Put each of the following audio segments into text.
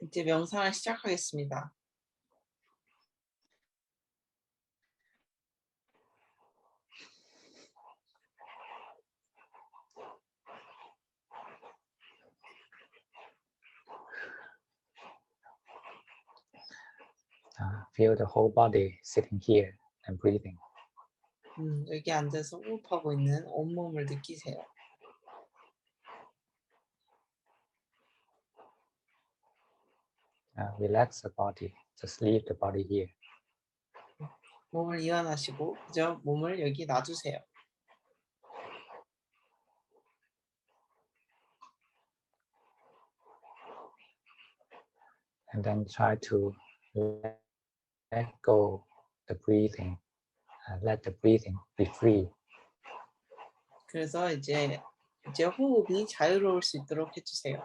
이제 명상을 시작하겠습니다. Feel the whole body sitting here and breathing. 여기 앉아서 호흡하고 있는 온몸을 느끼세요. Relax the body. Just leave the body here. 몸을 이완하시고 그저 몸을 여기 놔두세요. And then try to let go the breathing. Let the breathing be free. 그래서 이제 호흡이 자유로울 수 있도록 해주세요.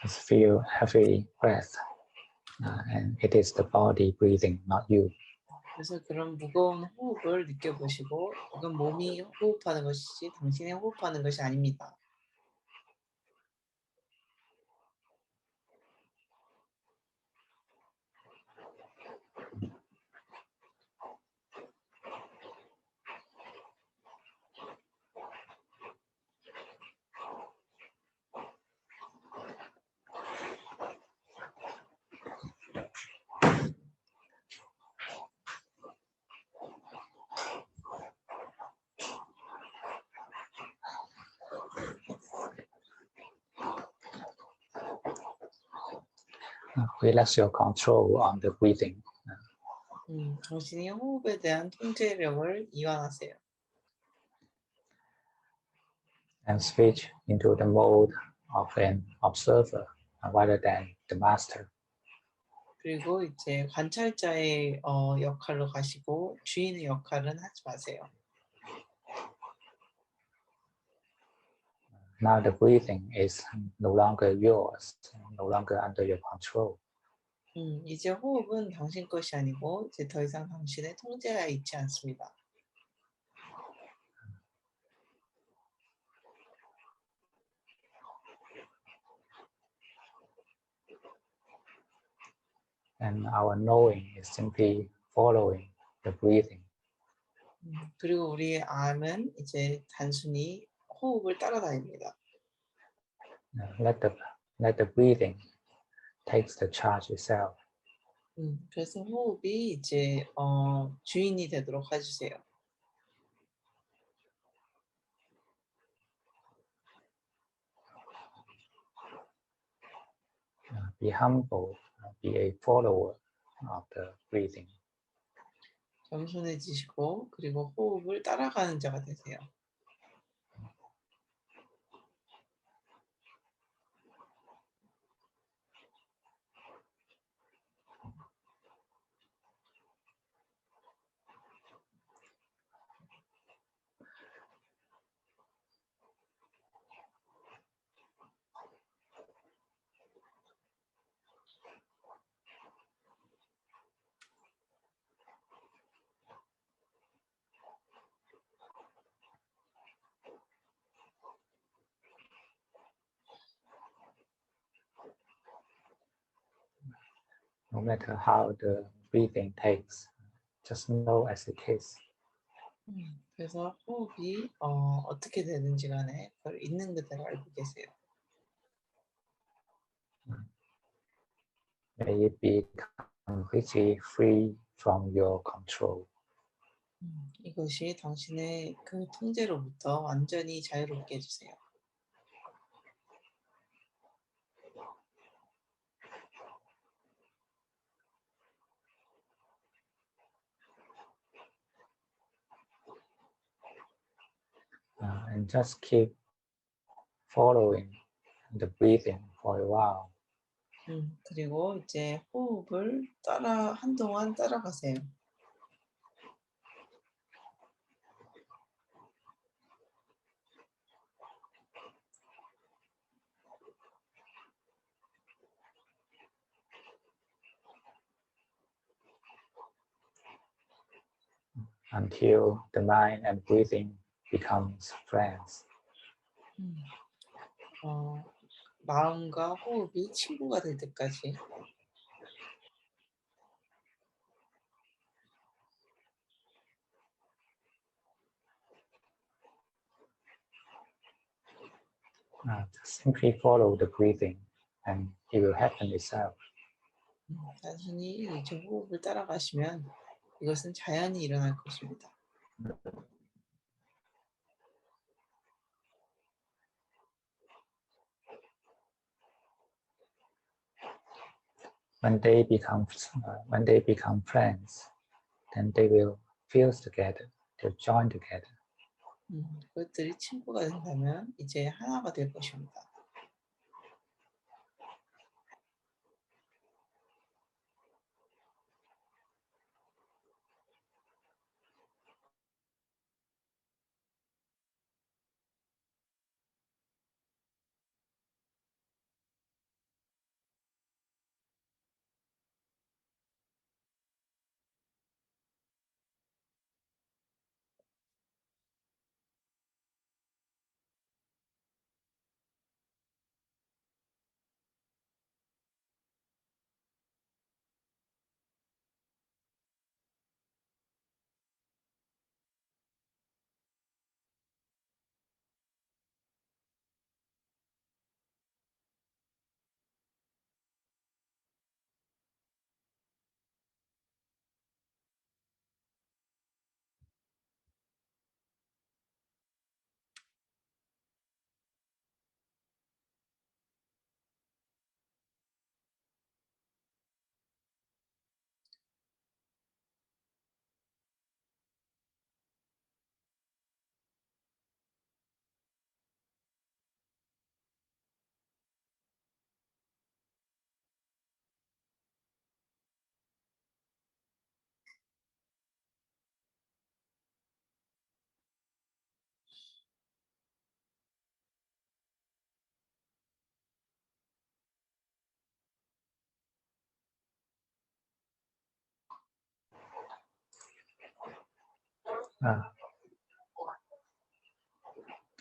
Just feel heavy breath. And it is the body breathing, not you. 그래서 그런 무거운 호흡을 느껴보시고 이건 몸이 호흡하는 것이지 당신이 호흡하는 것이 아닙니다. Relax your control on the breathing. 당신이 호흡에 대한 통제력을 이완하세요. And switch into the mode of an observer rather than the master. 그리고 이제 관찰자의 역할로 가시고 주인의 역할은 하지 마세요. Now the breathing is no longer yours, no longer under your control. 이제 호흡은 당신 것이 아니고 이제 더 이상 당신의 통제하에 있지 않습니다. And our knowing is simply following the breathing. 그리고 우리의 암은 이제 단순히 호흡을 따라다닙니다. Let the breathing takes the charge itself. 그래서 호흡이 이제 주인이 되도록 해주세요. Be humble, be a follower of the breathing. 겸손해지시고 그리고 호흡을 따라가는 자가 되세요. No matter how the breathing takes, just know as it is. 그래서 호흡이 어떻게 되는지 간에 그걸 있는 그대로 알고 계세요. May it be completely free from your control. 이것이 당신의 그 통제로부터 완전히 자유롭게 해주세요. And just keep following the breathing for a while. 그리고 이제 호흡을 한동안 따라가세요. until the mind and breathing becomes friends. 마음과 호흡이 친구가 될 때까지. Simply follow the breathing and it will happen itself. 단순히 이제 호흡을 따라가시면 이것은 자연히 일어날 것입니다. When they become friends, then they will feel together. They'll join together. 그것들이 친구가 된다면 이제 하나가 될 것입니다.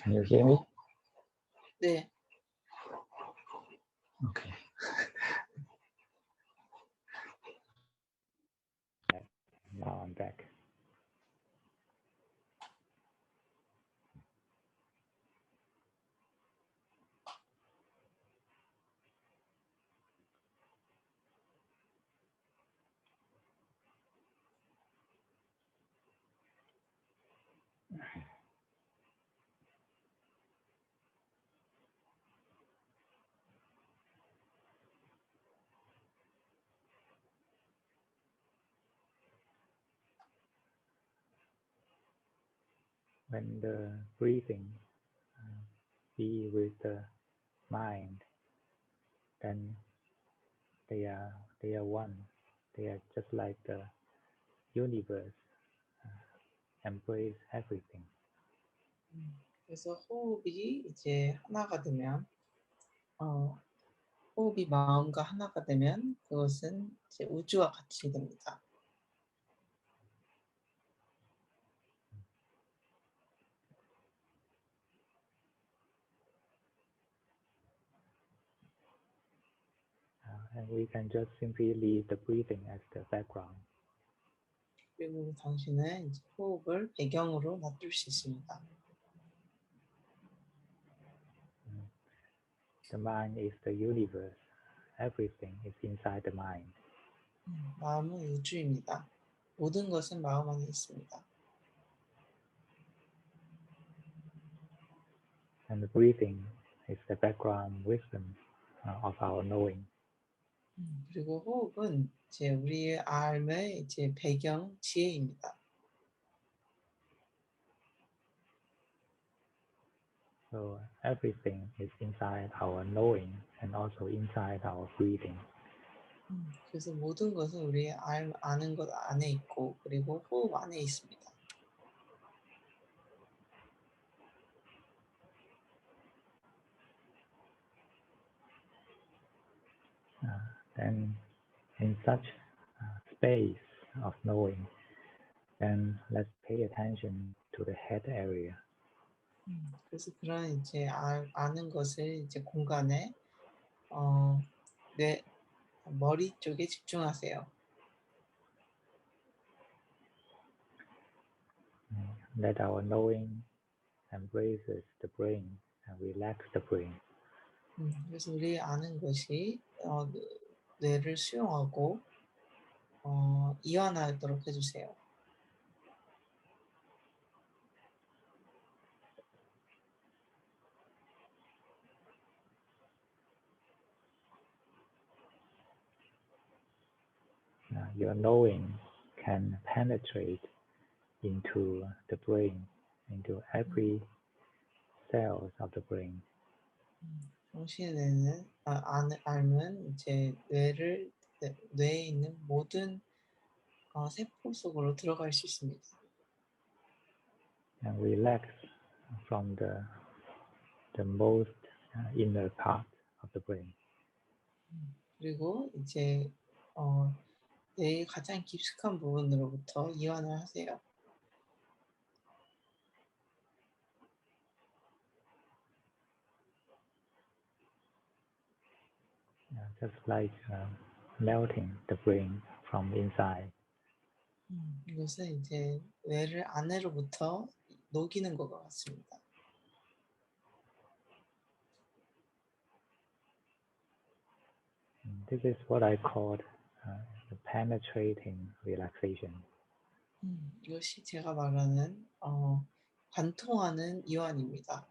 Can you hear me? 네. Okay. Now I'm back. When the breathing be with the mind, then they are one. They are just like the universe embrace everything. 그래서 호흡이 이제 하나가 되면 호흡이 마음과 하나가 되면 그것은 이제 우주와 같이 됩니다. And we can just simply leave the breathing as the background. 그리고 당신은 이제 호흡을 배경으로 놔둘 수 있습니다. The mind is the universe. Everything is inside the mind. 마음은 우주입니다. 모든 것은 마음 안에 있습니다. And the breathing is the background wisdom of our knowing. 그리고 호흡은 이제 우리의 삶의 이제 배경 지혜입니다. So everything is inside our knowing and also inside our breathing. 그래서 모든 것은 우리의 아는 것 안에 있고 그리고 호흡 안에 있습니다. Then in such space of knowing, then let's pay attention to the head area. 그래서 그런 이제 아는 것을 이제 공간에 뇌 머리 쪽에 집중하세요. Let our knowing embraces the brain and relax the brain. 그래서 우리 아는 것이 뇌를 수용하고 이완하도록 해주세요. Your knowing can penetrate into the brain, into every cells of the brain. 당신의 뇌는 알면 이제 뇌에 있는 모든 세포 속으로 들어갈 수 있습니다. And relax from the most inner part of the brain. 그리고 이제 뇌의 가장 깊숙한 부분으로부터 이완을 하세요. Just like melting the brain from inside. 이것은 이제 뇌를 안으로부터 녹이는 것과 같습니다. This is what I called the penetrating relaxation. 이것이 제가 말하는 관통하는 이완입니다.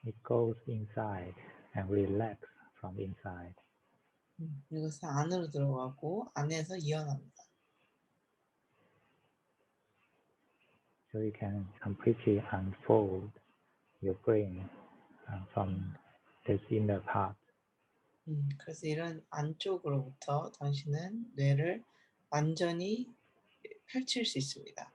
It goes inside and relax from inside. 이것은 안으로 들어가고 안에서 이완합니다. So you can completely unfold your brain from this inner part. 그래서 이런 안쪽으로부터 당신은 뇌를 완전히 펼칠 수 있습니다.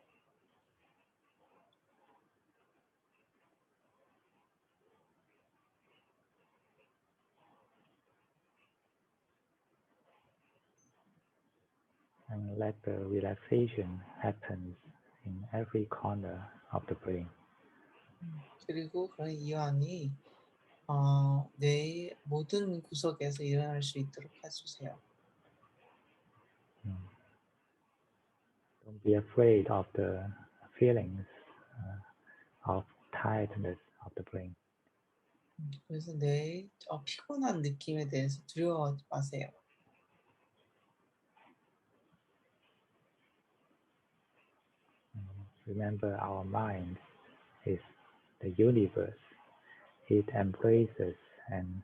And let the relaxation happen in every corner of the brain. 그리고 그런 이완이 뇌의 모든 구석에서 일어날 수 있도록 해주세요. Don't be afraid of the feelings of tiredness of the brain. 그래서 뇌의 피곤한 느낌에 대해서 두려워하지 마세요. Remember, our mind is the universe. It embraces and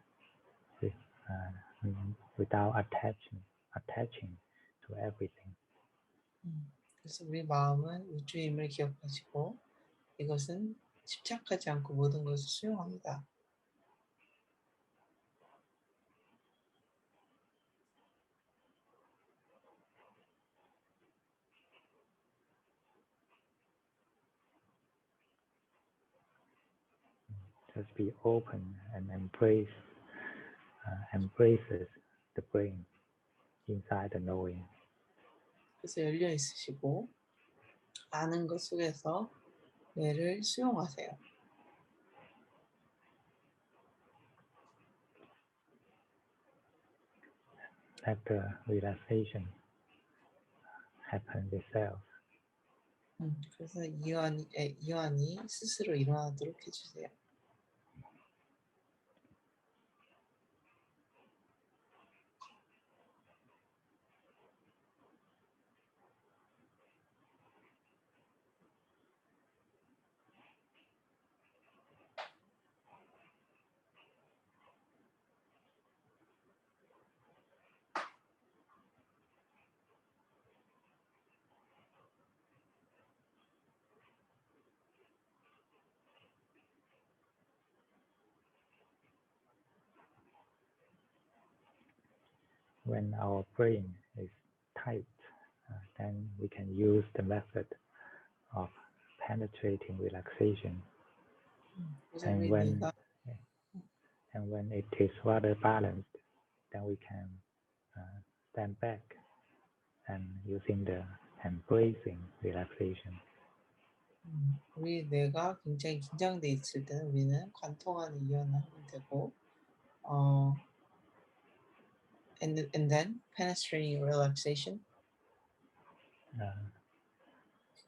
without attaching to everything. 그래서 우리 마음은 우주임을 기억하시고 이것은 집착하지 않고 모든 것을 수용합니다. Just be open and embraces the brain inside the knowing. 그래서 열려 있으시고 아는 것 속에서 뇌를 수용하세요. Let the relaxation happen itself. 그래서 이완이 스스로 일어나도록 해주세요. When our brain is tight, then we can use the method of penetrating relaxation. And when it is rather balanced, then we can stand back and using the embracing relaxation. 우리 뇌가 굉장히 긴장돼 있을 때는 우리는 관통하는 이완을 하면 되고, and then penetrating relaxation.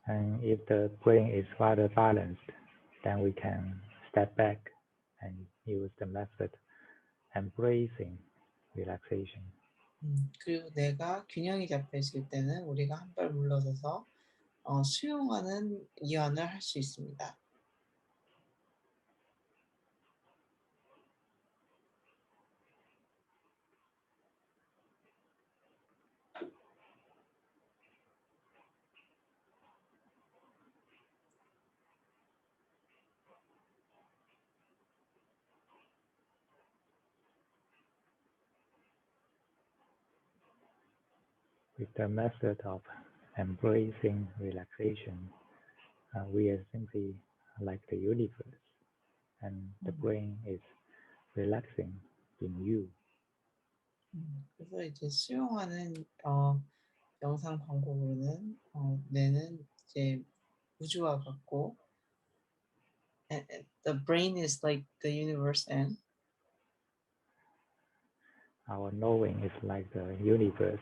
And if the brain is rather balanced, then we can step back and use the method embracing relaxation. 그리고 뇌가 균형이 잡혀 있을 때는 우리가 한 발 물러서서 수용하는 이완을 할 수 있습니다. With the method of embracing relaxation, we are simply like the universe, and the brain is relaxing in you. 그래서 이제 수용하는 명상 방법으로는 뇌는 이제 우주와 같고, and the brain is like the universe, and Our knowing is like the universe,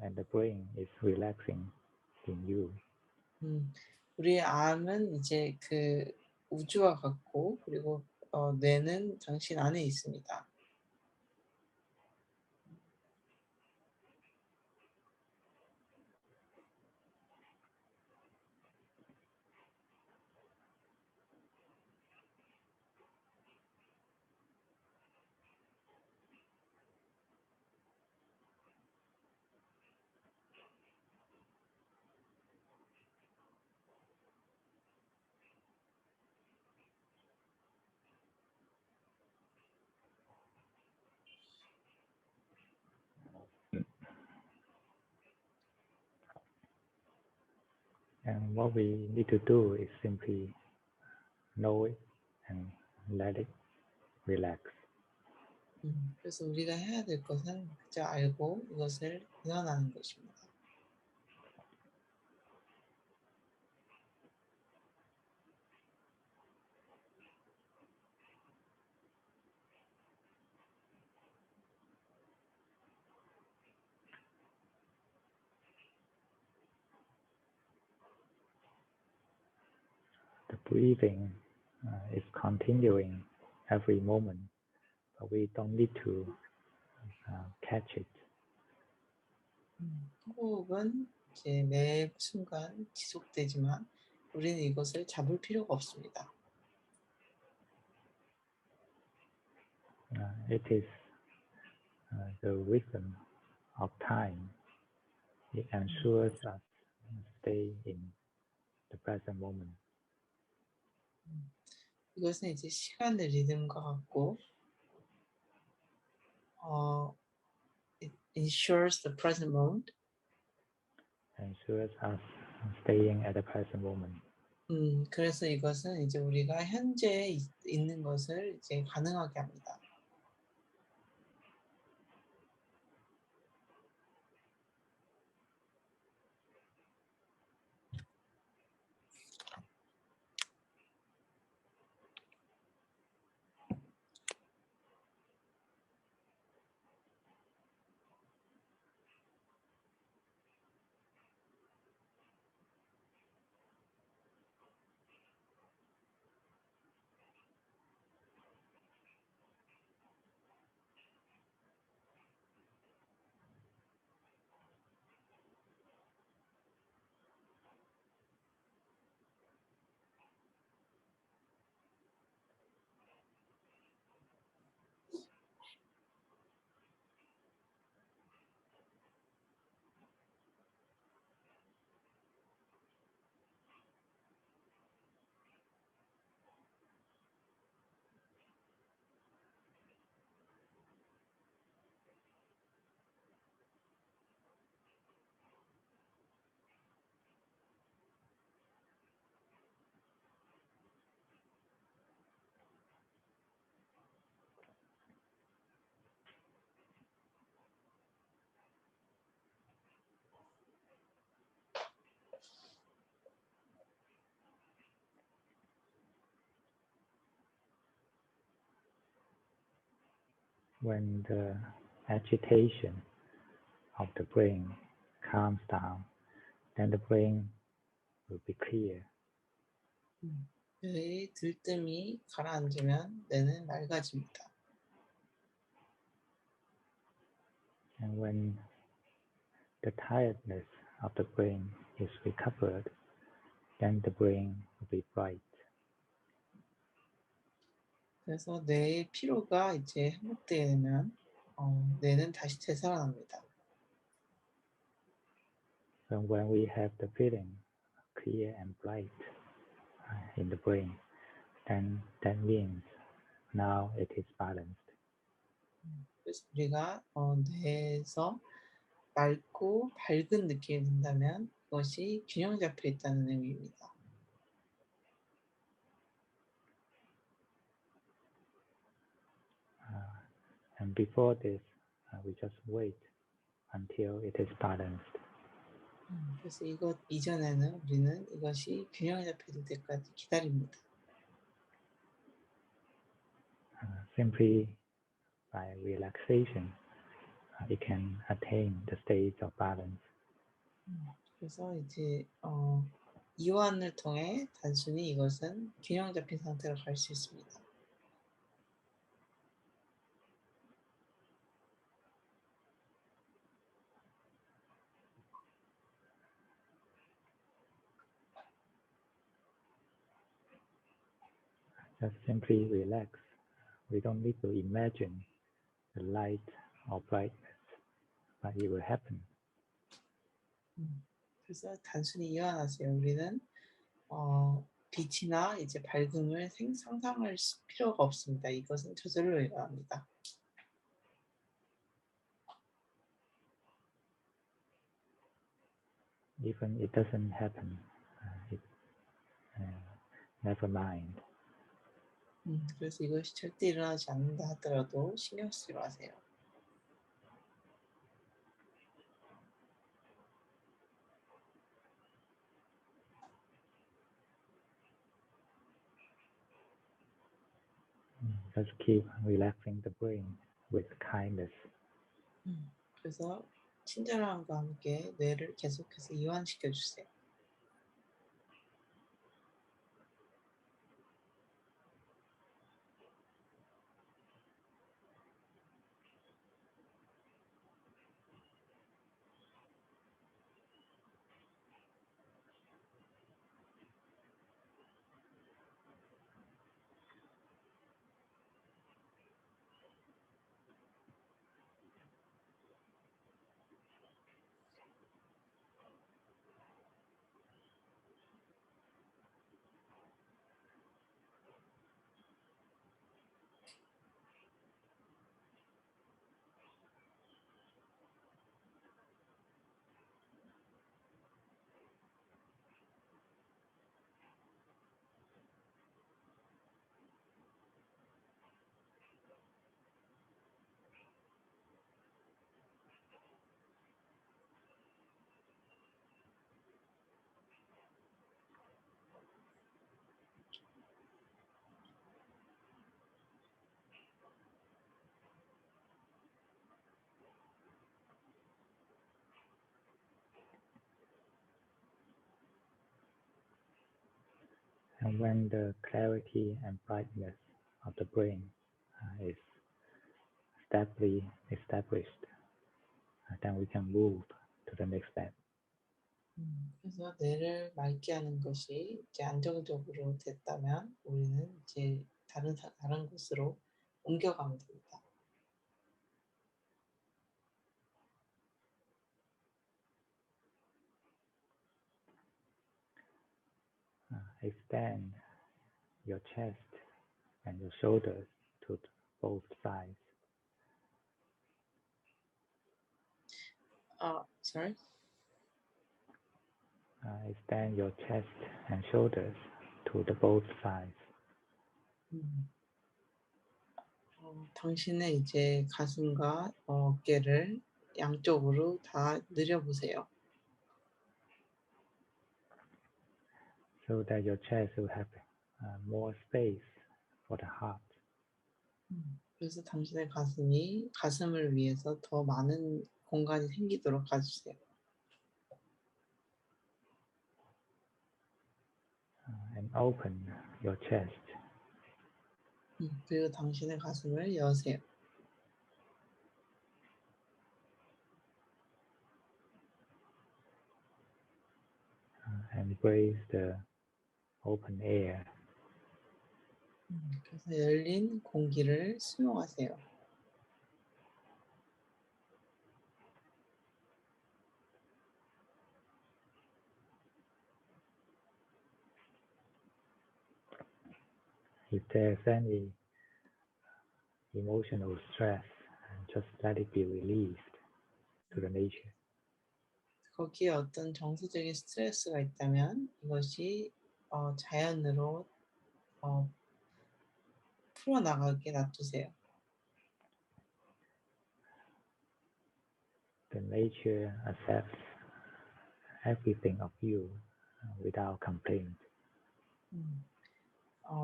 and the brain is relaxing in you. 우리의 암은 이제 그 우주와 같고, 그리고 뇌는 당신 안에 있습니다. And what we need to do is simply know it and let it relax. 그래서 우리가 해야 될 것은 그저 알고 이것을 이완하는 것입니다. The breathing is continuing every moment, but we don't need to catch it. 호흡은 이제 매 순간 지속되지만 우리는 이것을 잡을 필요가 없습니다. It is the rhythm of time. It ensures us stay in the present moment. 이것은 이제 시간의 리듬과 같고, it ensures the present moment. Ensures us staying at the present moment. 그래서 이것은 이제 우리가 현재에 있는 것을 이제 가능하게 합니다. when the agitation of the brain calms down, then the brain will be clear. 뇌의 들뜸이 가라앉으면 뇌는 맑아집니다. And when the tiredness of the brain is recovered, then the brain will be bright. 그래서 뇌의 피로가 이제 회복되게 되면 뇌는 다시 되살아납니다. So when we have the feeling clear and bright in the brain, then that means now it is balanced. 그래서 우리가 뇌에서 맑고 밝은 느낌이 든다면 그것이 균형 잡혀 있다는 의미입니다. And before this, we just wait until it is balanced. 그래서 이것 이전에는 우리는 이것이 균형 잡힐 때까지 기다립니다. Simply by relaxation, it can attain the state of balance. 그래서 이제 이완을 통해 단순히 이것은 균형 잡힌 상태로 갈 수 있습니다. Just simply relax. We don't need to imagine the light or brightness, but it will happen. 그래서 단순히 이완하세요. 우리는 빛이나 이제 밝음을 상상할 필요가 없습니다. 이것은 저절로 일어납니다. Even it doesn't happen, never mind. 그래서 이것이 절대 일어나지 않는다 하더라도 신경 쓰지 마세요. Just keep relaxing the brain with kindness. 그래서 친절함과 함께 뇌를 계속해서 이완시켜 주세요. And when the clarity and brightness of the brain is established, then we can move to the next step. 그래서 뇌를 맑게 하는 것이 이제 안정적으로 됐다면 우리는 이제 다른 곳으로 옮겨가면 됩니다. Extend your chest and your shoulders to both sides. Sorry. Extend your chest and shoulders to the both sides. 당신의 이제 가슴과 어깨를 양쪽으로 다 늘려보세요. So that your chest will have more space for the heart. 그래서 당신의 가슴을 위해서 더 많은 공간이 생기도록 가주세요. And open your chest. 그리고 당신의 가슴을 여세요. And breathe the open air. 그래서 열린 공기를 수용하세요. If there's any emotional stress, just let it be released to the nature. 거기에 어떤 정서적인 스트레스가 있다면 이것이 자연으로 풀어나가게 놔두세요. The nature accepts everything of you without complaint.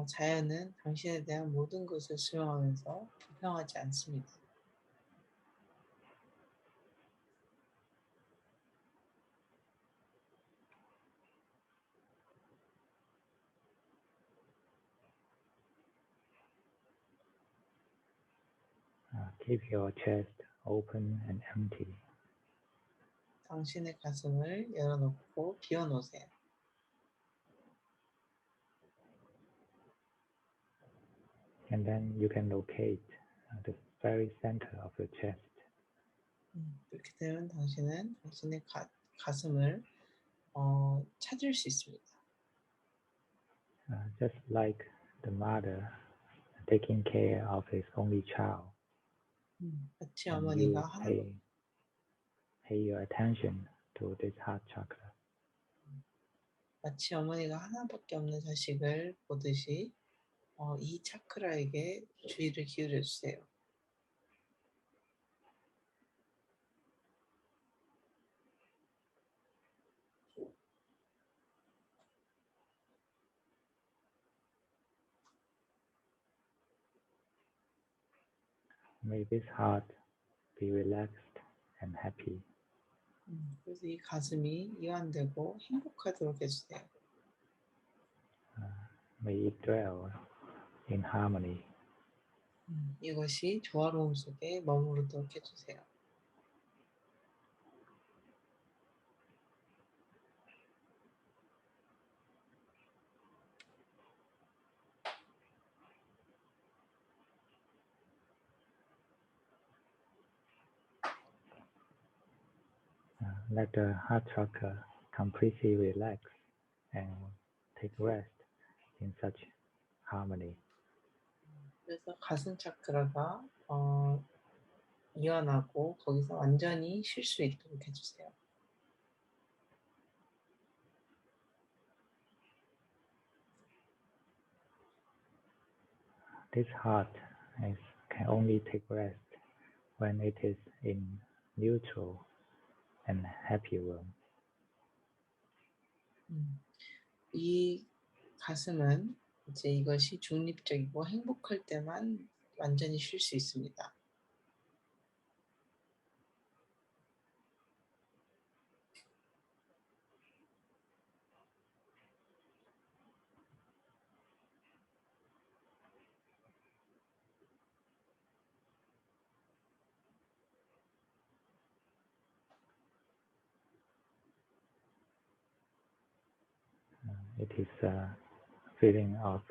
자연은 당신에 대한 모든 것을 수용하면서 불평하지 않습니다. Keep your chest open and empty. 당신의 가슴을 열어놓고 비워놓으세요. And then you can locate the very center of your chest. 그렇게 되면 당신은 당신의 가슴을 찾을 수 있습니다. Just like the mother taking care of his only child. 마치 And 어머니가 you pay your attention to this heart chakra. 마치 어머니가 하나밖에 없는 자식을 보듯이 이 차크라에게 주의를 기울여 주세요. May this heart be relaxed and happy. 그래서 이 가슴이 이완되고 행복하도록 해주세요. May it dwell in harmony. 이것이 조화로움 속에 머무르도록 해주세요. Let the heart chakra completely relax and take rest in such harmony. 그래서 가슴 차크라가 이완하고 거기서 완전히 쉴 수 있도록 해주세요. This heart can only take rest when it is in neutral and happy room. 이 가슴은 이제 이것이 중립적이고 행복할 때만 완전히 쉴 수 있습니다. It is a feeling of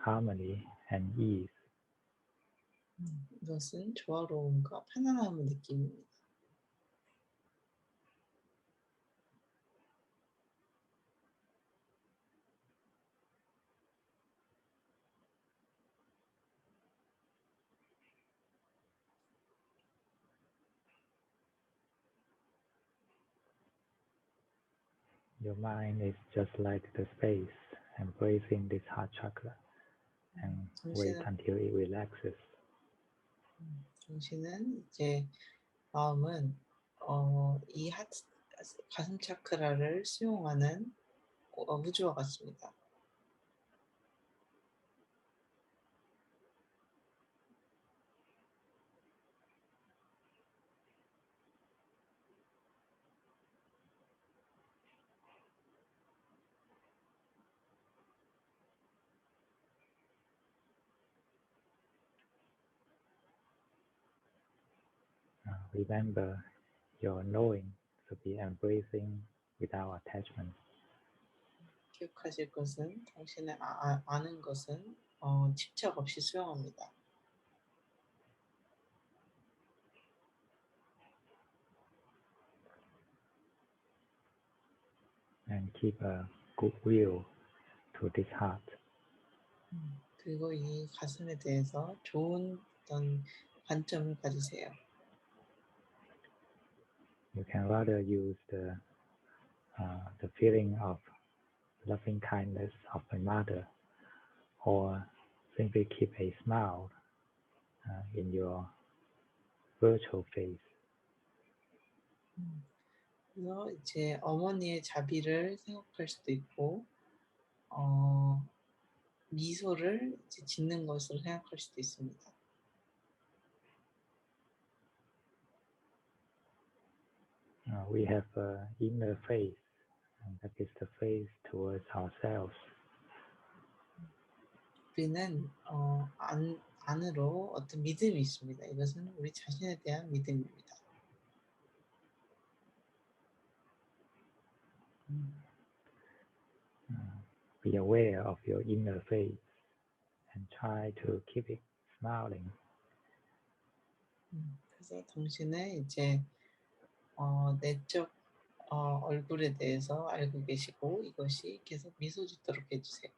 harmony and ease. 이것은 조화로움과 편안함을 느낍니다. Your mind is just like the space embracing this heart chakra and wait until it relaxes. 당신은 이제 마음은 이 가슴 차크라를 수용하는 우주와 같습니다. remember your knowing to be embracing without attachment. 기억하실 것은 당신의 아는 것은 집착 없이 수용합니다. And keep a goodwill to this heart. 그리고 이 가슴에 대해서 좋은 어떤 관점을 가지세요. You can rather use the feeling of loving kindness of my mother, or simply keep a smile in your virtual face. 그래서 이제 어머니의 자비를 생각할 수도 있고, 미소를 이제 짓는 것으로 생각할 수도 있습니다. We have an inner face, and that is the face towards ourselves. 우리는 안으로 어떤 믿음이 있습니다. 이것은 우리 자신에 대한 믿음입니다. Be aware of your inner face and try to keep it smiling. 그래서 당신의 이제 내적 얼굴에 대해서 알고 계시고 이것이 계속 미소 짓도록 해주세요.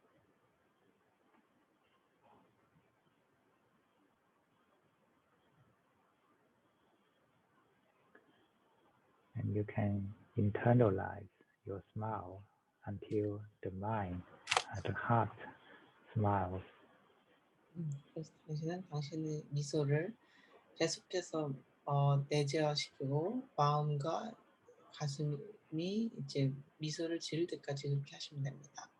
And you can internalize your smile until the mind, the heart smiles. 그래서 당신은 당신의 미소를 계속해서 내재화시키고 마음과 가슴이 이제 미소를 지을 때까지 그렇게 하시면 됩니다.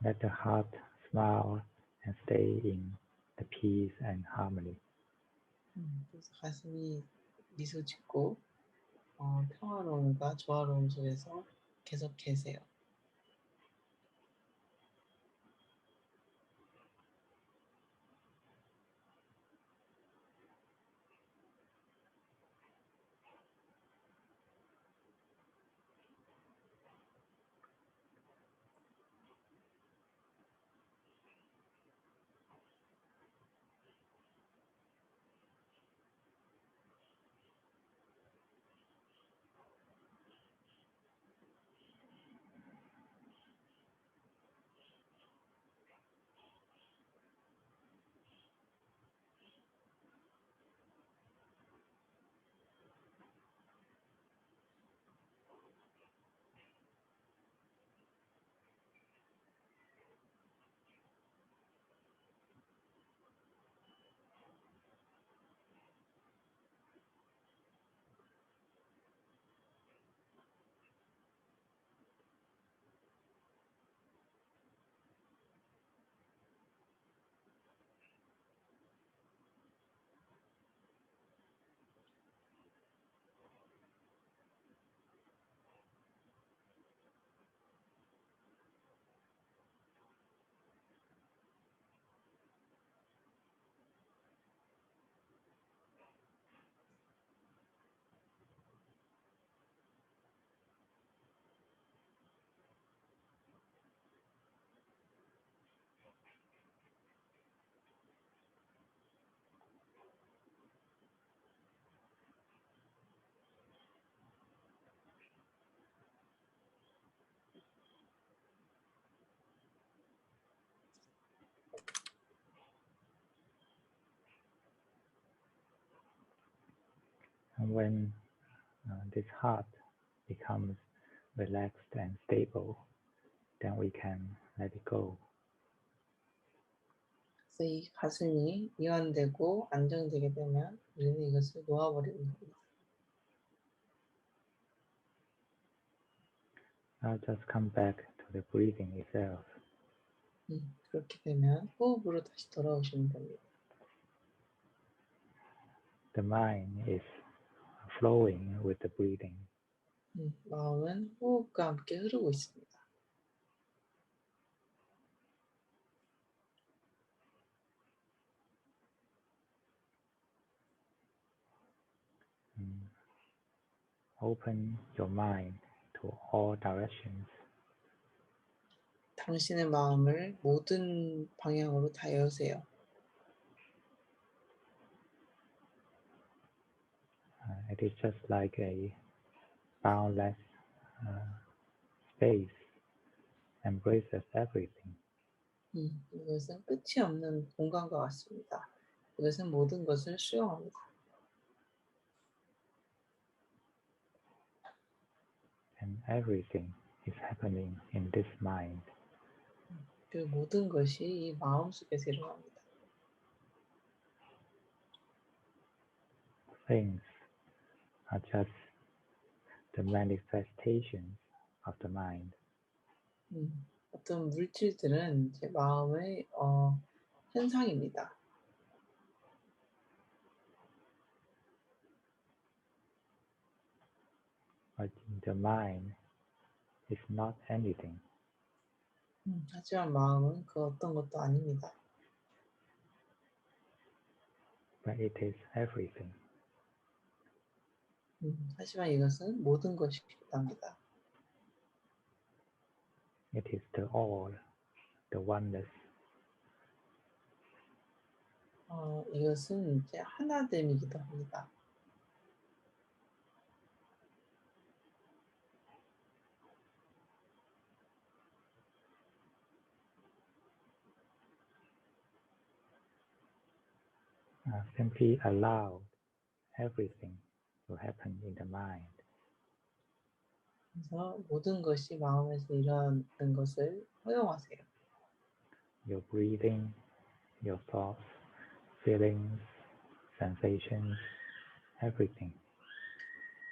Let the heart smile and stay in the peace and harmony. 그래서 가슴이 미소 짓고 평화로움과 조화로움 속에서 계속 계세요. And when this heart becomes relaxed and stable, then we can let it go. 그래서 이 가슴이 이완되고 안정되게 되면 우리는 이것을 놓아버리는 겁니다. Now just come back to the breathing itself. 그렇게 되면 호흡으로 다시 돌아오시면 됩니다. The mind is flowing with the breathing. 마음은 호흡과 함께 흐르고 있습니다. Mm. Open your mind to all directions. 당신의 마음을 모든 방향으로 다 여세요. It is just like a boundless space, embraces everything. 이것은 끝이 없는 공간과 같습니다. 이것은 모든 것을 수용합니다. And everything is happening in this mind. 그 모든 것이 이 마음 속에서 일어납니다. Things are just the manifestations of the mind. 어떤 물질들은 제 마음의 현상입니다. But the mind is not anything. 하지만 마음은 그 어떤 것도 아닙니다. But it is everything. 하지만 이것은 모든 것이랍니다. It is the all, the oneness. 이것은 이제 하나됨이기도 합니다. Simply allow everything to happen in the mind. 그래서 모든 것이 마음에서 일어나는 것을 허용하세요. Your breathing, your thoughts, feelings, sensations, everything.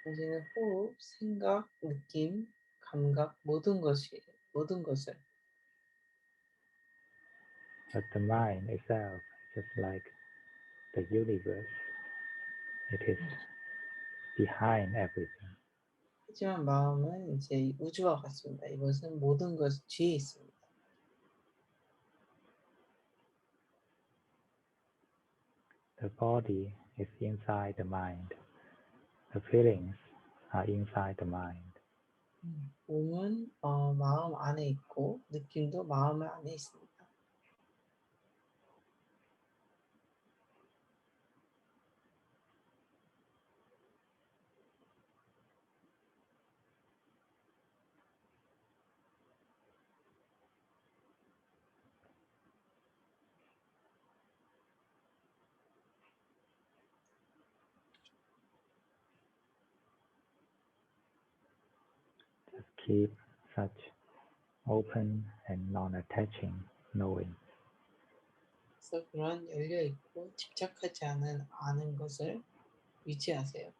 당신의 호흡, 생각, 느낌, 감각 모든 것을 But the mind itself is just like the universe. It is behind everything. 하지만 마음은 이제 우주와 같습니다. 이것은 모든 것 뒤에 있습니다. The body is inside the mind. The feelings are inside the mind. 몸은 마음 안에 있고 느낌도 마음 안에 있습니다. Just keep such open and non-attaching knowing. 그래서 그런 열려 있고 집착하지 않은 아는 것을 유지하세요.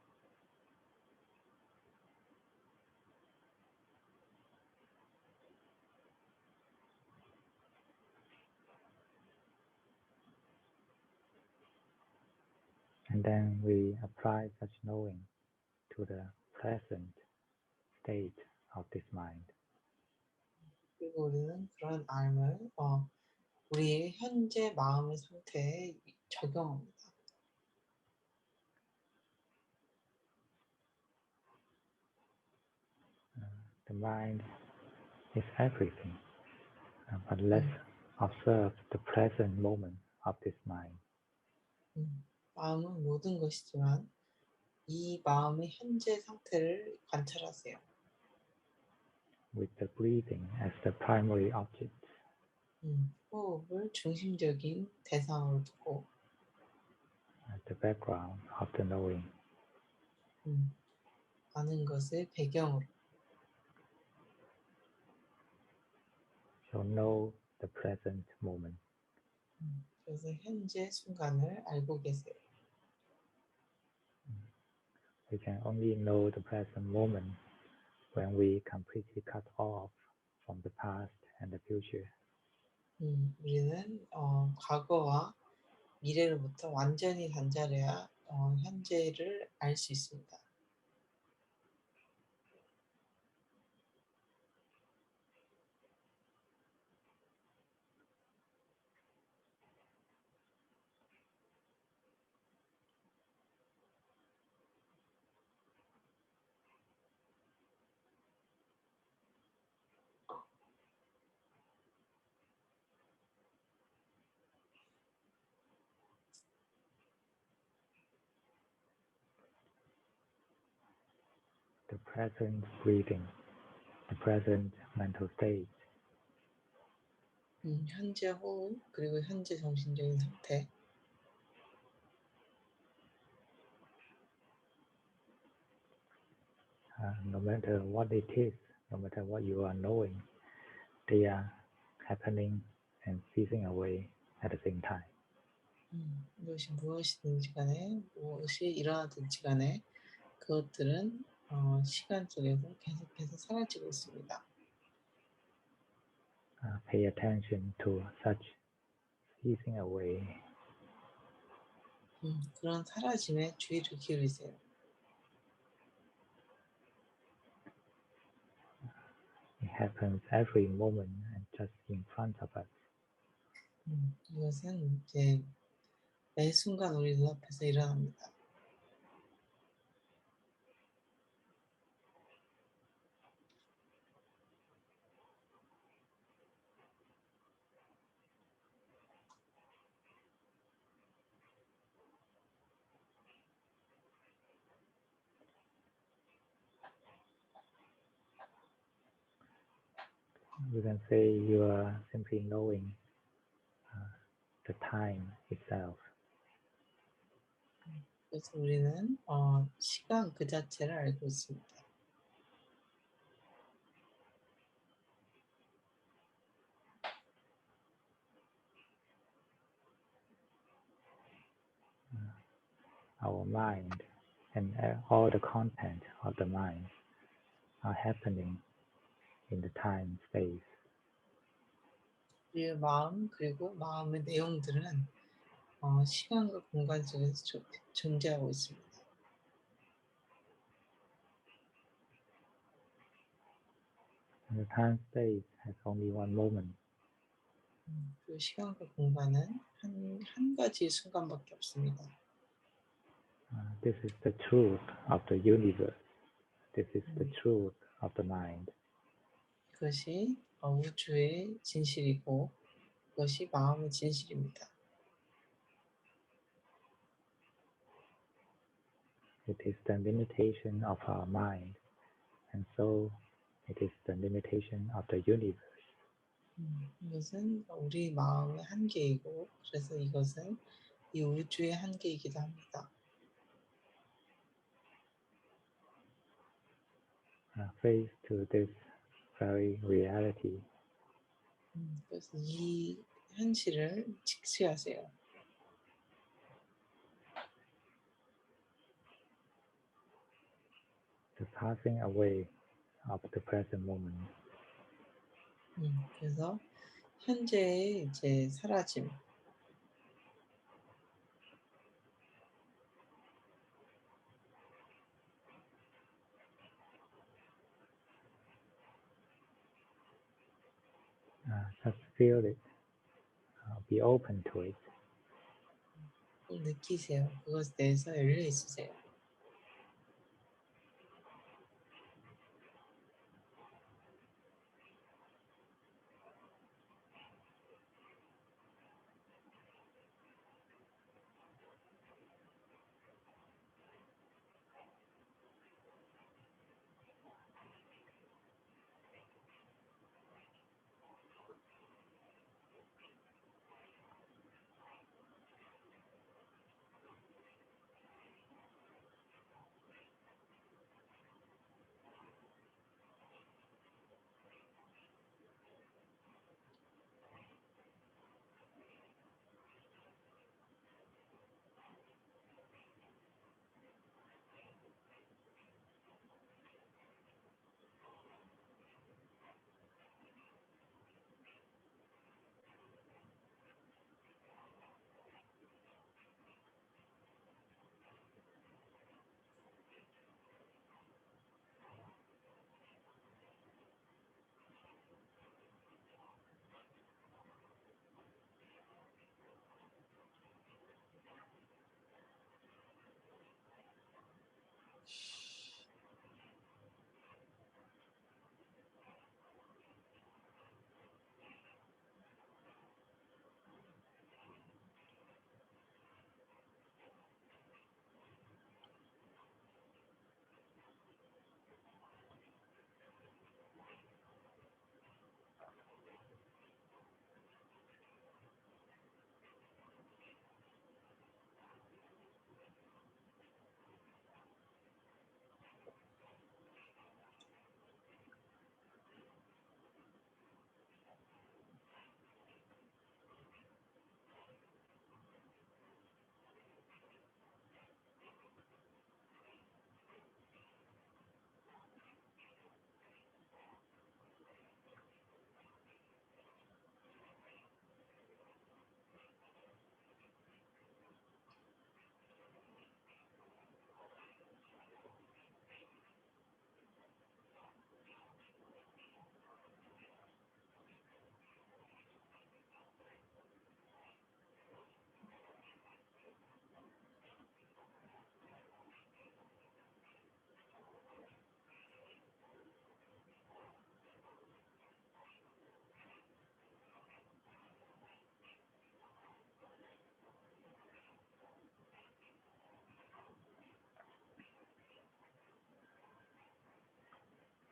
And then we apply such knowing to the present state of this mind. 그리고 우리는 그런 알을 우리의 현재 마음의 상태에 적용합니다. The mind is everything, but let's observe the present moment of this mind. 마음은 모든 것이지만 이 마음의 현재 상태를 관찰하세요. With the breathing as the primary object. 호흡을 중심적인 대상으로 두고 As the background of the knowing. 아는 것을 배경으로 So know the present moment. 그래서 현재 순간을 알고 계세요. We can only know the present moment when we completely cut off from the past and the future. 우리는 과거와 미래로부터 완전히 단절해야 현재를 알 수 있습니다. The present breathing, the present mental state. 현재 호흡, 그리고 현재 정신적인 상태. No matter what it is, no matter what you are knowing, they are happening and ceasing away at the same time. 이것이 무엇이든지 간에, 무엇이 일어나든지 간에, 그것들은 시간 속에서 계속해서 사라지고 있습니다. Pay attention to such ceasing away. 그런 사라짐에 주의를 기울이세요. It happens every moment and just in front of us. 이것은 이제 매 순간 우리 눈앞에서 일어납니다. You can say you are simply knowing the time itself. 그래서 우리는 시간 그 자체를 알고 있습니다. Our mind and all the content of the mind are happening in the time space. 우리의 마음 그리고 마음의 내용들은 시간과 공간 속에서 존재하고 있습니다. And the time space has only one moment. 그 시간과 공간은 한 가지 순간밖에 없습니다. This is the truth of the universe. This is the truth of the mind. 그것이 우주의 진실이고 그것이 마음의 진실입니다. It is the limitation of our mind, and so it is the limitation of the universe. 이것은 우리 마음의 한계이고 그래서 이것은 이 우주의 한계이기도 합니다. Face to this very reality. 그래서 이 현실을 직시하세요. The passing away of the present moment. 그래서 현재의 이제 사라짐, Just feel it. Be open to it. 그걸 느끼세요. 그것에 대해서 열려 있으세요.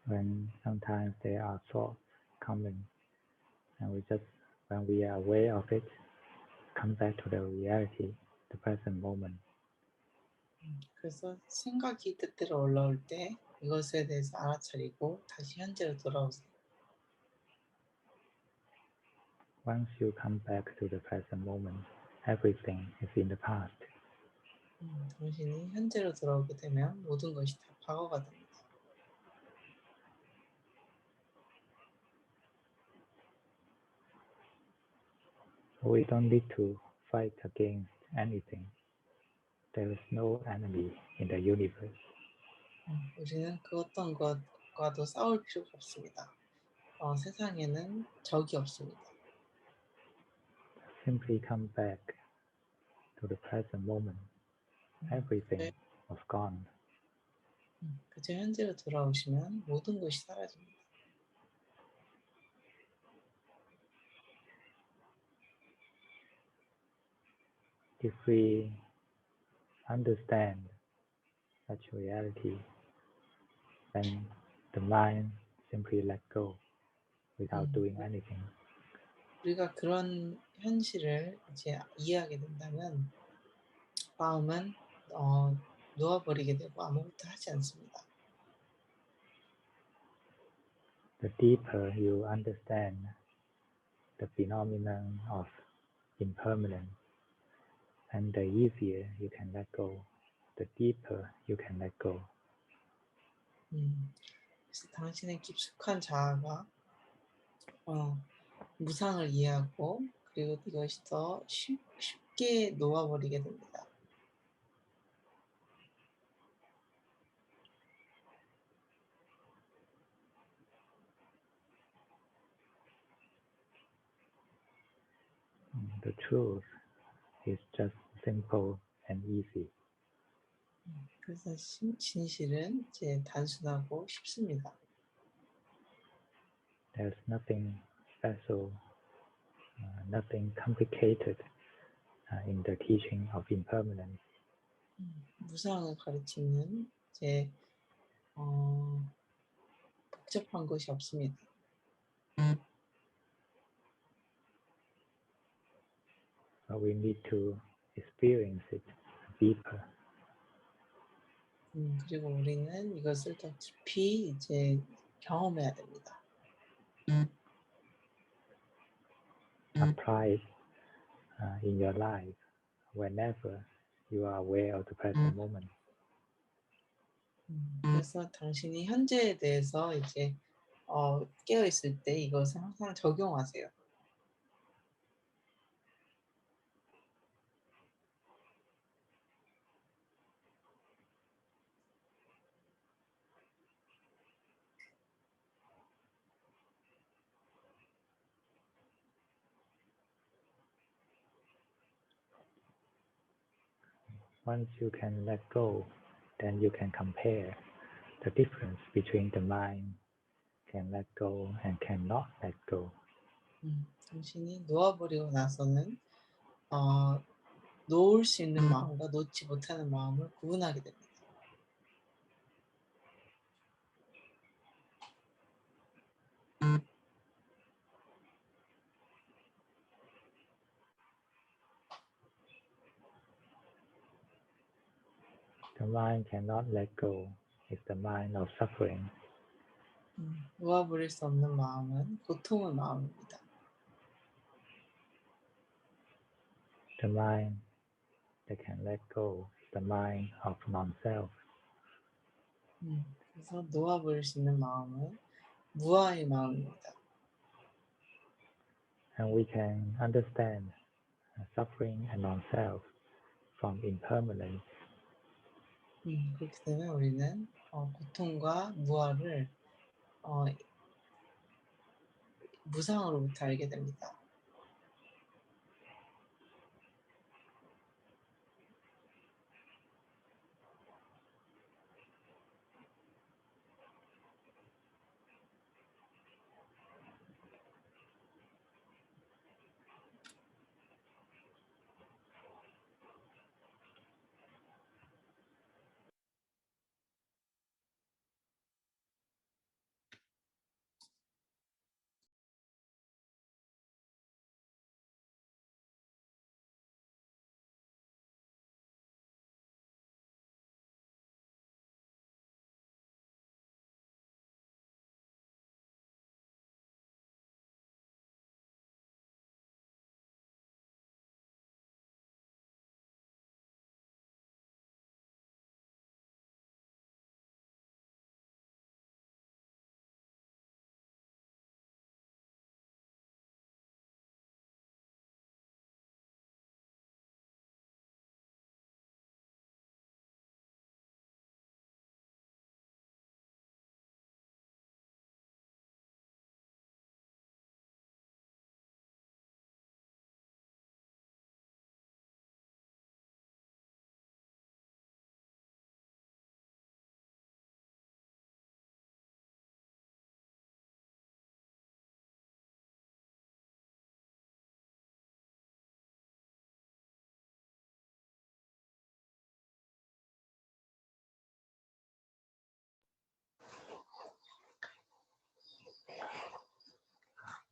when sometimes there are thoughts coming, and when we are aware of it, come back to the reality, the present moment. 그래서 생각이 때때로 올라올 때 이것에 대해서 알아차리고 다시 현재로 돌아오세요. Once you come back to the present moment, everything is in the past. 당신이 현재로 돌아오게 되면 모든 것이 다 과거가 됩니다. We don't need to fight against anything. There is no enemy in the universe. 우리는 그 어떤 것과도 싸울 필요가 없습니다. 세상에는 적이 없습니다. Simply come back to the present moment. Everything was gone. 그저 현재로 돌아오시면 모든 것이 사라집니다. If we understand such reality, then the mind simply let go without doing anything. 우리가 그런 현실을 이제 이해하게 된다면 마음은 놓아버리게 되고 아무것도 하지 않습니다. The deeper you understand the phenomenon of impermanence, and the easier you can let go, the deeper you can let go. 그래서 당신의 깊숙한 자아가 무상을 이해하고 그리고 이것이 더 쉽게 놓아버리게 됩니다. The truth is just simple and easy. 그래서 진실은 이제 단순하고 쉽습니다. There's nothing special, nothing complicated in the teaching of impermanence. 무상을 가르치는 이제 복잡한 것이 없습니다. But we need to experience it deeper. 그리고 우리는 이것을 더 깊이 이제 경험해야 됩니다. Apply it in your life whenever you are aware of the present moment. 그래서 당신이 현재에 대해서 이제 깨어 있을 때 이것을 항상 적용하세요. Once you can let go, then you can compare the difference between the mind can let go and cannot let go. 당신이 놓아버리고 나서는 놓을 수 있는 마음과 놓지 못하는 마음을 구분하게 됩니다. The mind cannot let go is the mind of suffering. 놓아버릴 수 없는 마음은 고통의 마음입니다. The mind that can let go is the mind of non-self. 그래서 놓아버릴 수 있는 마음은 무아의 마음입니다. And we can understand suffering and non-self from impermanence. 그렇게 되면 우리는 고통과 무아를 무상으로부터 알게 됩니다.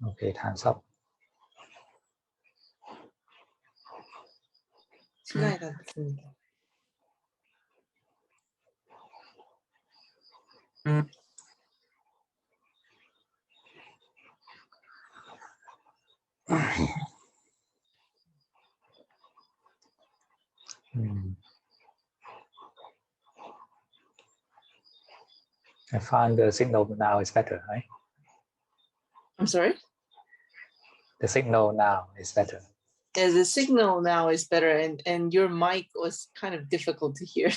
Okay, time's up. 시간이 다 됐습니다. I find the signal now is better, right? I'm sorry? The signal now is better. Yeah, the signal now is better, and your mic was kind of difficult to hear.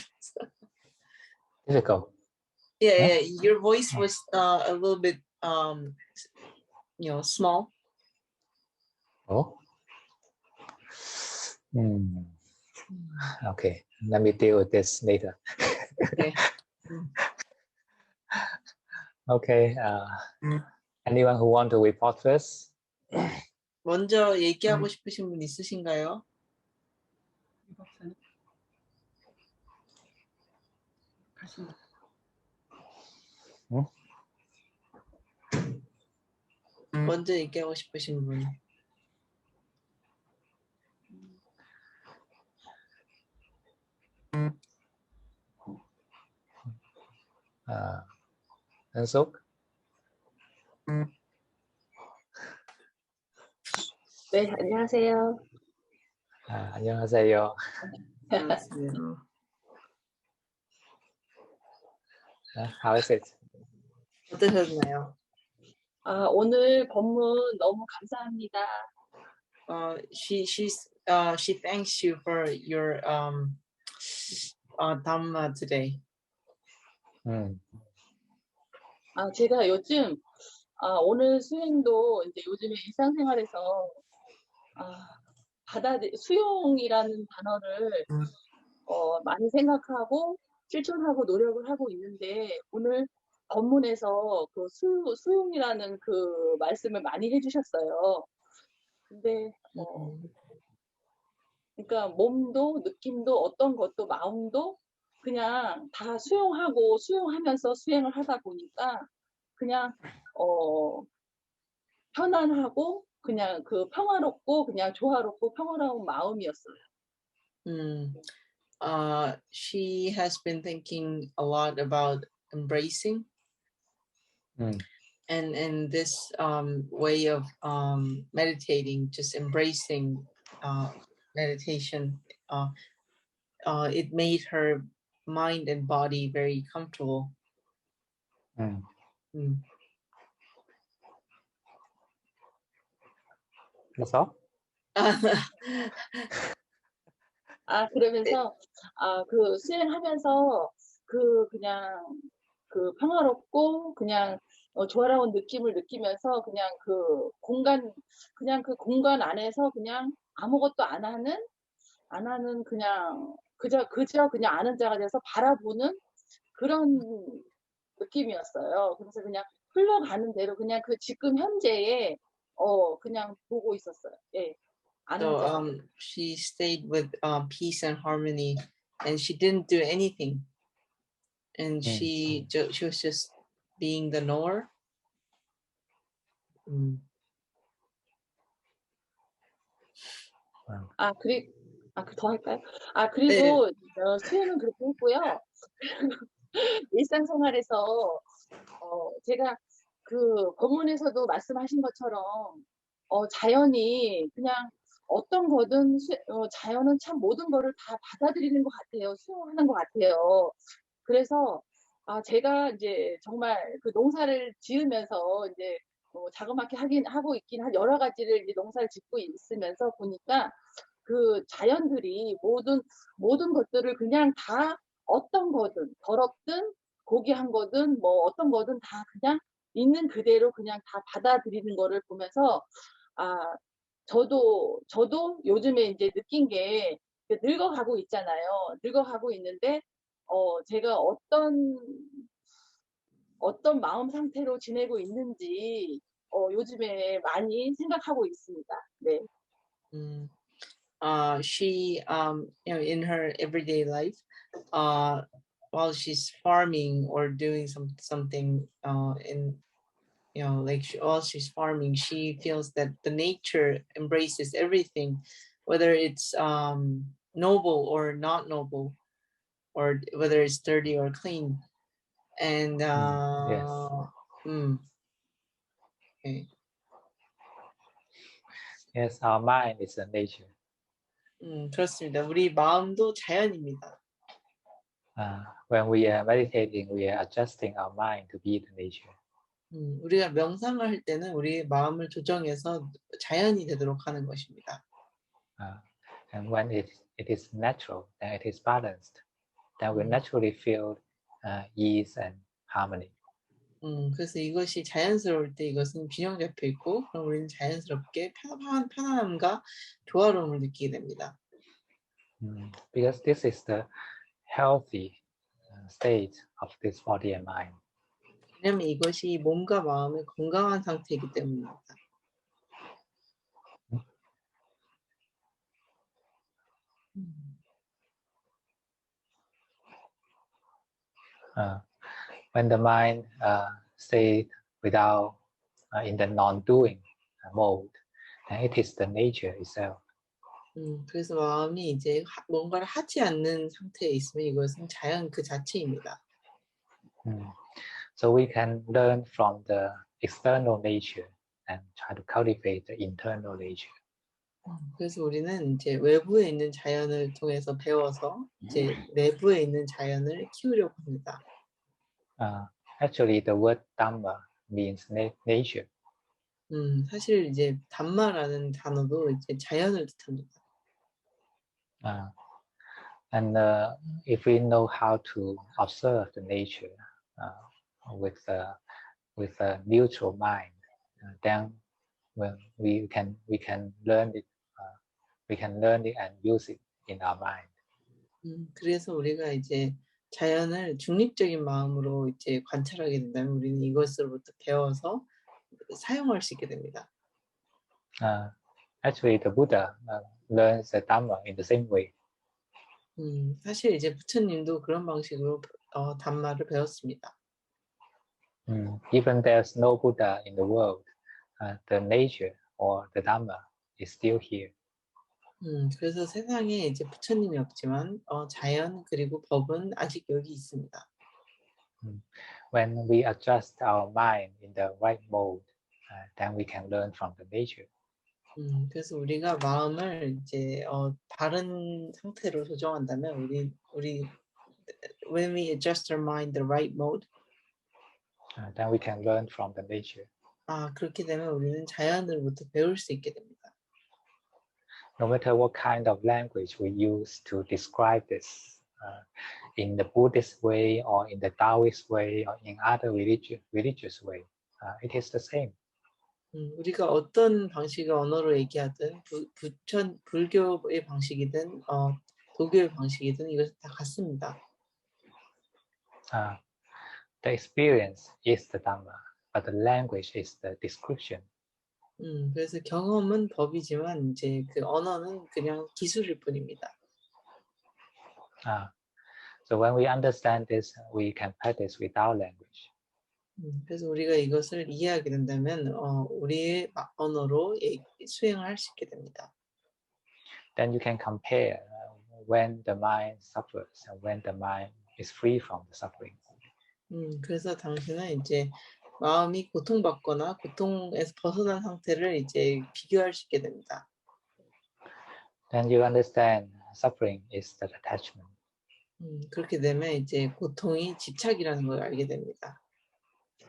Difficult. Yeah, your voice was a little bit small. Oh. Okay, let me deal with this later. Okay. Okay. Anyone who want to report first? 먼저 얘기하고 싶으신 분 있으신가요? 먼저 얘기하고 싶으신 분. 한석? 네, 안녕하세요. 안녕하세요. 안녕하세요. How is it? 어떠셨나요? 오늘 법문 너무 감사합니다. She thanks you for your Dhamma today. 제가 요즘 오늘 수행도 이제 요즘에 일상생활에서 수용이라는 단어를 많이 생각하고 실천하고 노력을 하고 있는데 오늘 법문에서 그 수용이라는 그 말씀을 많이 해주셨어요. 근데 그러니까 몸도 느낌도 어떤 것도 마음도 그냥 다 수용하면서 수행을 하다 보니까 그냥 편안하고 그냥 그 평화롭고 그냥 조화롭고 평화로운 마음이었어요. She has been thinking a lot about embracing and this way of meditating, just embracing meditation. It made her mind and body very comfortable. 그래서? 그러면서 그 수행하면서 그냥 그 평화롭고 그냥 조화로운 느낌을 느끼면서 그냥 그 공간 안에서 그냥 아무것도 안 하는 그냥 그저 그냥 아는 자가 돼서 바라보는 그런 느낌이었어요. 그래서 그냥 흘러가는 대로 그냥 그 지금 현재에 그냥 보고 있었어요. 예. So she stayed with peace and harmony, and she didn't do anything. And she was just being the knower. 더 할까요? 그리고 수행은 그렇게 했고요. 일상생활에서 제가 그 법문에서도 말씀하신 것처럼 자연이 그냥 어떤 거든 자연은 참 모든 거를 다 받아들이는 것 같아요. 수용하는 것 같아요. 그래서 제가 이제 정말 그 농사를 지으면서 이제 자그맣게 하고 있긴 한 여러 가지를 이제 농사를 짓고 있으면서 보니까 그 자연들이 모든 것들을 그냥 다 어떤 거든 더럽든 고귀한 거든 뭐 어떤 거든 다 그냥 있는 그대로 그냥 다 받아들이는 거를 보면서 저도 요즘에 이제 느낀 게 늙어가고 있잖아요. 늙어가고 있는데 제가 어떤 마음 상태로 지내고 있는지 요즘에 많이 생각하고 있습니다. 네. She in her everyday life, while she's farming or doing something you know, like while she's farming, she feels that the nature embraces everything, whether it's noble or not noble, or whether it's dirty or clean. And Yes. okay. Yes, our mind is a nature. 그렇습니다. 우리 마음도 자연입니다. When we are meditating, we are adjusting our mind to be the nature. 우리가 명상을 할 때는 우리의 마음을 조정해서 자연이 되도록 하는 것입니다. And when it is natural, then it is balanced, then we naturally feel ease and harmony. 그래서 이것이 자연스러울 때 이것은 균형 잡혀 있고, 그럼 우리는 자연스럽게 편안함과 조화로움을 느끼게 됩니다. Because this is the healthy state of this body and mind. 왜냐하면 이것이 몸과 마음의 건강한 상태이기 때문입니다. When the mind stays without in the non-doing mode, then it is the nature itself. 그래서 마음이 이제 뭔가를 하지 않는 상태에 있으면 이것은 자연 그 자체입니다. So we can learn from the external nature and try to cultivate the internal nature. 그래서 우리는 이제 외부에 있는 자연을 통해서 배워서 이제 내부에 있는 자연을 키우려고 합니다. Actually, the word Dhamma means nature. 사실 이제 담마라는 단어도 이제 자연을 뜻합니다. And if we know how to observe the nature with a neutral mind, then when we can learn it, and use it in our mind. 그래서 우리가 이제 자연을 중립적인 마음으로 이제 관찰하게 된다면 우리는 이것으로부터 배워서 사용할 수 있게 됩니다. Actually, the Buddha learns the Dhamma in the same way. 사실 이제 부처님도 그런 방식으로 담마를 배웠습니다. Even there's no Buddha in the world, the nature or the Dhamma is still here. 그래서 세상에 이제 부처님이 없지만 자연 그리고 법은 아직 여기 있습니다. When we adjust our mind in the right mode, then we can learn from the nature. 그래서 우리가 마음을 이제 바른 상태로 조정한다면 우리 when we adjust our mind the right mode, then we can learn from the nature. 그렇게 되면 우리는 자연으로부터 배울 수 있게 됩니다. No matter what kind of language we use to describe this, in the Buddhist way or in the Taoist way or in other religious way, it is the same. 우리가 어떤 방식의 언어로 얘기하든 불교의 방식이든 도교의 방식이든 이것은 다 같습니다. The experience is the Dhamma, but the language is the description. 그래서 경험은 법이지만 이제 그 언어는 그냥 기술일 뿐입니다. So when we understand this, we can practice without language. 그래서 우리가 이것을 이해하게 된다면 우리의 언어로 수행할 수 있게 됩니다. Then you can compare when the mind suffers and when the mind is free from the suffering. 그래서 당신은 이제 마음이 고통받거나 고통에서 벗어난 상태를 이제 비교할 수 있게 됩니다. Then you understand suffering is the attachment. 그렇게 되면 이제 고통이 집착이라는 걸 알게 됩니다.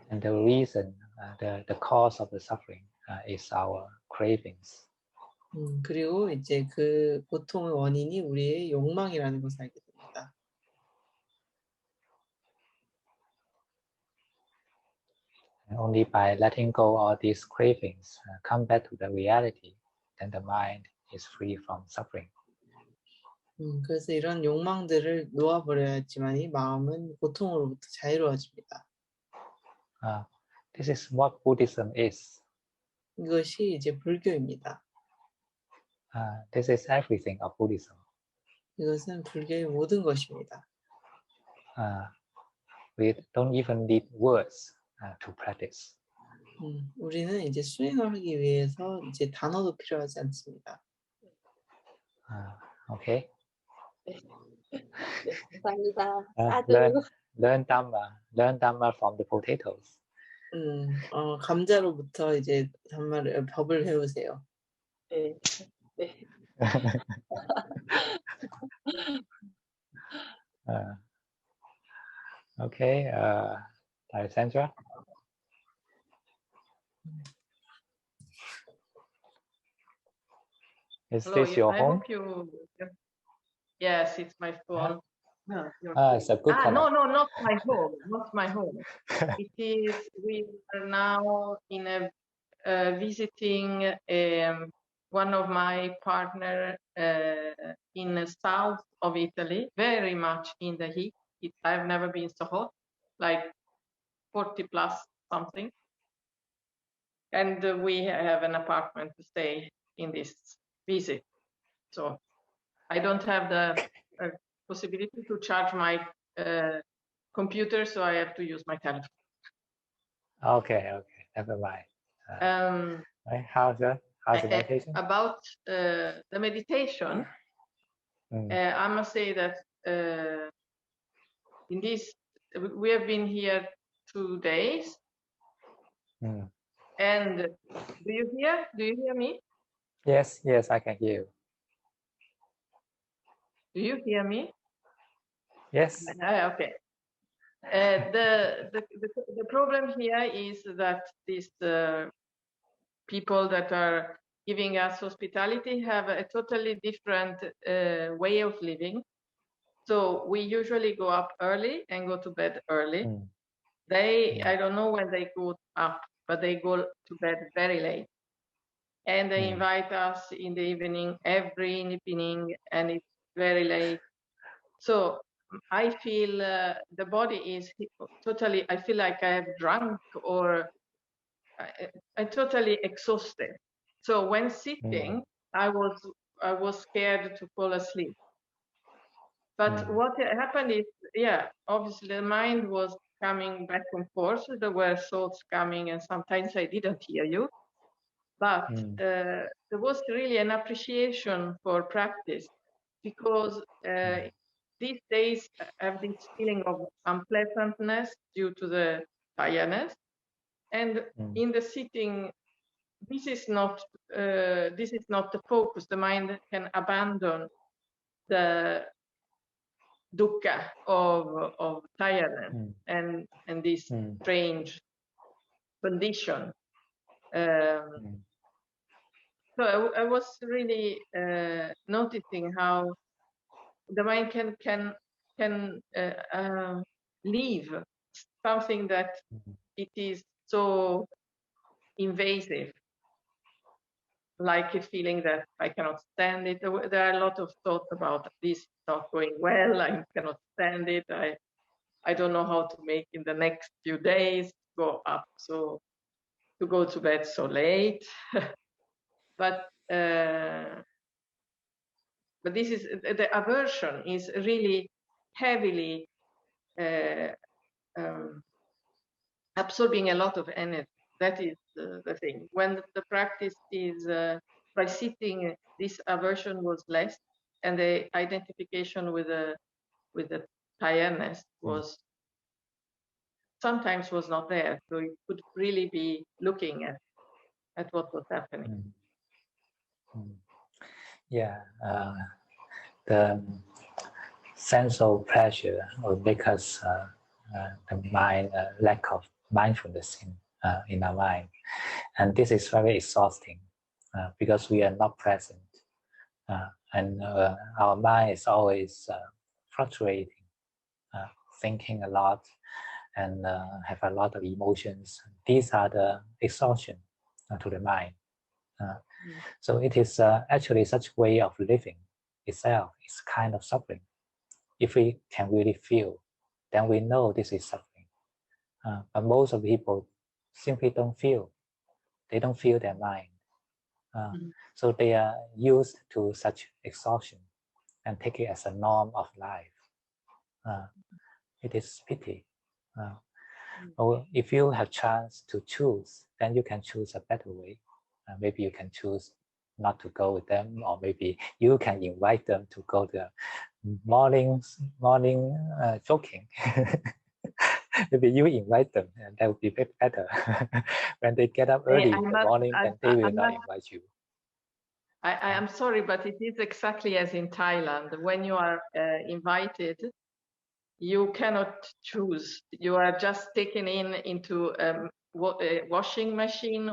And the reason, the cause of the suffering is our cravings. 그리고 이제 그 고통의 원인이 우리의 욕망이라는 것을 알게 됩니다. And only by letting go all these cravings, come back to the reality, then the mind is free from suffering. 그래서 이런 욕망들을 놓아버려야지만 이 마음은 고통으로부터 자유로워집니다. This is what Buddhism is. 이것이 이제 불교입니다. This is everything of Buddhism. 이것은 불교의 모든 것입니다. We don't even need words to practice. 우리는 이제 수행을 하기 위해서 이제 단어도 필요하지 않습니다. Okay. 네, 감사합니다. Learn Dhamma from the potatoes. 감자로부터 이제 법을 배우세요. 네, 네. Okay, Alessandra? Is Hello, this your I home? hope you. Yes, it's my phone. No, It's a good no, comment. no, not my home, not my home. It is. We are now in a visiting one of my partner in the south of Italy, very much in the heat. I've never been so hot, like 40 plus something. And we have an apartment to stay in this visit. So I don't have the possibility to charge my computer, so I have to use my telephone. Okay, never mind. Right, how's the meditation? About the meditation, I must say that in this, we have been here 2 days. And do you hear me? Yes, I can hear you. Do you hear me? Yes. Okay. The problem here is that these people that are giving us hospitality have a totally different way of living. So we usually go up early and go to bed early. I don't know when they go up, but they go to bed very late. And they invite us in the evening, every evening, and it's very late. So I feel the body is totally, I feel like I have drunk or I'm totally exhausted. So when sitting, I was scared to fall asleep. But what happened is, obviously the mind was coming back and forth. There were thoughts coming, and sometimes I didn't hear you. But there was really an appreciation for practice, because these days I have this feeling of unpleasantness due to the tiredness. And in the sitting, this is not the focus. The mind can abandon the dukkha of tiredness and this strange condition. So I was really noticing how the mind can leave something that it is so invasive, like a feeling that I cannot stand it. There are a lot of thoughts about this not going well. I cannot stand it. I don't know how to make in the next few days go up to go to bed so late. But this is the aversion is really heavily absorbing a lot of energy. That is the thing. When the practice is by sitting, this aversion was less, and the identification with the tiredness was sometimes was not there. So you could really be looking at what was happening. Yeah, the sense of pressure will make us the mind lack of mindfulness in our mind, and this is very exhausting because we are not present, and our mind is always fluctuating, thinking a lot, and have a lot of emotions. These are the exhaustion to the mind. So it is actually such way of living itself is kind of suffering. If we can really feel, then we know this is suffering. But most of the people simply don't feel. They don't feel their mind. So they are used to such exhaustion and take it as a norm of life. It is pity. Or if you have chance to choose, then you can choose a better way. Maybe you can choose not to go with them, or maybe you can invite them to go to morning jogging. Maybe you invite them, and that would be better. When they get up early in the morning, then they will not invite you. I am sorry, but it is exactly as in Thailand. When you are invited, you cannot choose. You are just taken into a washing machine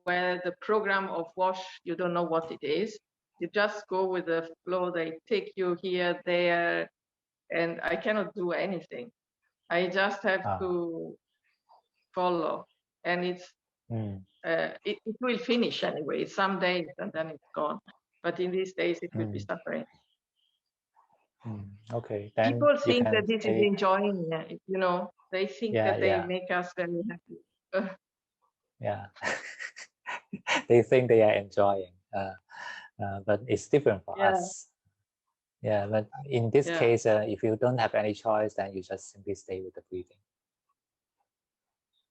where the program of wash, you don't know what it is. You just go with the flow. They take you here, there, and I cannot do anything. I just have to follow, and it's it will finish anyway. Some days, and then it's gone. But in these days, it will be suffering. Okay, then people you think can that this is stay. enjoying, you know. They think that they make us very happy. Yeah, they think they are enjoying, but it's different for us. Yeah, but in this case, if you don't have any choice, then you just simply stay with the breathing.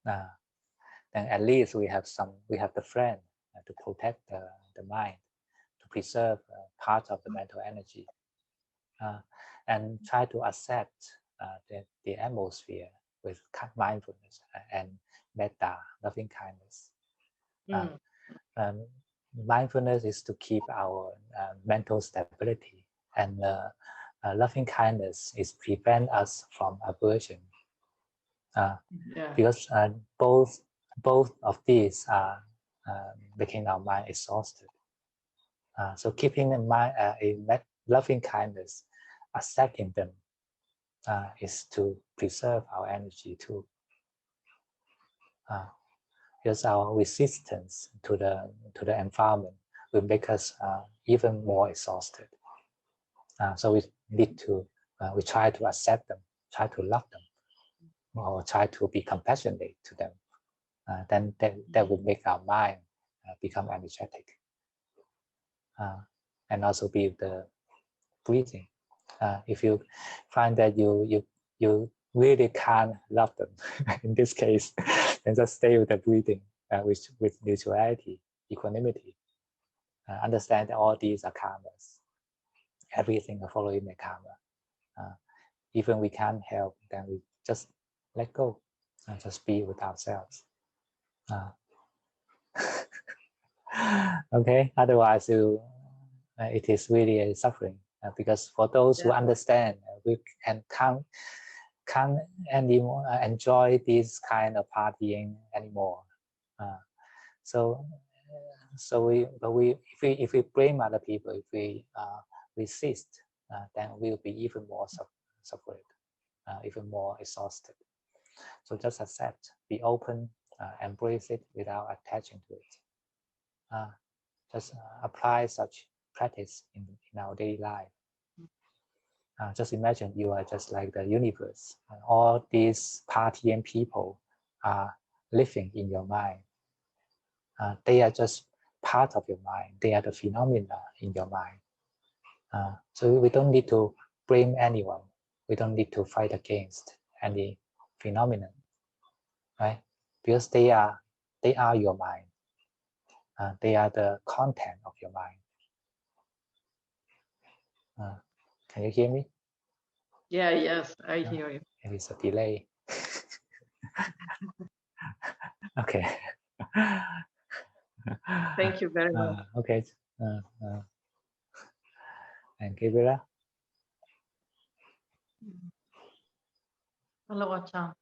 Then at least we have the friend to protect the mind, to preserve part of the mental energy, and try to accept the atmosphere with mindfulness and metta, loving kindness. Mindfulness is to keep our mental stability, and loving kindness is prevent us from aversion. Because both of these are making our mind exhausted. So keeping in mind a loving kindness, accepting them, is to preserve our energy too. Because our resistance to the environment will make us even more exhausted. So we need to we try to accept them, try to love them, or try to be compassionate to them. Then that will make our mind become energetic, and also be the breathing. If you find that you really can't love them, in this case, then just stay with the breathing, with neutrality, equanimity. Understand that all these are karmas. Everything are following the karma. Even we can't help, then we just let go and just be with ourselves. Okay, otherwise it is really a suffering, because for those who understand, we can't anymore enjoy this kind of partying anymore. So if we blame other people, if we resist, then we'll be even more suffered, even more exhausted. So just accept, be open, embrace it without attaching to it. Just apply such practice in our daily life. Just imagine you are just like the universe, and all these partying people are living in your mind. They are just part of your mind. They are the phenomena in your mind. So we don't need to blame anyone. We don't need to fight against any phenomenon, right? Because they are your mind. They are the content of your mind. Can you hear me? Yes, I hear you. It is a delay. Okay. Thank you very much. Okay. And Gabriela? Hello, Ajahn.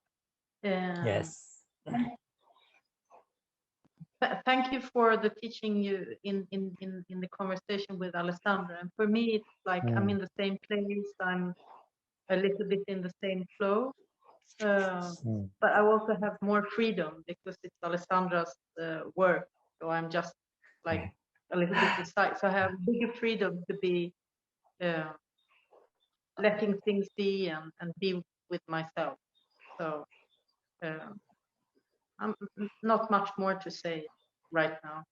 Yes. Thank you for the teaching you in the conversation with Alessandra. And for me, it's like I'm in the same place. I'm a little bit in the same flow. But I also have more freedom because it's Alessandra's work. So I'm just like a little bit beside. So I have bigger freedom to be letting things be and be with myself. So I'm not much more to say right now.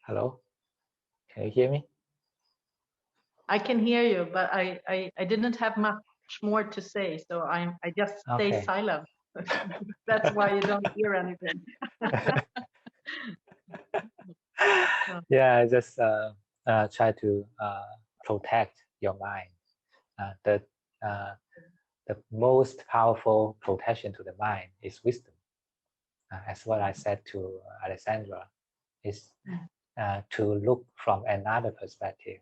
Hello? Can you hear me? I can hear you, but I didn't have much more to say, so I just stay Okay. silent. That's why you don't hear anything. Yeah, I just try to protect your mind. The most powerful protection to the mind is wisdom. As what I said to Alexandra, is to look from another perspective.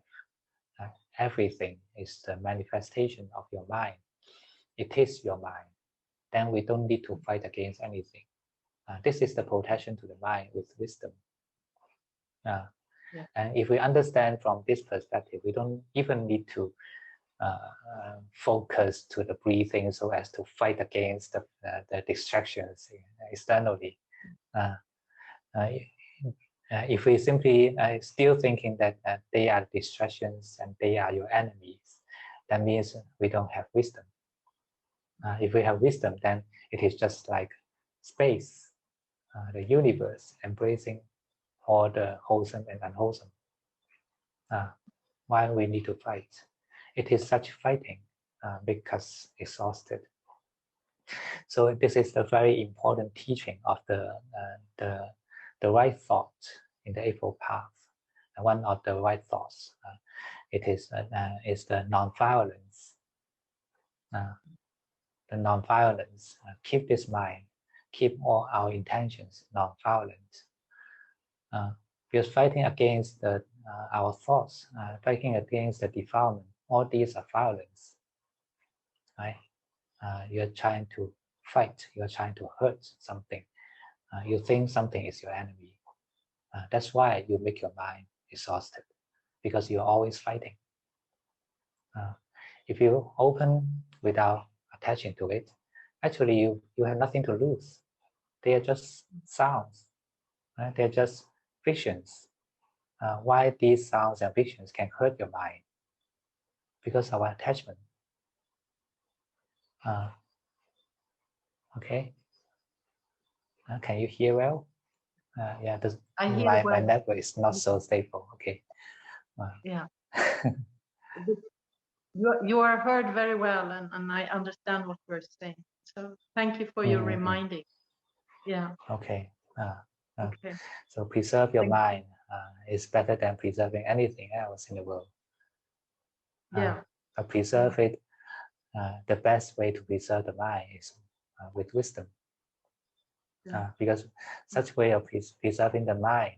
Everything is the manifestation of your mind. It is your mind. Then we don't need to fight against anything. This is the protection to the mind with wisdom. And if we understand from this perspective, we don't even need to focus to the breathing so as to fight against the distractions externally. If we simply still thinking that they are distractions and they are your enemies, that means we don't have wisdom. If we have wisdom, then it is just like space, the universe embracing all the wholesome and unwholesome. Why we need to fight? It is such fighting because exhausted. So this is a very important teaching of the right thought in the Eightfold Path. And one of the right thoughts, it is the non-violence. The non-violence. Keep this mind. Keep all our intentions non-violent. Because fighting against our thoughts, fighting against the defilement, all these are violence, right? You're trying to fight, you're trying to hurt something. You think something is your enemy. That's why you make your mind exhausted, because you're always fighting. If you open without attaching to it, actually you have nothing to lose. They are just sounds, right? They're just visions. Why these sounds and visions can hurt your mind? Because of our attachment. Okay. Can you hear well? Yeah, my network is not so stable. Okay. Yeah. You are heard very well, and I understand what you're saying. So thank you for your reminding. Yeah. Okay. Okay. So preserve your mind is better than preserving anything else in the world. Yeah. But preserve it. The best way to preserve the mind is with wisdom. Because such way of preserving the mind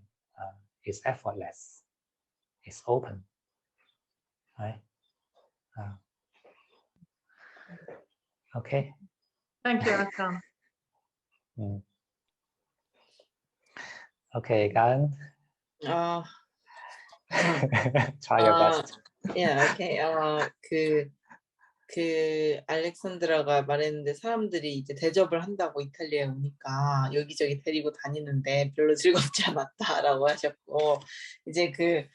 is effortless. It's open. Right? Okay. Thank you, Ajahn. Okay, Karen. Try your best. Yeah, okay. 그 알렉산드라가 말했는데 사람들이 이제 대접을 한다고 이탈리아에 오니까 여기저기 데리고 다니는데 별로 즐겁지 않았다라고 하셨고, 이제 그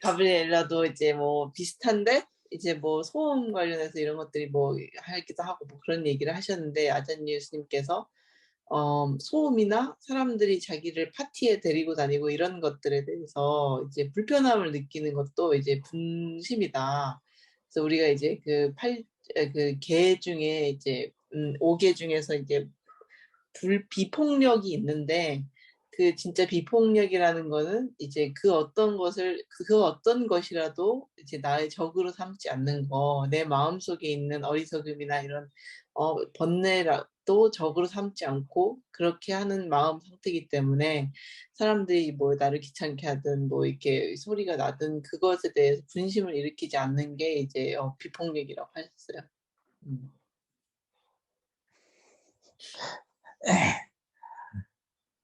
가브리엘라도 이제 뭐 비슷한데 이제 뭐 소음 관련해서 이런 것들이 뭐 하기도 하고 뭐 그런 얘기를 하셨는데, 아잔유 스님께서 소음이나 사람들이 자기를 파티에 데리고 다니고 이런 것들에 대해서 이제 불편함을 느끼는 것도 이제 분심이다. 그래서 우리가 이제 그 개 중에 이제 5개 중에서 이제 비폭력이 있는데, 그 진짜 비폭력이라는 거는 이제 그 어떤 것이라도 이제 나의 적으로 삼지 않는 거, 내 마음속에 있는 어리석음이나 이런 번뇌라도 적으로 삼지 않고 그렇게 하는 마음 상태이기 때문에 사람들이 뭐 나를 귀찮게 하든 뭐 이렇게 소리가 나든 그것에 대해서 분심을 일으키지 않는 게 이제 비폭력이라고 하셨어요.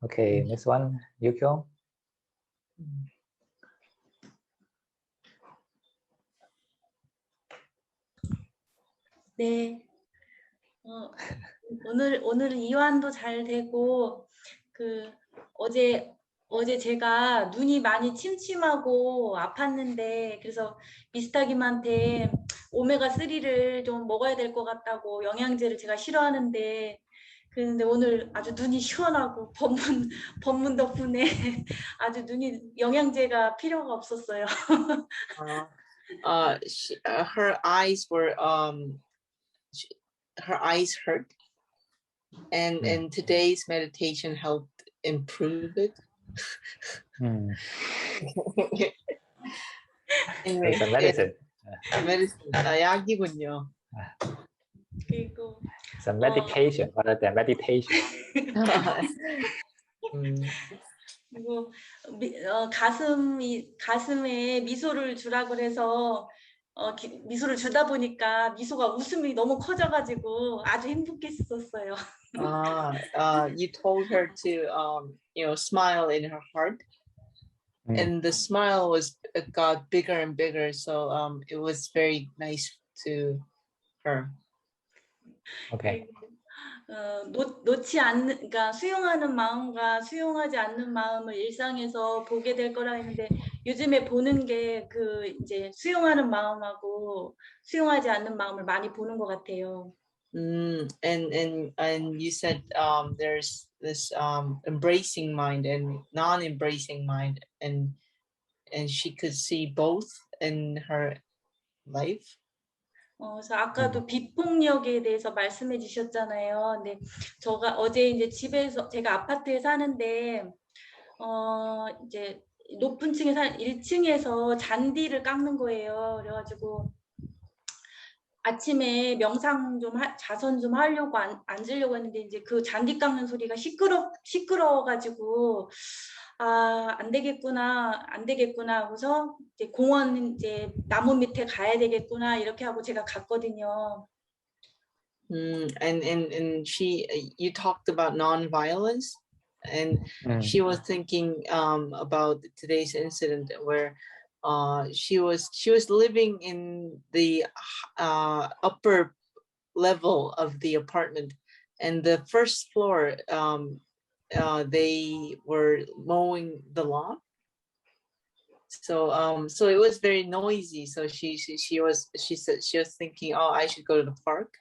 Okay, next one, Yukyo. 네. 오늘은 이완도 잘 되고, 어제 제가 눈이 많이 침침하고 아팠는데, 그래서 미스타김한테 오메가3를 좀 먹어야 될 것 같다고, 영양제를 제가 싫어하는데, 그런데 오늘 아주 눈이 시원하고 법문 덕분에 아주 영양제가 필요가 없었어요. her eyes were her eyes hurt, and today's meditation helped improve it. Anyway, It's a medicine. medicine. 약이군요. 그리고 It's a medication rather than meditation. 그리고 가슴에 미소를 주라 그래서 미소를 주다 보니까 미소가 웃음이 너무 커져가지고 아주 행복했었어요. You told her to smile in her heart, and the smile got bigger and bigger, so it was very nice to her. Okay. 그러니까 수용하는 마음과 수용하지 않는 마음을 일상에서 보게 될 거라 했는데 요즘에 보는 게 이제 수용하는 마음하고 수용하지 않는 마음을 많이 보는 것 같아요. And you said there's this embracing mind and non-embracing mind, and she could see both in her life. 그래서 아까도 비폭력에 대해서 말씀해 주셨잖아요. 근데 제가 어제 이제 집에서 제가 아파트에 사는데 이제 높은 층에 1층에서 잔디를 깎는 거예요. 그래가지고 아침에 명상 좀 자선 좀 하려고 앉으려고 했는데 이제 그 잔디 깎는 소리가 시끄러워가지고 안 되겠구나 하고서 이제 공원 이제 나무 밑에 가야 되겠구나 이렇게 하고 제가 갔거든요. And you talked about non-violence, and she was thinking about today's incident where she was living in the upper level of the apartment, and the first floor they were mowing the lawn, so it was very noisy, so she said she was thinking, oh, I should go to the park.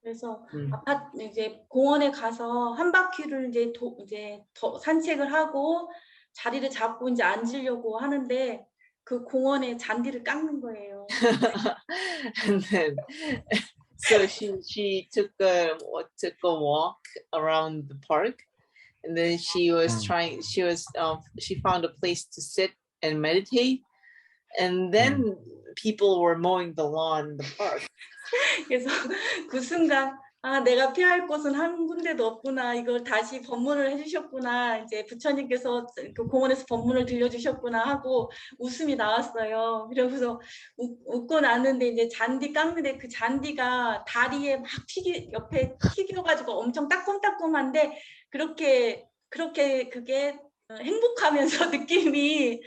그래서 아파트 이제 공원에 가서 한 바퀴를 이제 산책을 하고 자리를 잡고 이제 앉으려고 하는데 그 공원에 잔디를 깎는 거예요. And then so she took a walk around the park, and then she found a place to sit and meditate, and then people were mowing the lawn in the park. 그래서 그 순간 내가 피할 곳은 한 군데도 없구나. 이걸 다시 법문을 해주셨구나. 이제 부처님께서 그 공원에서 법문을 들려주셨구나 하고 웃음이 나왔어요. 그러고서 웃고 났는데 이제 잔디 깎는데 그 잔디가 다리에 막 옆에 튀겨가지고 엄청 따끔따끔한데 그렇게 그게 행복하면서 느낌이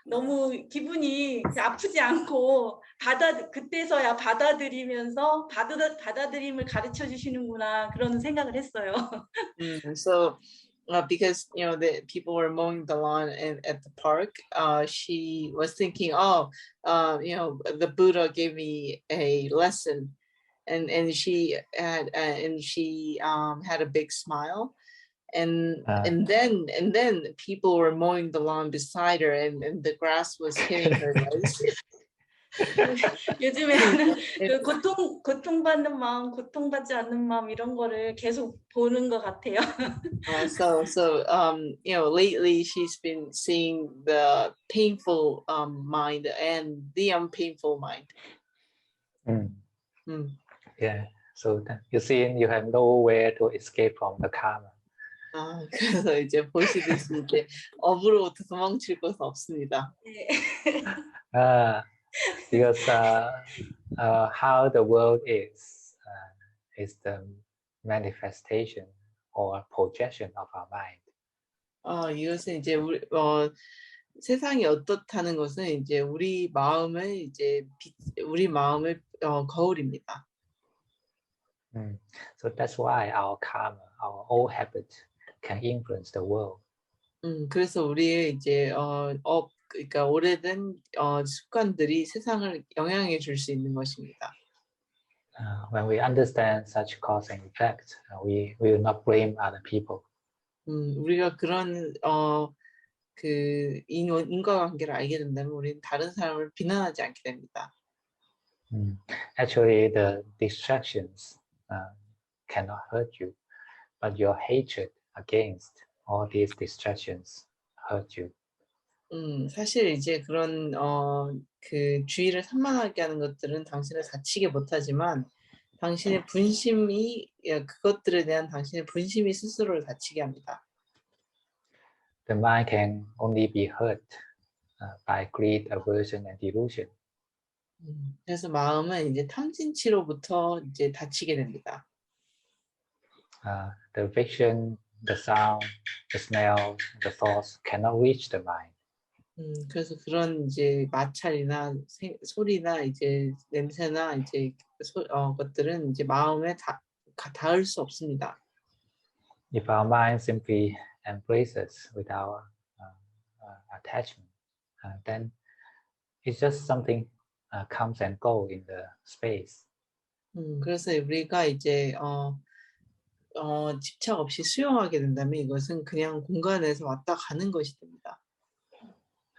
너무 기분이 아프지 않고 그때서야 받아들이면서 받아들임을 가르쳐 주시는구나 그런 생각을 했어요. So because the people were mowing the lawn at the park, she was thinking, the Buddha gave me a lesson, and she had a big smile. And then people were mowing the lawn beside her, and the grass was hitting her legs. 요즘에는 그 고통받는 마음, 고통받지 않는 마음 이런 거를 계속 보는 것 같아요. So lately she's been seeing the painful mind and the unpainful mind. Yeah. So you see, you have nowhere to escape from the karma. 그래서 이제 보시듯이 이제 업으로부터 도망칠 곳은 없습니다. Because how the world is the manifestation or projection of our mind. 이것은 이제 세상이 어떻다는 것은 이제 우리 마음의 거울입니다. So that's why our karma, our old habits, can influence the world. 그래서 우리의 이제 그러니까 오래된 습관들이 세상을 영향해 줄 수 있는 것입니다. When we understand such cause and effect, we will not blame other people. 우리가 그런 그 인과관계를 알게 된다면 우리는 다른 사람을 비난하지 않게 됩니다. Actually, the distractions cannot hurt you, but your hatred against all these distractions hurt you. 사실 이제 그런 그 주의를 산만하게 하는 것들은 당신을 다치게 못하지만 당신의 분심이 그것들에 대한 당신의 분심이 스스로를 다치게 합니다. The mind can only be hurt by greed, aversion, and delusion. 그래서 마음은 이제 탐진치로부터 이제 다치게 됩니다. The vision, the sound, the smell, the thoughts cannot reach the mind. 그래서 그런 이제 마찰이나 소리나 이제 냄새나 이제 것들은 이제 마음에 닿을 수 없습니다. If our mind simply embraces without attachment, then it's just something comes and go in the space. 그래서 우리가 이제 집착 없이 수용하게 된다면 이것은 그냥 공간에서 왔다 가는 것이 됩니다.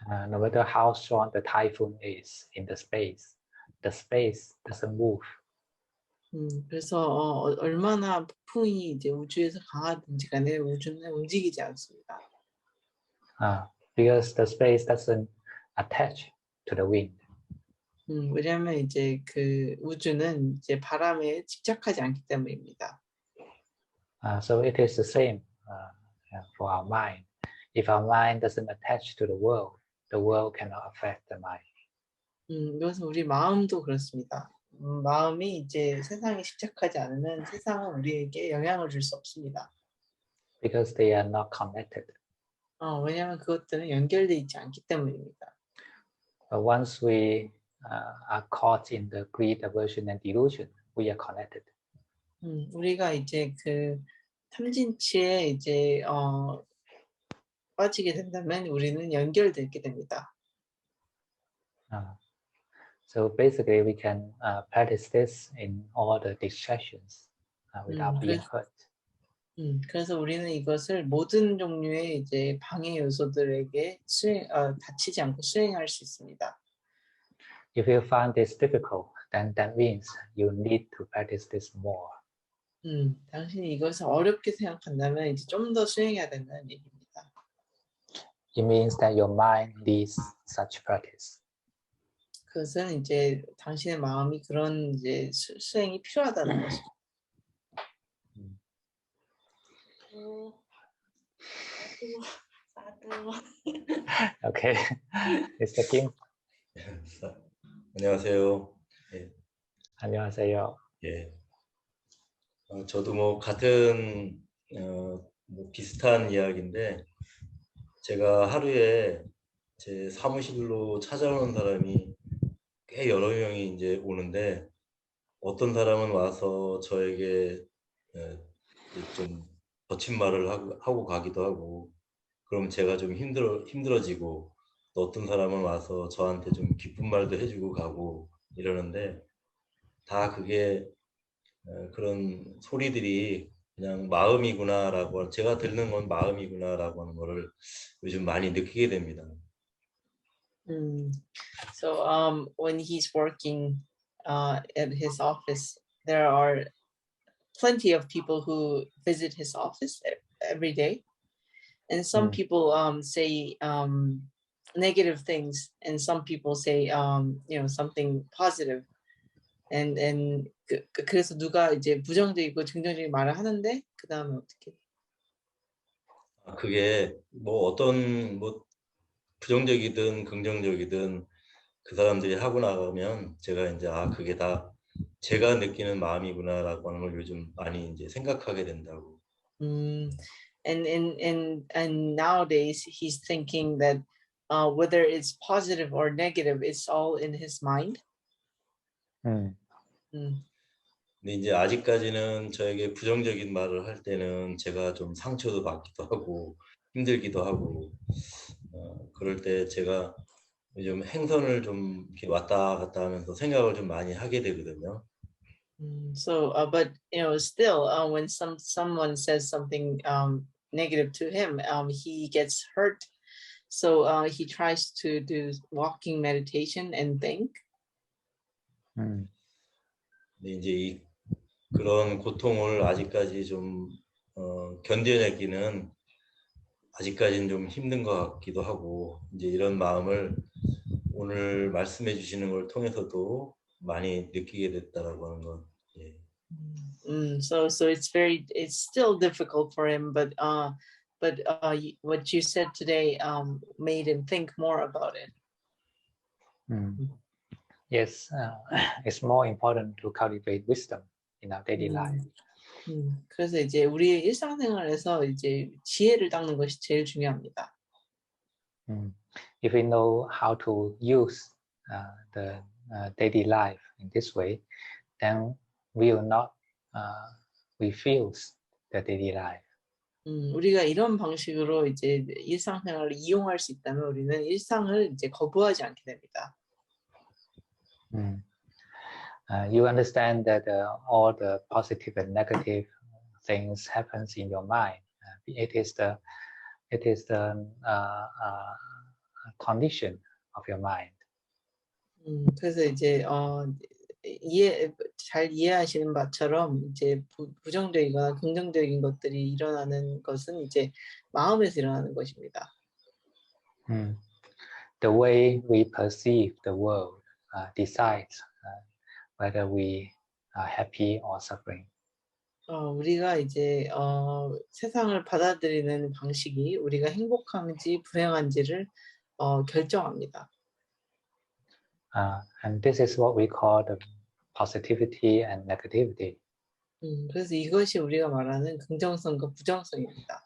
No matter how strong the typhoon is in the space doesn't move. 그래서 얼마나 폭풍이 이제 우주에서 강하든지 간에 우주는 움직이지 않습니다. Because the space doesn't attach to the wind. 왜냐하면 이제 그 우주는 이제 바람에 집착하지 않기 때문입니다. So it is the same for our mind. If our mind doesn't attach to the world cannot affect the mind. 그래서 우리 마음도 그렇습니다. 마음이 이제 세상에 집착하지 않으면 세상은 우리에게 영향을 줄 수 없습니다. Because they are not connected. 왜냐하면 그것들은 연결되어 있지 않기 때문입니다. But once we are caught in the greed, aversion, and delusion, we are connected. 우리가 이제 그 탐진치에 이제 빠지게 된다면 우리는 연결되게 됩니다. So basically, we can practice this in all the distractions without being hurt. 그래서 우리는 이것을 모든 종류의 이제 방해 요소들에게 다치지 않고 수행할 수 있습니다. If you find this difficult, then that means you need to practice this more. 당신이 이것을 어렵게 생각한다면 이제 좀 더 수행해야 된다는 얘기입니다. It means that your mind needs such practice. 그것은 이제 당신의 마음이 그런 이제 수행이 필요하다는 것이죠. Okay, Mr. Kim. 안녕하세요. 예. 안녕하세요. 예. 저도 뭐 같은 뭐 비슷한 이야기인데 제가 하루에 제 사무실로 찾아오는 사람이 꽤 여러 명이 이제 오는데 어떤 사람은 와서 저에게 좀 거친 말을 하고 가기도 하고 그럼 제가 좀 힘들어지고 또 어떤 사람은 와서 저한테 좀 기쁜 말도 해주고 가고 이러는데 다 그게 그런 소리들이 그냥 마음이구나라고 제가 듣는 건 마음이구나라고 하는 거를 요즘 많이 느끼게 됩니다. So when he's working at his office, there are plenty of people who visit his office every day, and some people say negative things, and some people say something positive. And 그래서 누가 이제 부정적이고 긍정적인 말을 하는데 그 다음에 어떻게? 그게 뭐 어떤 뭐 부정적이든 긍정적이든 그 사람들이 하고 나가면 제가 이제 그게 다 제가 느끼는 마음이구나라고 하는 걸 요즘 많이 이제 생각하게 된다고. And nowadays he's thinking that whether it's positive or negative, it's all in his mind. 근데 이제 아직까지는 저에게 부정적인 말을 할 때는 제가 좀 상처도 받기도 하고 힘들기도 하고 그럴 때 제가 요즘 행선을 좀 이렇게 왔다 갔다 하면서 생각을 좀 많이 하게 되거든요. So, but still, when someone says something negative to him, he gets hurt, So he tries to do walking meditation and think. Mm. 근데 이제 그런 고통을 아직까지 좀 견뎌내기는 아직까지는 좀 힘든 것 같기도 하고 이제 이런 마음을 오늘 말씀해 주시는 걸 통해서도 많이 느끼게 됐다라고 하는 건 예. So it's still difficult for him, but what you said today made him think more about it. Mm. Yes, it's more important to cultivate wisdom in our daily life. 그래서 이제 우리의 일상생활에서 이제 지혜를 닦는 것이 제일 중요합니다. If we know how to use the daily life in this way, then we will not refuse the daily life. 우리가 이런 방식으로 이제 일상생활을 이용할 수 있다면 우리는 일상을 이제 거부하지 않게 됩니다. You understand that all the positive and negative things happens in your mind. It is the condition of your mind. 그래서 이제 잘 이해하시는 바처럼 이제 부정적이거나 긍정적인 것들이 일어나는 것은 이제 마음에서 일어나는 것입니다. The way we perceive the world decides whether we are happy or suffering. 우리가 이제 세상을 받아들이는 방식이 우리가 행복한지 불행한지를 결정합니다. And this is what we call the positivity and negativity. 그래서 이것이 우리가 말하는 긍정성과 부정성입니다.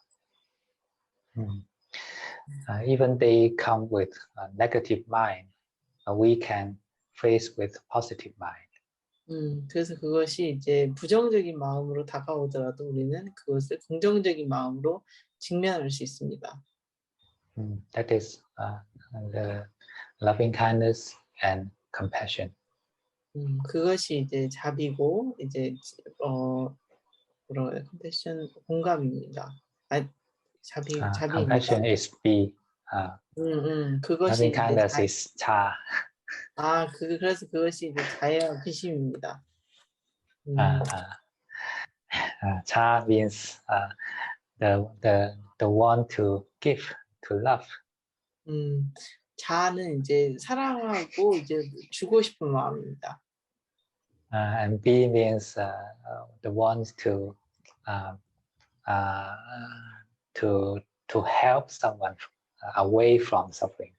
Even they come with a negative mind, we can face with positive mind. 그래서 그것이 이제 부정적인 마음으로 다가오더라도 우리는 그것을 긍정적인 마음으로 직면할 수 있습니다. That is the loving kindness and compassion. 그것이 이제 자비고 이제 compassion 공감입니다. Compassion is B. 그것이 Loving 이제 kindness is 차. 그래서 그것이 이제 자애와 비심입니다. 차 means the one to give, to love. 자는 이제 사랑하고 이제 주고 싶은 마음입니다. And B means the ones to help someone away from suffering.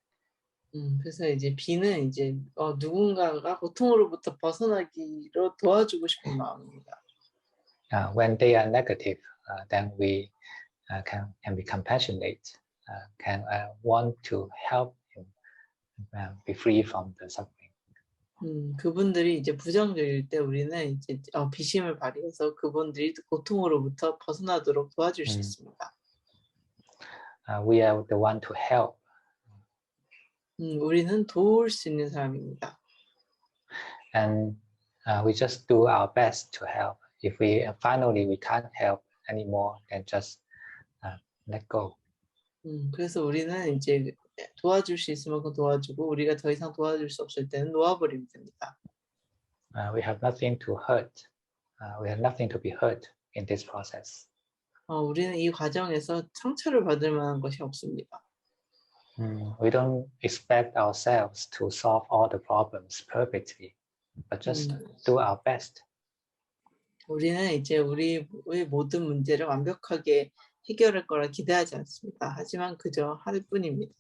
그래서 이제 B는 이제 누군가가 고통으로부터 벗어나기로 도와주고 싶은 마음입니다. When they are negative, then we can be compassionate, can want to help him be free from the suffering. 그분들이 이제 부정적일 때 우리는 이제 비심을 발휘해서 그분들이 고통으로부터 벗어나도록 도와줄 수 있습니다. We are the one to help. 우리는 도울 수 있는 사람입니다. And we just do our best to help. If we can't help anymore, then just let go. 그래서 우리는 이제 도와줄 수 있을 만큼 도와주고 우리가 더 이상 도와줄 수 없을 때는 놓아버리면 됩니다. We have nothing to hurt. We have nothing to be hurt in this process. 우리는 이 과정에서 상처를 받을 만한 것이 없습니다. We don't expect ourselves to solve all the problems perfectly, but just do our best. 우리는 이제 우리의 모든 문제를 완벽하게 해결할 거라 기대하지 않습니다. 하지만 그저 할 뿐입니다.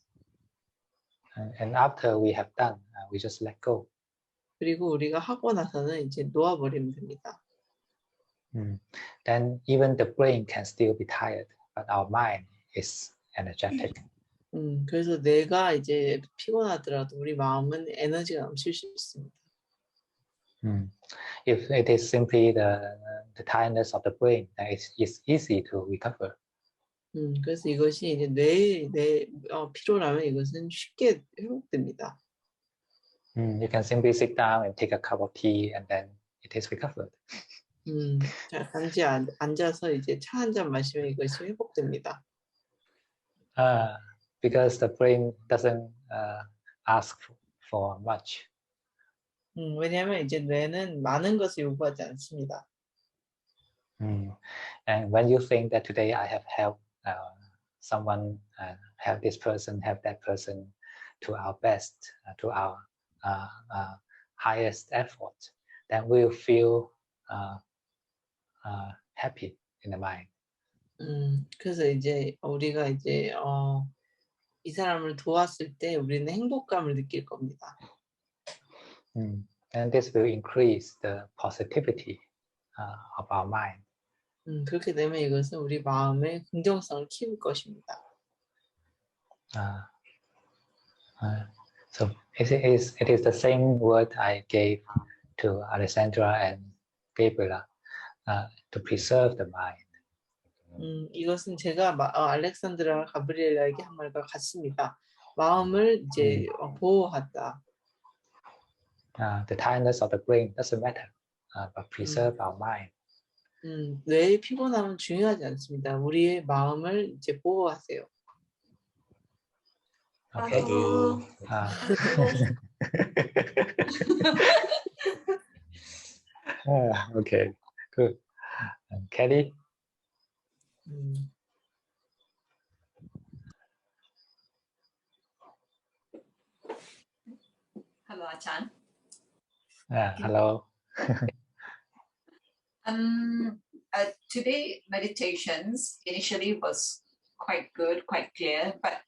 And after we have done, we just let go. 그리고 우리가 하고 나서는 이제 놓아버리면 됩니다. Then even the brain can still be tired, but our mind is energetic. 그래서 뇌가 이제 피곤하더라도 우리 마음은 에너지가 넘칠 수 있습니다. If it is simply the tiredness of the brain, then it's easy to recover. 그래서 이것이 이제 뇌 피로라면 이것은 쉽게 회복됩니다. You can simply sit down and take a cup of tea, and then it is recovered. 단지 앉아서 이제 차 한 잔 마시면 이것이 회복됩니다. because the brain doesn't ask for much. 왜냐하면 이제 뇌는 많은 것을 요구하지 않습니다. And when you think that today I have helped someone, help this person, help that person to our best, to our highest effort, then we'll feel happy in the mind. 그래서 이제 우리가 이제 이 사람을 도왔을 때 우리는 행복감을 느낄 겁니다. And this will increase the positivity of our mind. 그렇게 되면 이것은 우리 마음의 긍정성을 키울 것입니다. So it is the same word I gave to Alessandra and Gabriela to preserve the mind. 이것은 제가 알렉산드라 가브리엘라에게 한 말과 같습니다. 마음을 이제 보호한다. The tiredness of the brain doesn't matter, but preserve our mind. 뇌의 피곤함은 중요하지 않습니다. 우리의 마음을 이제 보호하세요. Okay. Okay, good. Kelly? Hello, Ajahn. Hello. Today meditations initially was quite good, quite clear, but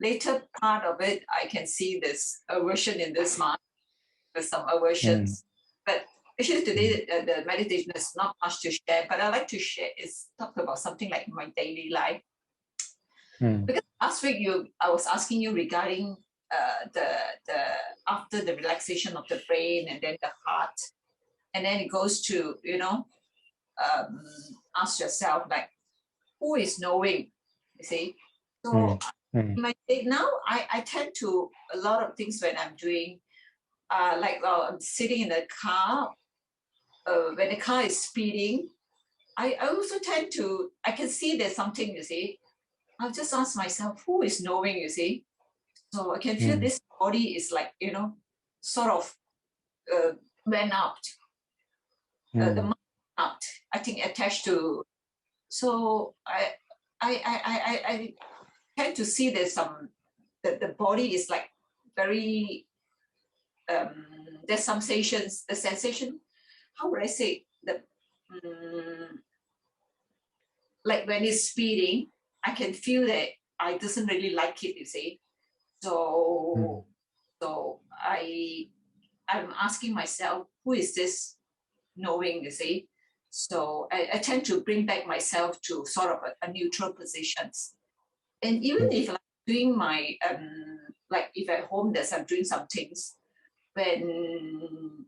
later part of it, I can see this aversion in this mind, with some aversions. But actually today the meditation is not much to share, but I like to share is talk about something like my daily life. Because last week I was asking you regarding the after the relaxation of the brain and then the heart, and then it goes to ask yourself like, who is knowing? You see, so now I tend to a lot of things when I'm doing, I'm sitting in the car. When the car is speeding, I also tend to, I can see there's something, you see. I'll just ask myself, who is knowing, you see? So I can feel this body is like, sort of went out. The mind out, I think attached to. So I tend to see there's some, the body is like very, there's some sensations, the sensation, how would I say, like when it's speeding, I can feel that I doesn't really like it, you see. So I'm asking myself, who is this knowing, you see? So I tend to bring back myself to sort of a neutral positions. And even if I'm doing my, like if at home there's I'm doing some things, when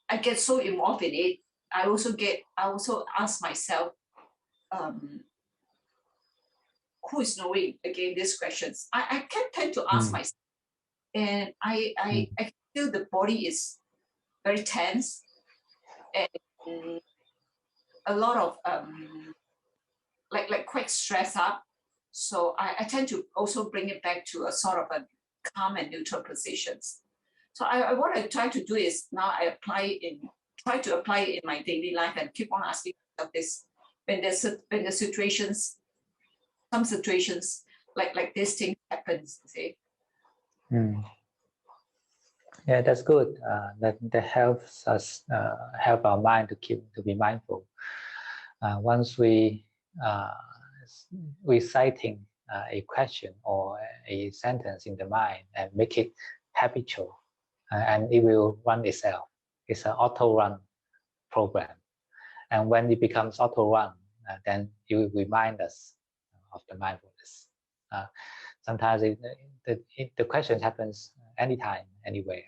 I get so involved in it, I also ask myself, who is knowing, again, these questions. I can tend to ask myself, and I feel the body is very tense and a lot of like quite stressed up. So I tend to also bring it back to a sort of a calm and neutral positions. So what I try to do is now I try to apply it in my daily life and keep on asking myself this when the situations, some situations like this thing happens, see. Yeah, that's good. That helps us help our mind to be mindful. Once we reciting a question or a sentence in the mind and make it habitual, and it will run itself. It's an auto-run program, and when it becomes auto-run, then it will remind us of the mindfulness. Sometimes the question happens anytime, anywhere,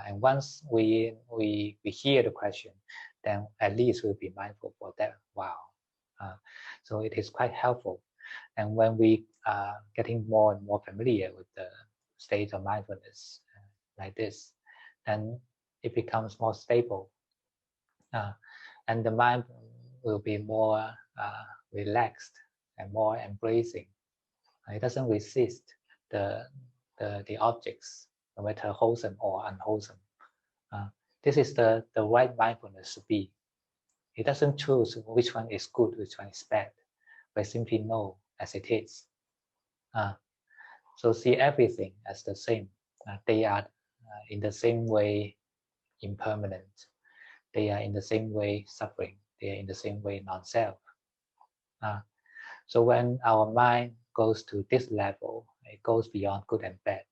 and once we hear the question, then at least we'll be mindful for that while. So it is quite helpful, and when we are getting more and more familiar with the state of mindfulness like this, then it becomes more stable, and the mind will be more relaxed and more embracing. It doesn't resist the objects, no matter wholesome or unwholesome. This is the right mindfulness to be. It doesn't choose which one is good, which one is bad, but simply know as it is. So see everything as the same. They are in the same way impermanent. They are in the same way suffering. They are in the same way non-self. So when our mind goes to this level, it goes beyond good and bad,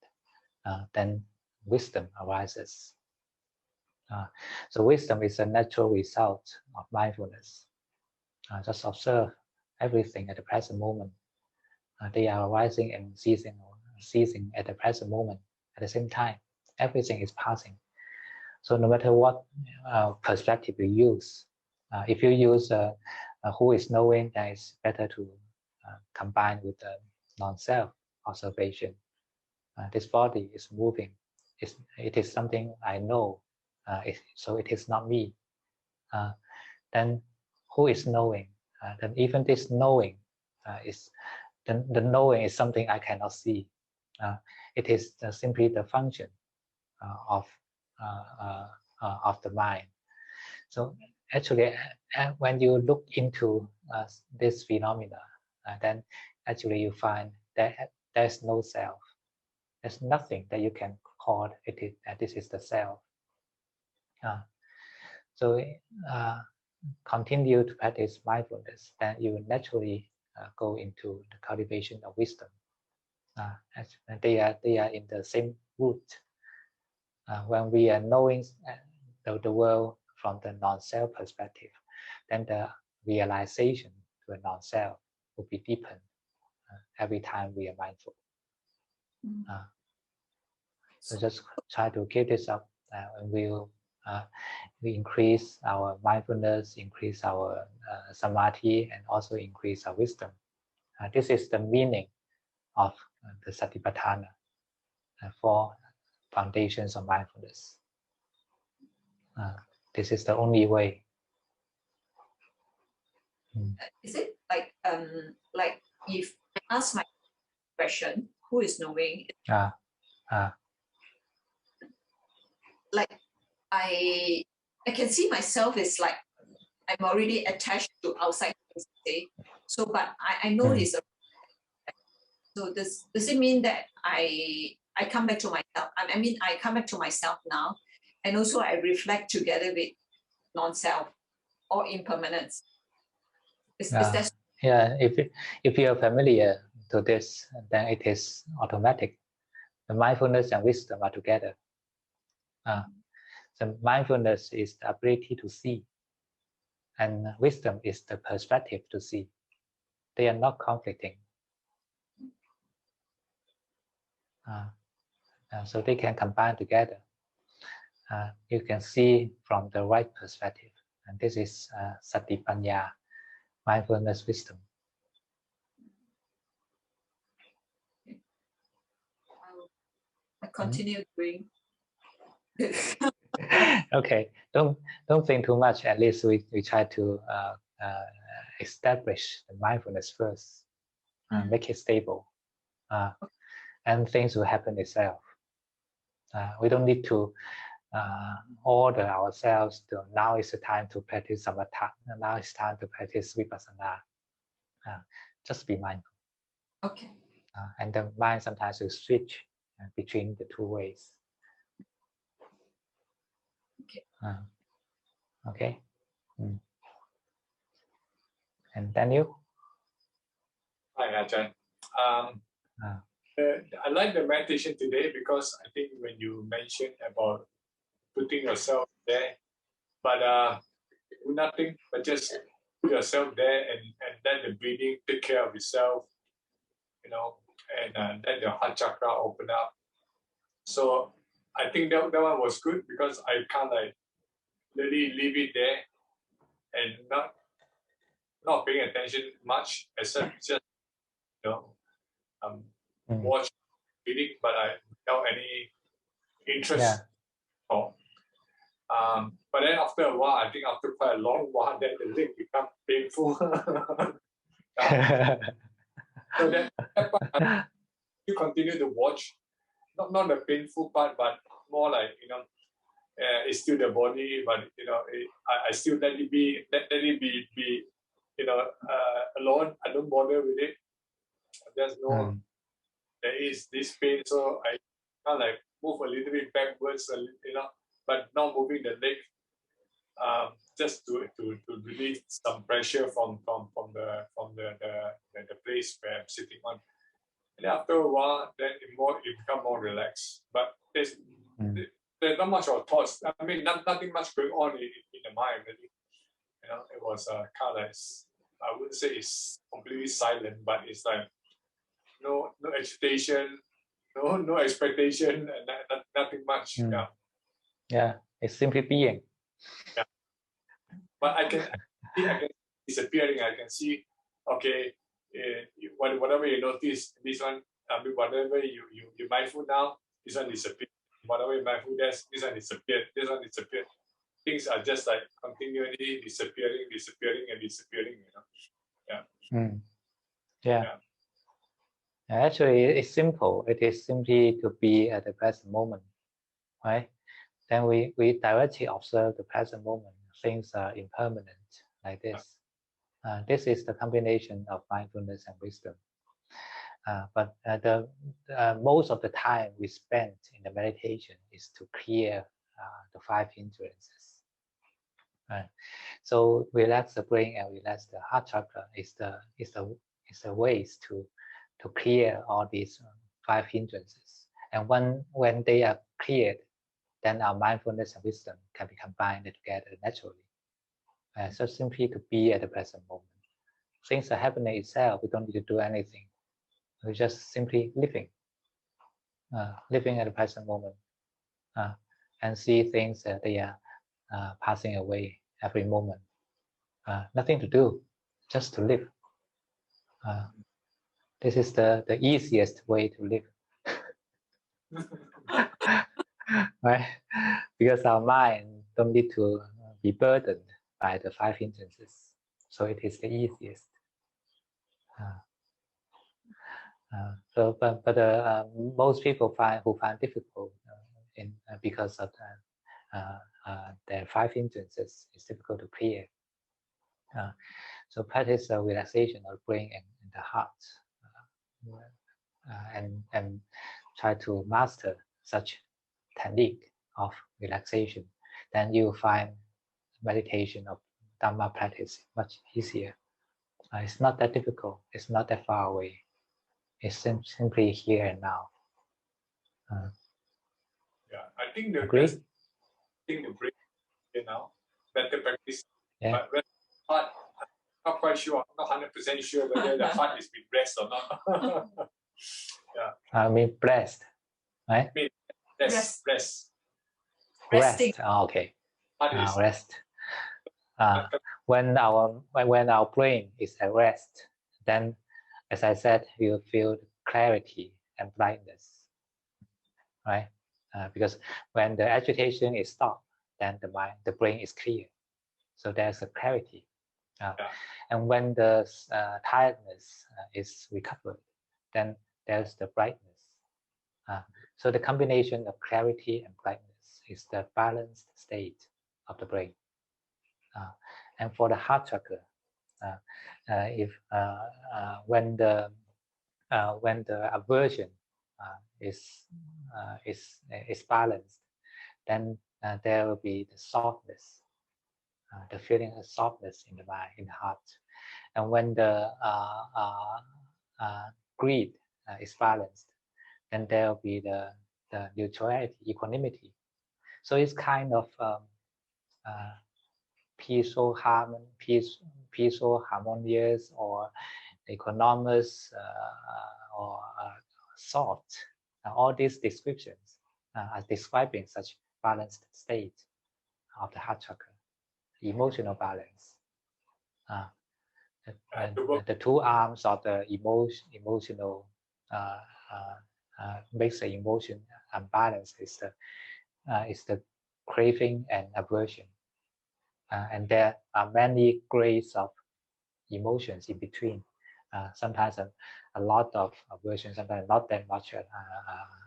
then wisdom arises. So wisdom is a natural result of mindfulness. Just observe everything at the present moment. They are arising and ceasing at the present moment. At the same time, everything is passing. So no matter what perspective you use, if you use who is knowing, then it's better to combine with the non-self observation. This body is moving. It is something I know, so it is not me. Then who is knowing? Then even this knowing is the knowing is something I cannot see. It is simply the function of the mind. So actually, when you look into this phenomena, then actually you find that there's no self. There's nothing that you can call it. This is the self. So continue to practice mindfulness, then you will naturally go into the cultivation of wisdom. They are in the same root. When we are knowing the world from the non-self perspective, then the realization to a non-self will be deepened every time we are mindful. So just try to keep this up, and we increase our mindfulness, increase our samadhi, and also increase our wisdom. This is the meaning of the Satipatthana, 4 foundations of mindfulness. This is the only way. Is it like if I ask my question, who is knowing? Like I can see myself is like I'm already attached to outside things, say. So, but I know this. So does it mean that I come back to myself? I mean, I come back to myself now, and also I reflect together with non-self or impermanence. Is that? Yeah, if you are familiar to this, then it is automatic. The mindfulness and wisdom are together. So mindfulness is the ability to see, and wisdom is the perspective to see. They are not conflicting. So they can combine together. You can see from the right perspective, and this is satipanya, mindfulness wisdom. I continue doing. Okay, don't think too much. At least we try to establish the mindfulness first, make it stable, and things will happen itself. We don't need to order ourselves to now is the time to practice samatha, now it's time to practice vipassana. Just be mindful. Okay. And the mind sometimes will switch between the two ways. Okay. Okay. And Daniel? Hi, Ajahn. I like the meditation today because I think when you mentioned about putting yourself there, but do nothing but just put yourself there and let the breathing take care of itself, you know, and let the heart chakra open up. So I think that one was good because I can't like really leave it there and not paying attention much, except just watch reading, but without any interest. Yeah. But then after a while, I think after quite a long while, then the leg becomes painful. So that part, you continue to watch, not the painful part, but more like, it's still the body, but I still let it be, alone. I don't bother with it. There's no, there is this pain, so I kind of like move a little bit backwards, but not moving the leg, just to release some pressure from the place where I'm sitting on. And after a while, then it become more relaxed. But there's not much of thoughts. I mean, nothing much going on in the mind, really. It was kind of like, I wouldn't say it's completely silent, but it's like no agitation, no expectation, and nothing much. Yeah, it's simply being. Yeah. But I can disappearing. I can see, okay, whatever you notice, this one, I mean, whatever you're mindful now, this one disappeared. Whatever you're mindful, this one disappeared. This one disappeared. Things are just like continually disappearing, and disappearing. Yeah. Actually, it's simple. It is simply to be at the present moment, right? Then we directly observe the present moment. Things are impermanent, like this. This is the combination of mindfulness and wisdom. But most of the time we spend in the meditation is to clear the 5 hindrances. Right. So relax the brain and relax the heart chakra is the ways to clear all these 5 hindrances. And when they are cleared, then our mindfulness and wisdom can be combined together naturally. So simply to be at the present moment. Things are happening itself. We don't need to do anything. We're just simply living at the present moment, and see things that they are passing away every moment. Nothing to do, just to live. This is the easiest way to live. Right? Because our mind don't need to be burdened by the 5 hindrances. So it is the easiest. But most people who find difficult because of their 5 hindrances, it's difficult to clear. So practice relaxation of the brain and the heart, and try to master such technique of relaxation. Then you find meditation of Dhamma practice much easier. It's not that difficult. It's not that far away. It's simply here and now. I think the agree? best thing to bring, better practice. Yeah. But heart, I'm not quite sure. I'm not 100% sure whether the heart is being blessed or not. I mean blessed, right? Rest. Resting. Okay. Rest. When our brain is at rest, then, as I said, you feel clarity and brightness, right? Because when the agitation is stopped, then the brain is clear. So there's a clarity. And when the tiredness is recovered, then there's the brightness. So the combination of clarity and brightness is the balanced state of the brain. And for the heart chakra, when the aversion is balanced, then there will be the softness, the feeling of softness in the mind, in the heart. And when the greed is balanced, then there will be the neutrality, equanimity. So it's kind of peaceful, harmonious, or economous, or soft. All these descriptions are describing such balanced state of the heart chakra, emotional balance. The 2 arms of the emotional makes the emotion unbalanced is the craving and aversion. And there are many grades of emotions in between. Sometimes a lot of aversion, sometimes not that much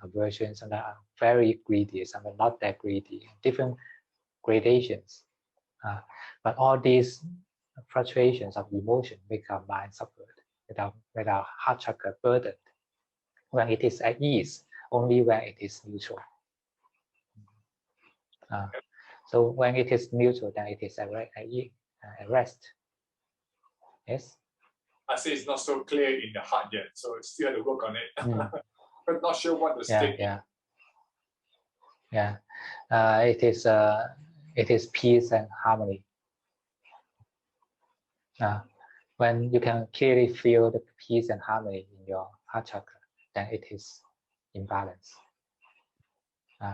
aversion, sometimes very greedy, sometimes not that greedy, different gradations. But all these fluctuations of emotion make our mind suffered, with our heart chakra burdened. When it is at ease, only when it is neutral. So when it is neutral, then it is at rest. Yes? I say it's not so clear in the heart yet, so still have to work on it. But not sure what the state is. It is peace and harmony. When you can clearly feel the peace and harmony in your heart chakra, then it is in balance.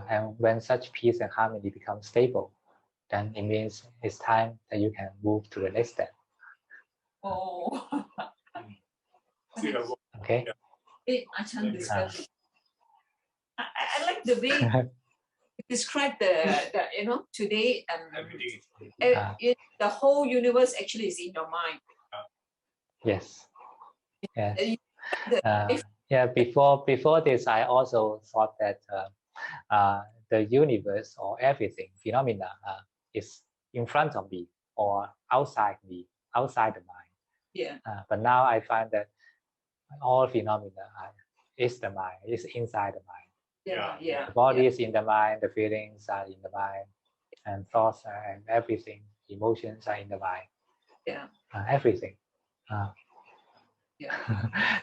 And when such peace and harmony become stable, then it means it's time that you can move to the next step. Oh. Okay. Ajahn discuss. I like the way you describe the today the whole universe actually is in your mind. Yes. Before this, I also thought that the universe or everything, phenomena, is in front of me or outside me, outside the mind. Yeah. But now I find that all phenomena is the mind, is inside the mind. The body is in the mind, the feelings are in the mind, and thoughts and everything, emotions are in the mind. Everything.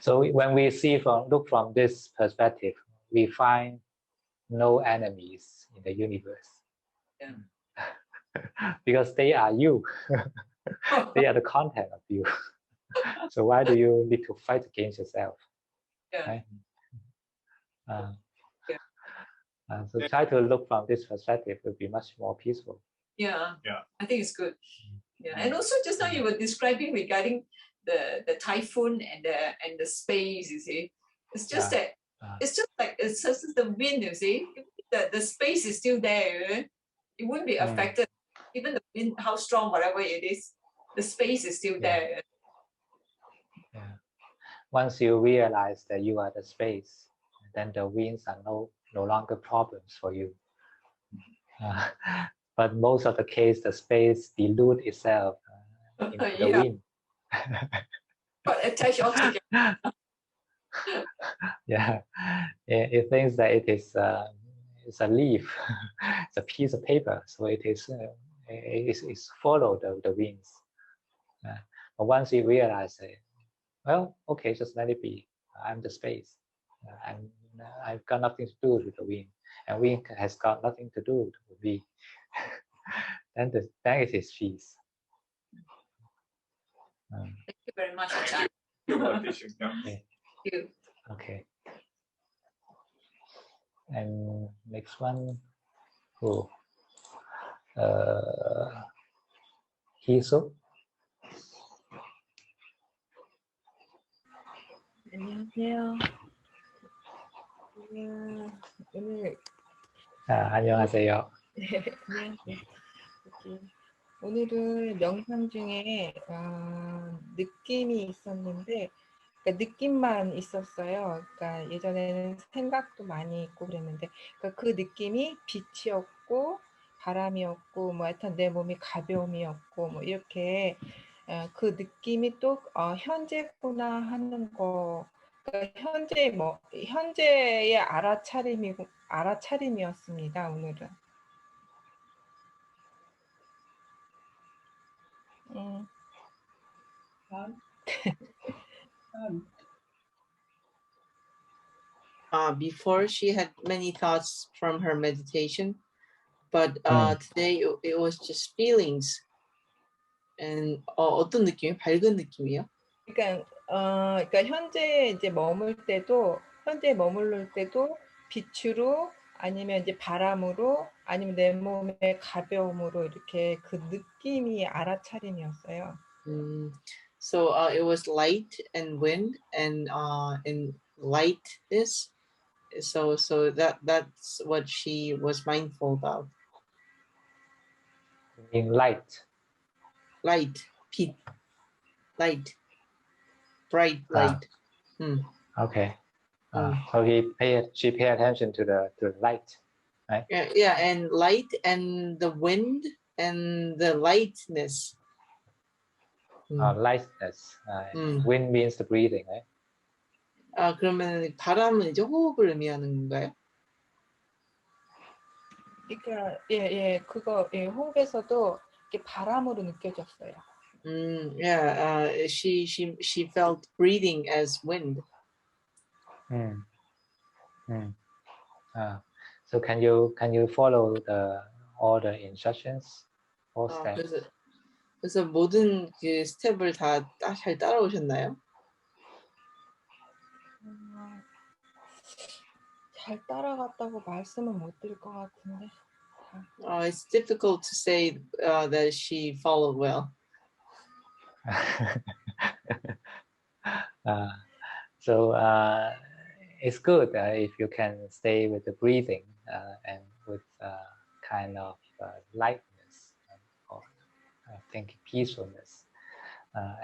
So when we look from this perspective, we find no enemies in the universe. Because they are you. They are the content of you. So why do you need to fight against yourself? Right? So try to look from this perspective, it will be much more peaceful. Yeah. I think it's good. Yeah, and also just now you were describing regarding the typhoon and the space. You see, it's just that it's just like it's just the wind. You see, the space is still there. It wouldn't be affected. Even the wind, how strong, whatever it is, the space is still there. Once you realize that you are the space, then the winds are no longer problems for you. But most of the case, the space dilute itself into the wind. But attach altogether. It thinks that it is it's a leaf, it's a piece of paper, so it is follow the winds. But once you realize it, well, okay, just let it be. I'm the space. I've got nothing to do with the wind, and wind has got nothing to do with me. Then it is peace. Thank you very much, Ajahn. Thank you. Okay. And next one, Hiso. 안녕하세요. 오늘 안녕하세요. 안녕하세요. 오늘은 명상 중에 느낌이 있었는데, 그러니까 느낌만 있었어요. 그러니까 예전에는 생각도 많이 있고 그랬는데, 그러니까 그 느낌이 빛이었고 바람이었고 뭐 하여튼 내 몸이 가벼움이었고 뭐 이렇게 그 느낌이 또 현재구나 하는 거. 그러니까 현재의 알아차림이었습니다. 오늘은. Before she had many thoughts from her meditation, but today it was just feelings. And 어떤 느낌이에요? 밝은 느낌이요? 그러니까 현재 이제 현재 머무를 때도 빛으로 아니면 이제 바람으로 아니면 내 몸의 가벼움으로 이렇게 그 느낌이 알아차림이었어요. So it was light and wind and lightness. So that's what she was mindful about. In light. Light, 빛, light. bright light. Okay. She pay attention to the light, right? Yeah, and light and the wind and the lightness. Lightness. Wind means the breathing, right? 그러면 바람은 이제 호흡을 의미하는 건가요? 그러니까 그거 호흡에서도 이렇게 바람으로 느껴졌어요. Yeah, she felt breathing as wind. So can you follow all the instructions? All steps? 그래서 모든 그 스텝을 다 잘 따라오셨나요? 잘 따라갔다고 말씀은 못 드릴 것 같은데. It's difficult to say that she followed well. So it's good if you can stay with the breathing and with kind of lightness or I think peacefulness,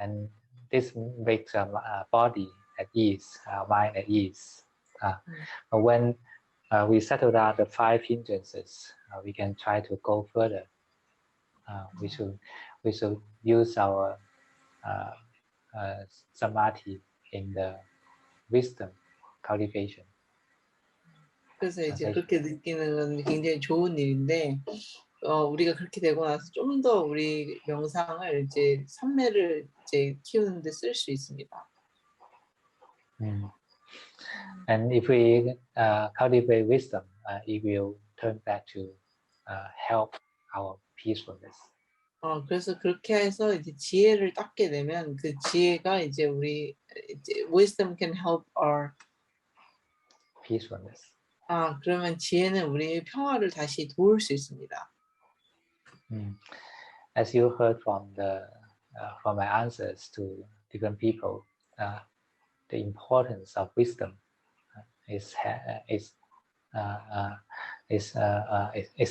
and this makes our body at ease, our mind at ease. But when we settle down the 5 hindrances, we can try to go further. We should use our samadhi in the wisdom cultivation. 그래서 이제 그렇게 느끼는 건 굉장히 좋은 일인데, 우리가 그렇게 되고 나서 좀 더 우리 명상을 이제 삼매를 이제 키우는데 쓸 수 있습니다. And if we cultivate wisdom, it will turn back to help our peacefulness. 그래서 그렇게 해서 이제 지혜를 닦게 되면 그 지혜가 이제 우리 이제 wisdom can help our peacefulness. 그러면 지혜는 우리의 평화를 다시 도울 수 있습니다. As you heard from my answers to different people, the importance of wisdom is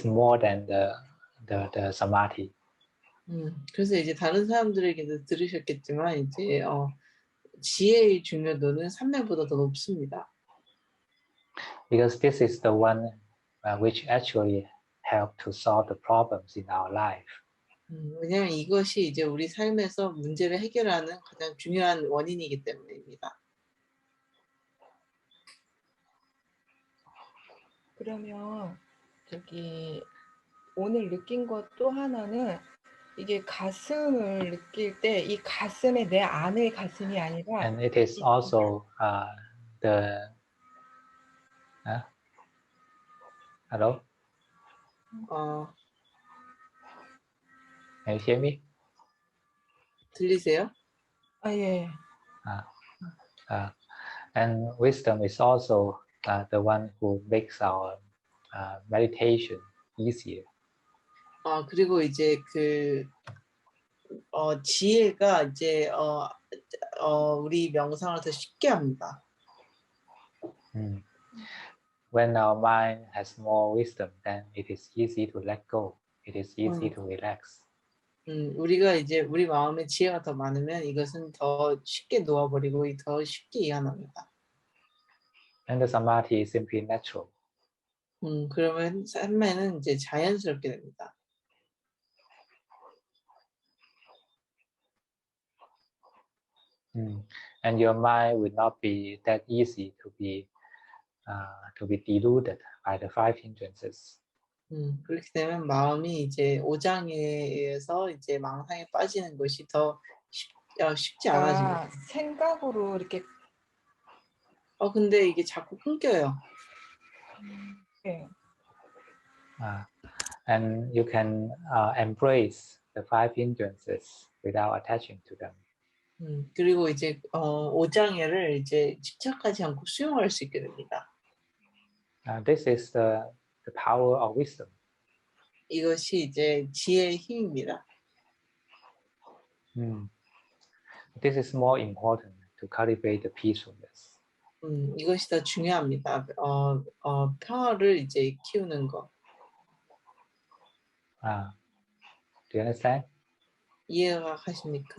more than the samadhi. 그래서 이제 다른 사람들에게도 들으셨겠지만 이제 지혜의 중요도는 삼매보다 더 높습니다. Because this is the one which actually help to solve the problems in our life. 왜냐하면 이것이 이제 우리 삶에서 문제를 해결하는 가장 중요한 원인이기 때문입니다. 그러면 저기 오늘 느낀 것 또 하나는 이게 가슴을 느낄 때 이 가슴에 내 안의 가슴이 아니라 And it is also the hello? Can you hear me? 들리세요? 예. And wisdom is also the one who makes our meditation easier. 그리고 이제 지혜가 이제 우리 명상을 더 쉽게 합니다. When our mind has more wisdom, then it is easy to let go. It is easy to relax. 우리가 이제 우리 마음에 지혜가 더 많으면 이것은 더 쉽게 놓아버리고 더 쉽게 이완합니다. And the samadhi is simply natural. 그러면 삼매는 이제 자연스럽게 됩니다. And your mind will not be that easy to be deluded by the 5 hindrances. 그렇게 되면 마음이 이제 오장에 의해서 이제 망상에 빠지는 것이 더 쉽지 않아집니다. 생각으로 이렇게. 근데 이게 자꾸 끊겨요. 네. And you can embrace the 5 hindrances without attaching to them. 그리고 이제 오장애를 이제 집착하지 않고 수용할 수 있게 됩니다. This is the power of wisdom. 이것이 이제 지혜의 힘입니다. This is more important to cultivate the peacefulness. 이것이 더 중요합니다. 평화를 이제 키우는 거. Do you understand? 이해가 가십니까?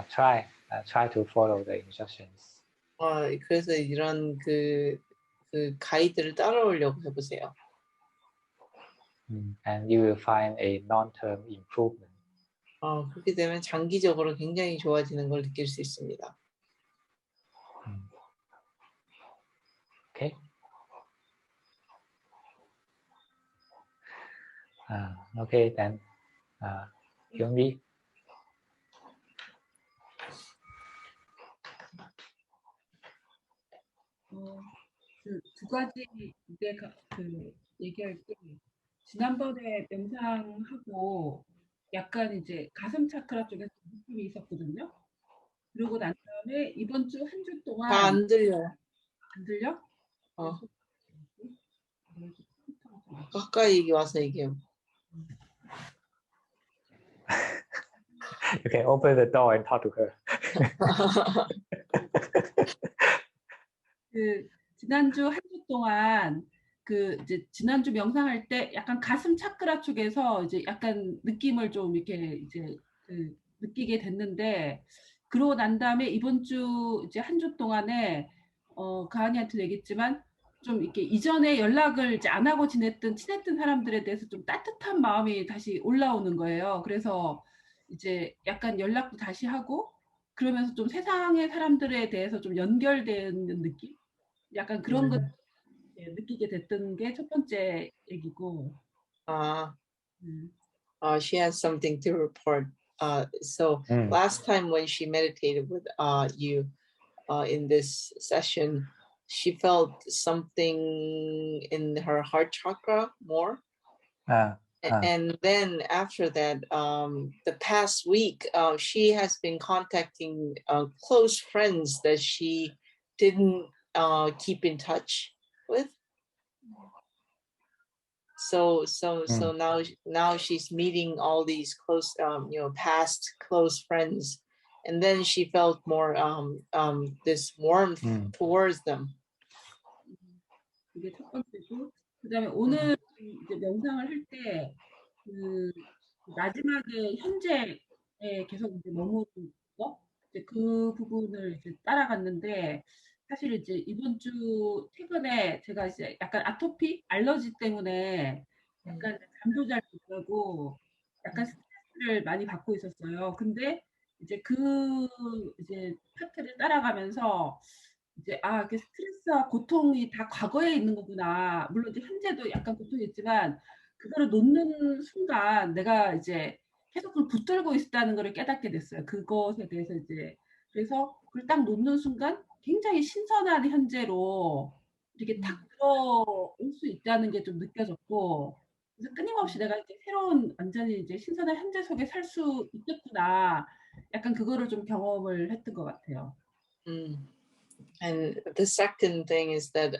try to follow the instructions. 그래서 이런 그 가이드를 따라오려고 해보세요. And you will find a long-term improvement. 그렇게 되면 장기적으로 굉장히 좋아지는 걸 느낄 수 있습니다. Okay. Okay, then Hyun-mi. 두 가지 그 얘기할 때 지난번에 명상하고 약간 이제 가슴 차크라 쪽에서 느낌이 있었거든요. 그러고 난 다음에 이번 주 한 주 동안 안 들려요. 안 들려? 가까이 와서 얘기해요. You can open the door and talk to her. 그 지난주 한 주 동안 그 이제 지난주 명상할 때 약간 가슴 차크라 쪽에서 이제 약간 느낌을 좀 이렇게 이제 그 느끼게 됐는데 그러고 난 다음에 이번 주 이제 한 주 동안에 가은이한테도 얘기했지만 좀 이렇게 이전에 연락을 이제 안 하고 친했던 사람들에 대해서 좀 따뜻한 마음이 다시 올라오는 거예요. 그래서 이제 약간 연락도 다시 하고 그러면서 좀 세상의 사람들에 대해서 좀 연결되는 느낌? 약간 그런 것 느끼게 됐던 게 첫 번째 얘기고. She has something to report. So last time when she meditated with you in this session, she felt something in her heart chakra more. And then after that, the past week, she has been contacting close friends that she didn't keep in touch with. So now she's meeting all these close, past close friends, and then she felt more this warmth towards them. 이게 첫 번째고, 그다음에 오늘 이제 명상을 할 때 그 마지막에 현재에 계속 이제 머무르는 거, 이제 그 부분을 이제 따라갔는데 사실 이제 이번 주 최근에 제가 이제 약간 아토피, 알러지 때문에 약간 잠도 잘 못 자고 약간 스트레스를 많이 받고 있었어요. 근데 이제 이제 파트를 따라가면서 이제 이게 스트레스와 고통이 다 과거에 있는 거구나. 물론 이제 현재도 약간 고통이 있지만 그거를 놓는 순간 내가 이제 계속 그걸 붙들고 있다는 거를 깨닫게 됐어요. 그것에 대해서 이제 그래서 그걸 딱 놓는 순간 굉장히 신선한 현재로 이렇게 탁 들어올 수 있다는 게 좀 느껴졌고 그래서 끊임없이 내가 이제 새로운 완전히 이제 신선한 현재 속에 살 수 있겠구나. 약간 그거를 좀 경험을 했던 것 같아요. And the second thing is that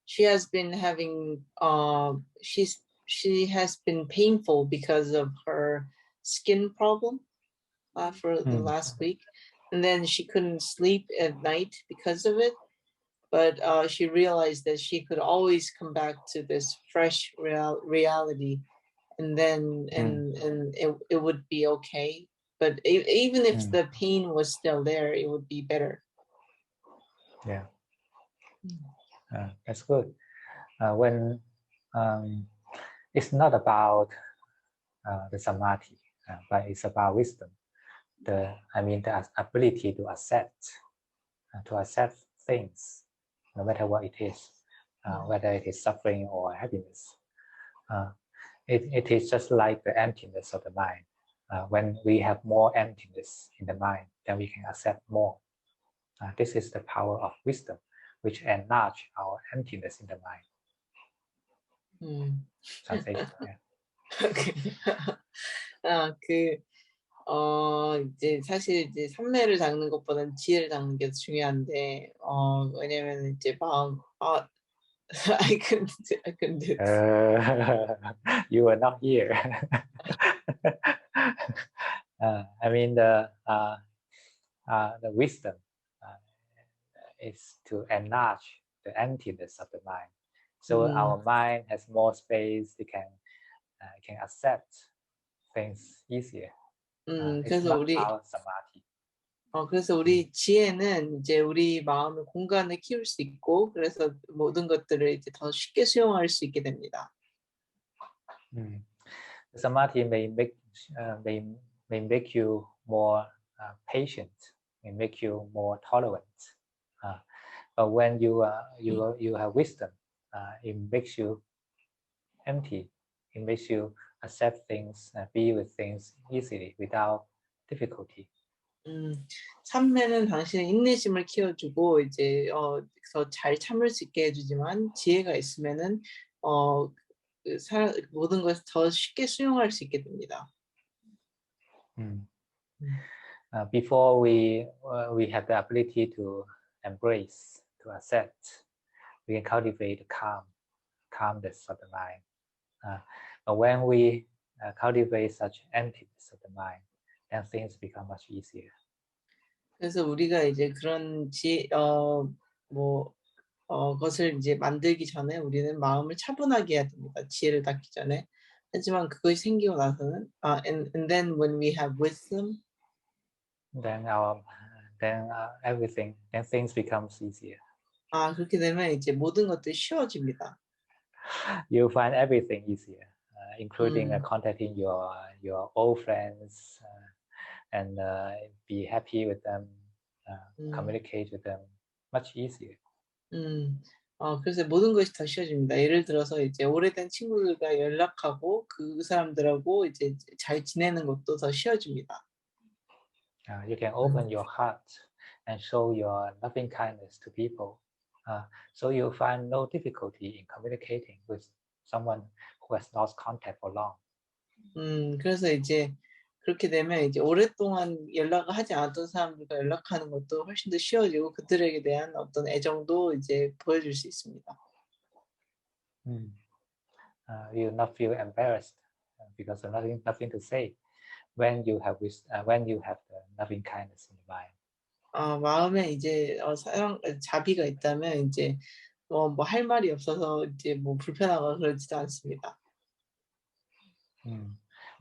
she has been having she has been painful because of her skin problem for the last week, and then she couldn't sleep at night because of it. But she realized that she could always come back to this fresh reality, and then and it would be okay. But even if the pain was still there, it would be better. Yeah, that's good. When it's not about the samadhi, but it's about wisdom. The ability to accept things, no matter what it is, whether it is suffering or happiness. It is just like the emptiness of the mind. When we have more emptiness in the mind, then we can accept more. This is the power of wisdom, which enlarge our emptiness in the mind. Translation. Yeah. 이제 사실 이제 삼매를 닦는 것보다는 지혜를 닦는 게 중요한데, 왜냐면 이제 마음, I couldn't do it. You were not here. The wisdom is to enlarge the emptiness of the mind. So our mind has more space. It can accept things easier. It's 그래서 not 우리 our samadhi. 그래서 우리 지혜는 이제 우리 마음의 공간을 키울 수 있고, 그래서 모든 것들을 이제 더 쉽게 수용할 수 있게 됩니다. The samadhi may make you more patient, may make you more tolerant. But when you have wisdom, it makes you empty. It makes you accept things, be with things easily without difficulty. 참매는 당신의 인내심을 키워주고 이제 더 잘 참을 수 있게 해주지만, 지혜가 있으면은 모든 것을 더 쉽게 수용할 수 있게 됩니다. Before we have the ability to embrace, to accept, we can cultivate calmness of the mind. But when we cultivate such emptiness of the mind, then things become much easier. 그래서 우리가 이제 그런 것을 이제 만들기 전에 우리는 마음을 차분하게 해야 됩니다. 지혜를 닦기 전에. 하지만 그것이 생기고 나서는 and then when we have wisdom, then things becomes easier. 그렇게 되면 이제 모든 것들이 쉬워집니다. You find everything easier, including contacting your old friends and be happy with them, communicate with them much easier. 그래서 모든 것이 더 쉬워집니다. 예를 들어서 이제 오래된 친구들과 연락하고 그 사람들하고 이제 잘 지내는 것도 더 쉬워집니다. You can open your heart and show your loving kindness to people. So you find no difficulty in communicating with someone who has lost contact for long. 그래서 이제 그렇게 되면 이제 오랫동안 연락을 하지 않았던 사람들과 연락하는 것도 훨씬 더 쉬워지고 그들에게 대한 어떤 애정도 이제 보여줄 수 있습니다. You not feel embarrassed because of nothing to say when you have the loving kindness in the mind. 마음에 이제 자비가 있다면 이제 뭐 할 말이 없어서 이제 뭐 불편하거나 그러지도 않습니다.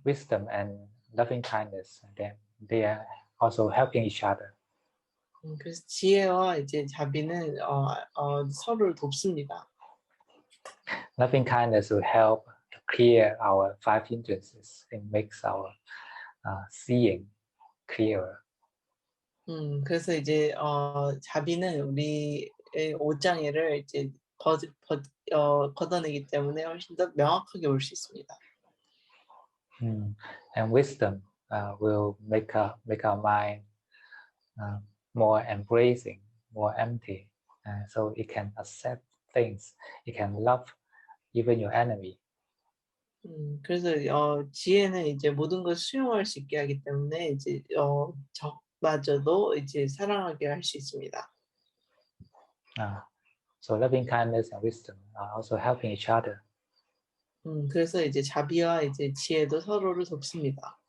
Wisdom and loving kindness, they are also helping each other. 그래서 지혜와 이제 자비는 서로를 돕습니다. Loving kindness will help to clear our five hindrances. It makes our seeing clearer. 그래서 이제 자비는 우리의 오장애를 이제 걷어내기 때문에 훨씬 더 명확하게 볼 수 있습니다. And wisdom will make our mind more embracing, more empty, so it can accept things. It can love even your enemy. 그래서 지혜는 이제 모든 걸 수용할 수 있게 하기 때문에 이제 적마저도 이제 사랑하게 할 수 있습니다. So loving kindness and wisdom are also helping each other. 그래서 이제 자비와 이제 지혜도 서로를 돕습니다.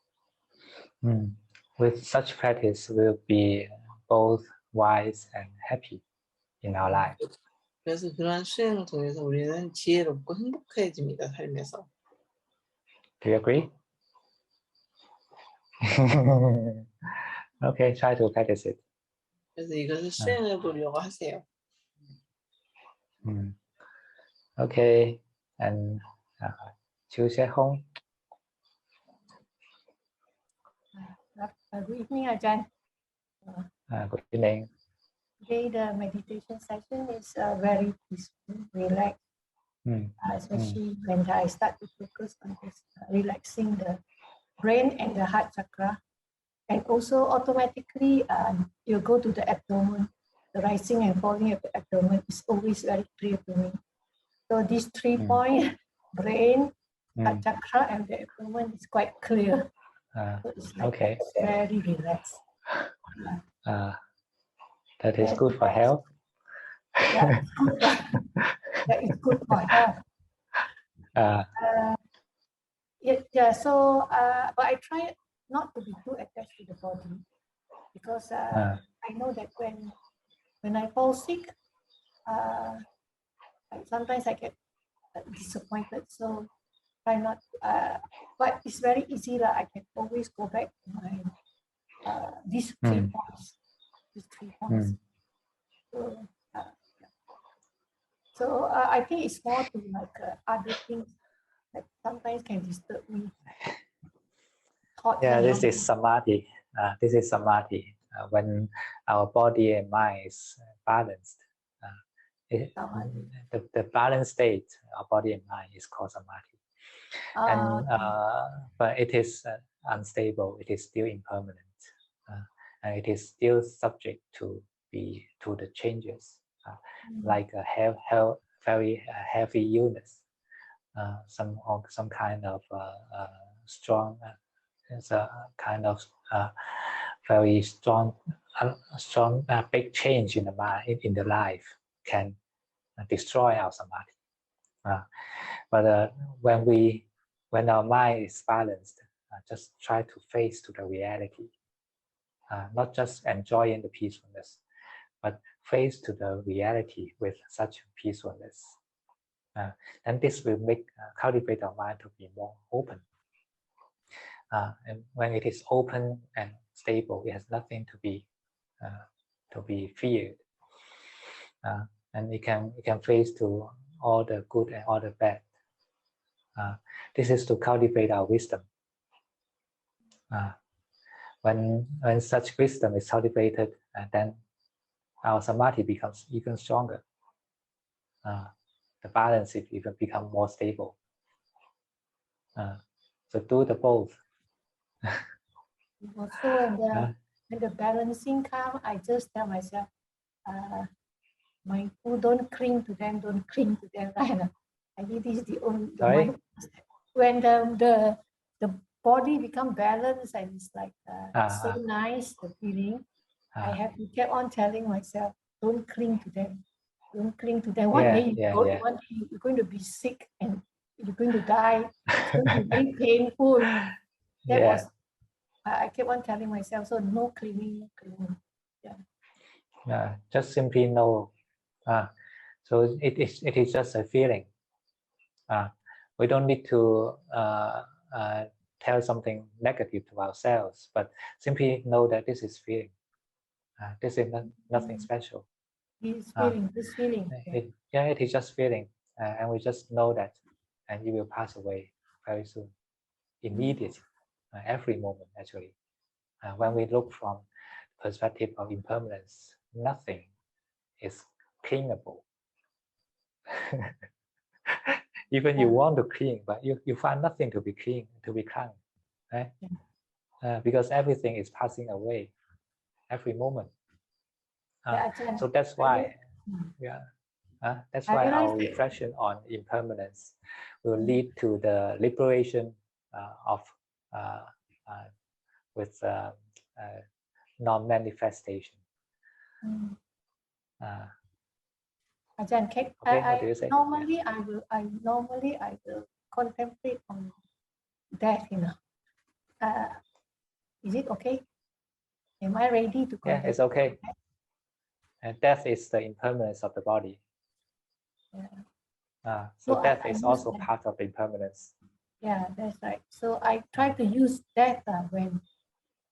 With such practice, we'll be both wise and happy in our life. 그래서 그러한 수행을 통해서 우리는 지혜롭고 행복해집니다, 삶에서. Do you agree? Okay, try to practice it. 그래서 이것을 수행해 보려고 하세요. Okay, and Chu Se-hong. Good evening, Ajahn. Good evening. Today the meditation session is very peaceful, relaxed, especially when I start to focus on this relaxing the brain and the heart chakra, and also automatically you go to the abdomen. The rising and falling of the abdomen is always very clear to me. So these 3 points, brain, heart chakra, and the abdomen is quite clear. So it's like okay. Very relaxed. That is good for health. Yeah, it's good for health. So but I try not to be too attached to the body, because I know that when I fall sick, sometimes I get disappointed. So try not. But it's very easy that I can always go back to my these 3 points. These 3 points. So, so I think it's more to like other things that sometimes can disturb me. Yeah, this is samadhi. This is samadhi. When our body and mind is balanced, the balanced state of body and mind is called samadhi. And but it is unstable. It is still impermanent, and it is still subject to the changes, like a very heavy illness, some kind of strong. It's a kind of very strong big change in the mind, in the life, can destroy our samadhi. But when our mind is balanced, just try to face to the reality, not just enjoying the peacefulness, but face to the reality with such peacefulness. And this will cultivate our mind to be more open. And when it is open and stable, it has nothing to be feared, and it can face to all the good and all the bad. This is to cultivate our wisdom. When such wisdom is cultivated, then our samadhi becomes even stronger. The balance is even become more stable. So do the both. Also, when the balancing comes, I just tell myself, mindful, don't cling to them, don't cling to them. Right? I think this is the only mind. When the body become balanced and it's like so nice, the feeling, I have to keep on telling myself, don't cling to them. Don't cling to them. One day you're going to be sick and you're going to die. It's going to be very painful. That was, I kept on telling myself, so no clinging, no clinging. Just simply know. So it is just a feeling. We don't need to tell something negative to ourselves, but simply know that this is feeling. This is nothing special. This feeling. It is just feeling, and we just know that, and it will pass away very soon, immediately, every moment actually. When we look from the perspective of impermanence, nothing is clingable. Even you want to cling, but you find nothing to be clung, right? Because everything is passing away every moment. So that's why, that's why our reflection on impermanence will lead to the liberation with non-manifestation. Ajahn, what do you say? Normally I will contemplate on death. Is it okay? Am I ready to contemplate? Yeah, it's okay. And death is the impermanence of the body. So death is also part of the impermanence. Yeah, that's right. So I try to use death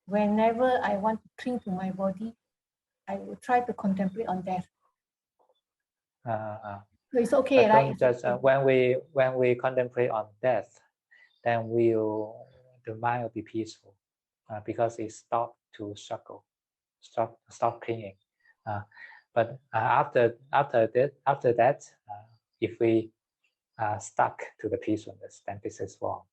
whenever I want to cling to my body, I will try to contemplate on death. So it's okay, right? Just when we contemplate on death, then the mind will be peaceful, because it stopped to struggle, stop clinging. But after that, if we are stuck to the peacefulness, then this is wrong.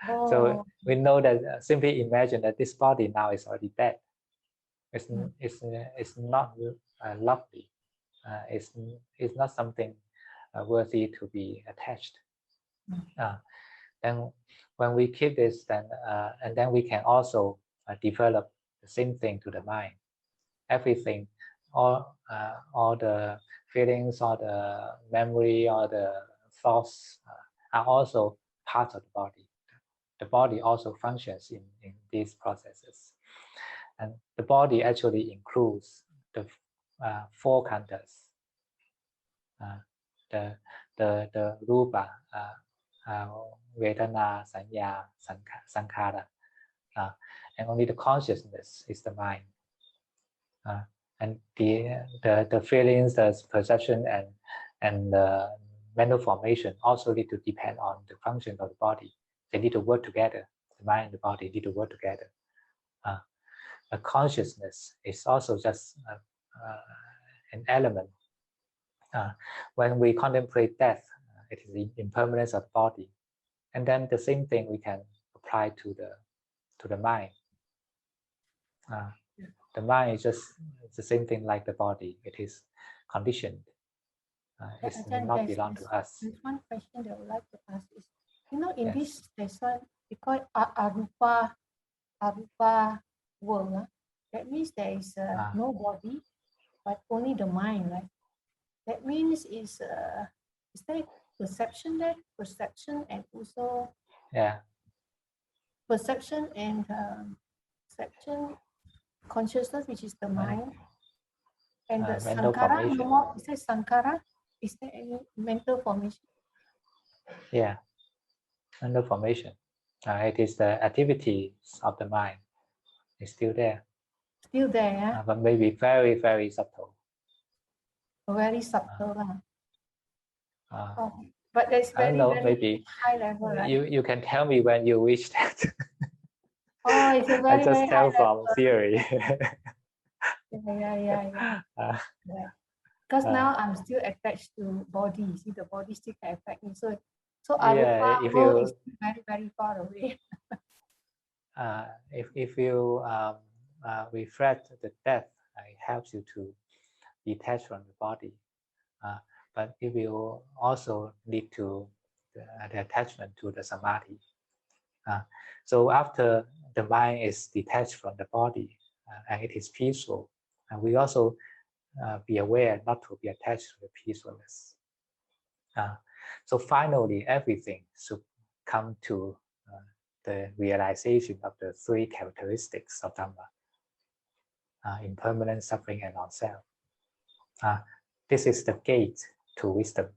So we know that simply imagine that this body now is already dead. It's not lovely. It's not something worthy to be attached. Then when we keep this, then and then we can also develop the same thing to the mind. Everything, all the feelings, all the memory, all the thoughts are also part of the body. The body also functions in these processes, and the body actually includes the 4 khandhas. The the rupa, vedana, sanya, sankhara, and only the consciousness is the mind, and the feelings, the perception, and the mental formation also need to depend on the function of the body. They need to work together. The mind and the body need to work together. A consciousness is also just an element. When we contemplate death, it is the impermanence of the body, and then the same thing we can apply to the mind. The mind is just the same thing like the body. It is conditioned. It does not belong to us. There's one question that I would like to ask is, in this there's one we call it arupa world. That means there is no body, but only the mind, right? That means is there perception there? Perception and also perception and perception, consciousness, which is the mind, and the sankhara. No more. Is there sankhara? Is there any mental formation? Yeah, mental formation. It is the activities of the mind. It's still there. Still there, yeah. But maybe very, very subtle. Very subtle, but it's very, very high level, right? You can tell me when you reach that. Oh, it's a very, I just tell from level. theory. Yeah. Because now I'm still attached to body. See, the body still can affect me. So Arupa world is very, very far away. If you reflect the death, it helps you to detach from the body. But it will also lead to the attachment to the samadhi. So after the mind is detached from the body and it is peaceful, and we also be aware not to be attached to the peacefulness. So finally, everything should come to the realization of the three characteristics of Dhamma: impermanence, suffering, and non-self. This is the gate to wisdom.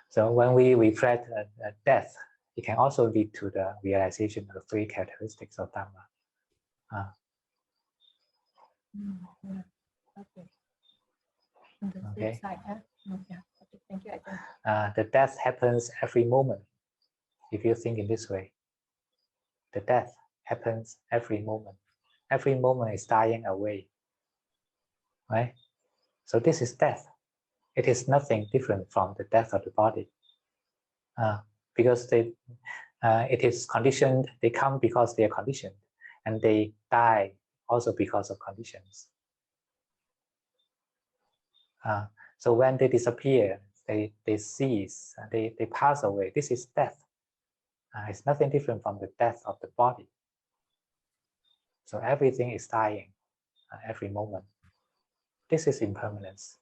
So when we reflect death, it can also lead to the realization of the three characteristics of Dhamma. Okay. On the flip side, Okay, thank you, the death happens every moment. If you think in this way, the death happens every moment. Every moment is dying away, right? So this is death. It is nothing different from the death of the body, because it is conditioned. They come because they are conditioned, and they die also because of conditions. So when they disappear, they cease, they pass away. This is death. It's nothing different from the death of the body. So everything is dying every moment. This is impermanence,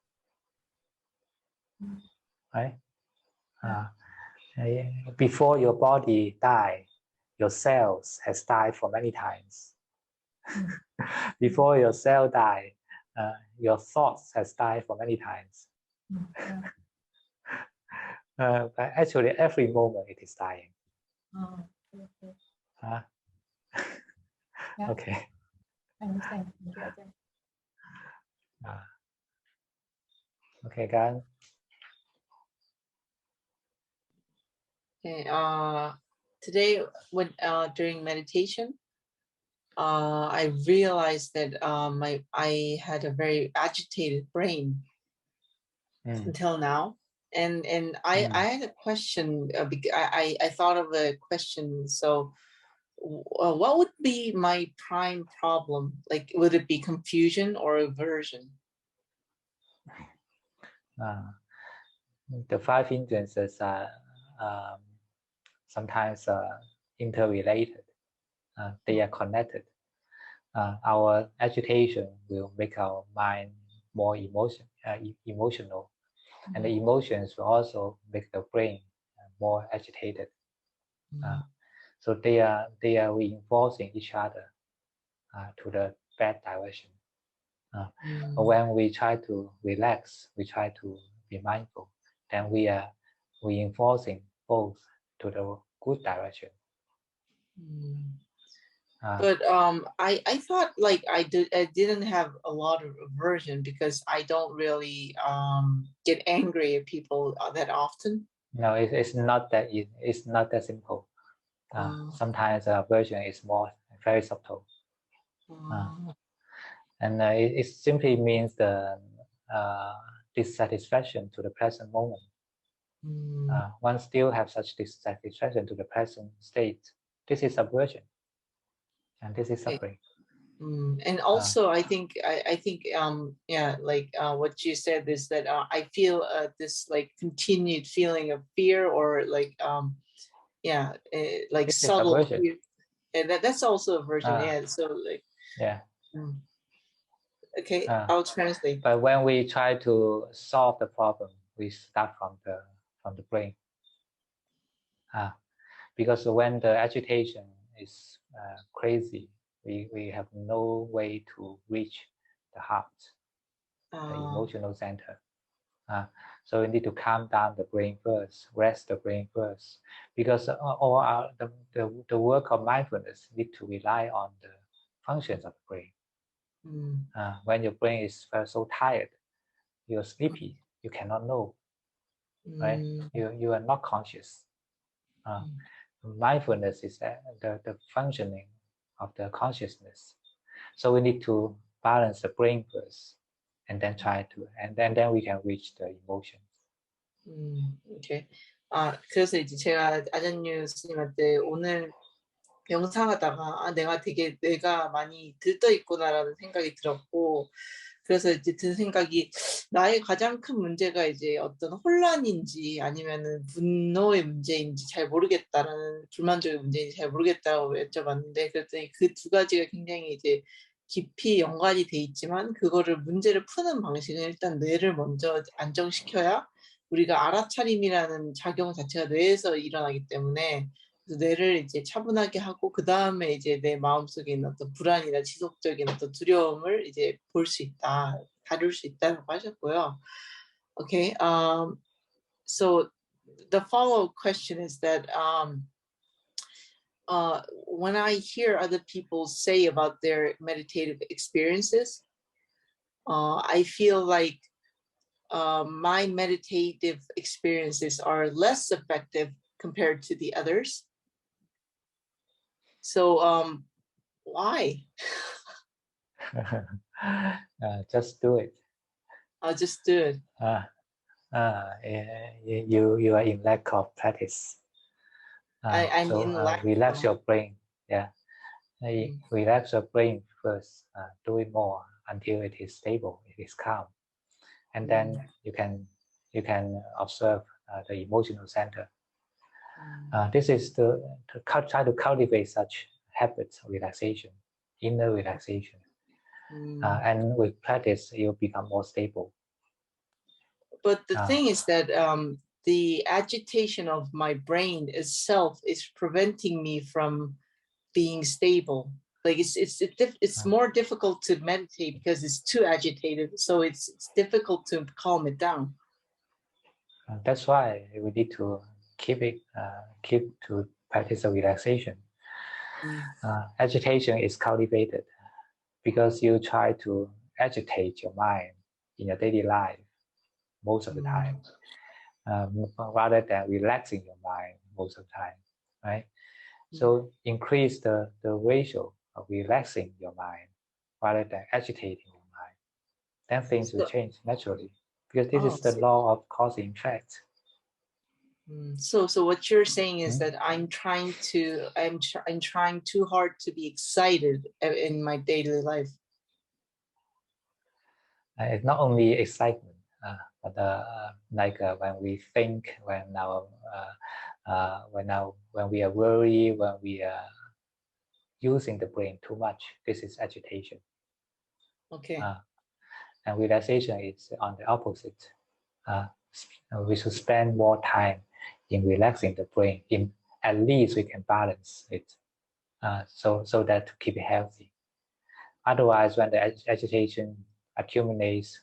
right? Before your body die, your cells has died for many times. Before your cell die, your thoughts has died for many times. But actually, every moment it is dying. Okay. I understand. Okay, Gan. Okay. Today, when during meditation, I realized that I had a very agitated brain until now, and I had a question. I thought of a question. So, what would be my prime problem? Like, would it be confusion or aversion? The five hindrances are sometimes interrelated. They are connected. Our agitation will make our mind more emotional, and the emotions will also make the brain more agitated. So they are reinforcing each other to the bad direction. When we try to relax, we try to be mindful, then we enforcing both to the good direction. But I thought like I didn't have a lot of aversion because I don't really get angry at people that often. No, it's not that it's not that simple. Sometimes aversion is very subtle. And it simply means the dissatisfaction to the present moment. One still have such dissatisfaction to the present state. This is aversion, and this is suffering. And also, I think yeah, like what you said is that I feel this like continued feeling of fear or like yeah, like this subtle fear. And that's also aversion. Yeah. So like yeah. Okay, I'll translate. But when we try to solve the problem, we start from the brain. Because when the agitation is crazy, we have no way to reach the heart, the emotional center. So we need to calm down the brain first, rest the brain first, because all the work of mindfulness need to rely on the functions of the brain. When your brain is so tired, you're sleepy, you cannot know, right? You are not conscious. Mindfulness is the functioning of the consciousness. So we need to balance the brain first, and then and then we can reach the emotions. Okay. 그래서 이제 제가 아잔유 스님한테 오늘 명상하다가 내가 되게 뇌가 많이 들떠 있구나라는 생각이 들었고, 그래서 이제 든 생각이 나의 가장 큰 문제가 이제 어떤 혼란인지 아니면은 분노의 문제인지 잘 모르겠다라는, 불만족의 문제인지 잘 모르겠다고 여쭤봤는데, 그랬더니 그 두 가지가 굉장히 이제 깊이 연관이 돼 있지만 그거를 문제를 푸는 방식은 일단 뇌를 먼저 안정시켜야 우리가 알아차림이라는 작용 자체가 뇌에서 일어나기 때문에 그래서 뇌를 이제 차분하게 하고 그 다음에 이제 내 마음속에 있는 어떤 불안이나 지속적인 어떤 두려움을 이제 볼 수 있다, 다룰 수 있다고 하셨고요. Okay, so the follow-up question is that when I hear other people say about their meditative experiences, I feel like my meditative experiences are less effective compared to the others. So why? Just do it. I'll just do it. You are in lack of practice. I'm so in lack. Relax your brain. Yeah, relax your brain first. Do it more until it is stable, it is calm, and then you can observe the emotional center. This is to try to cultivate such habits of relaxation, inner relaxation, and with practice you'll become more stable. But the thing is that the agitation of my brain itself is preventing me from being stable. Like it's more difficult to meditate because it's too agitated. So it's difficult to calm it down. That's why we need to keep to practice of relaxation. Agitation is cultivated because you try to agitate your mind in your daily life most of the time, rather than relaxing your mind most of the time, right? So increase the ratio of relaxing your mind rather than agitating your mind. Then things will change naturally, because this is the law of cause and effect. So what you're saying is that I'm trying too hard to be excited in my daily life. It's not only excitement, but like when we think, when we are worried, when we are using the brain too much, this is agitation. Okay. And relaxation is on the opposite. We should spend more time in relaxing the brain. At least we can balance it, so that to keep it healthy. Otherwise, when the agitation accumulates,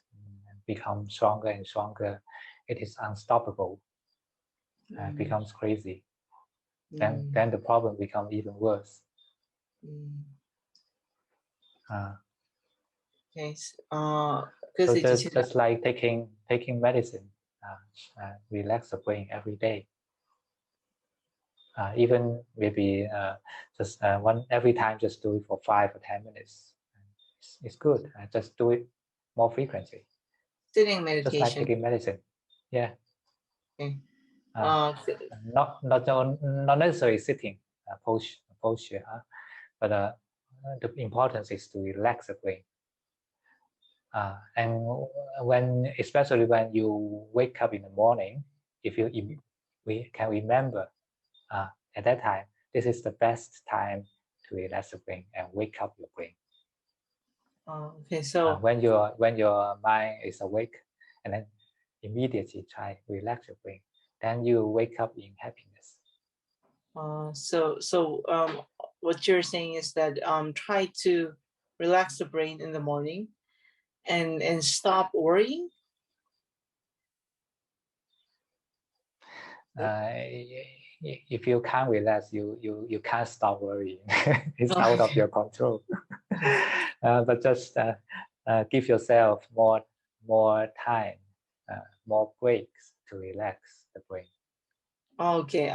becomes stronger and stronger. It is unstoppable, becomes crazy. Then the problem becomes even worse. Okay. So just like taking medicine, relax the brain every day. Even maybe just every time, just do it for 5 or 10 minutes. It's good. Just do it more frequently. Sitting meditation. Just like taking medicine. Yeah. Okay. Not necessarily sitting posture, but the importance is to relax the brain. And especially when you wake up in the morning, if we can remember at that time, this is the best time to relax the brain and wake up your brain. Okay, so when your mind is awake, and then immediately try to relax your brain, then you wake up in happiness. So what you're saying is that try to relax the brain in the morning and stop worrying. If you can't relax, you can't stop worrying. It's out of your control. But just give yourself more time, more breaks to relax the brain. Okay,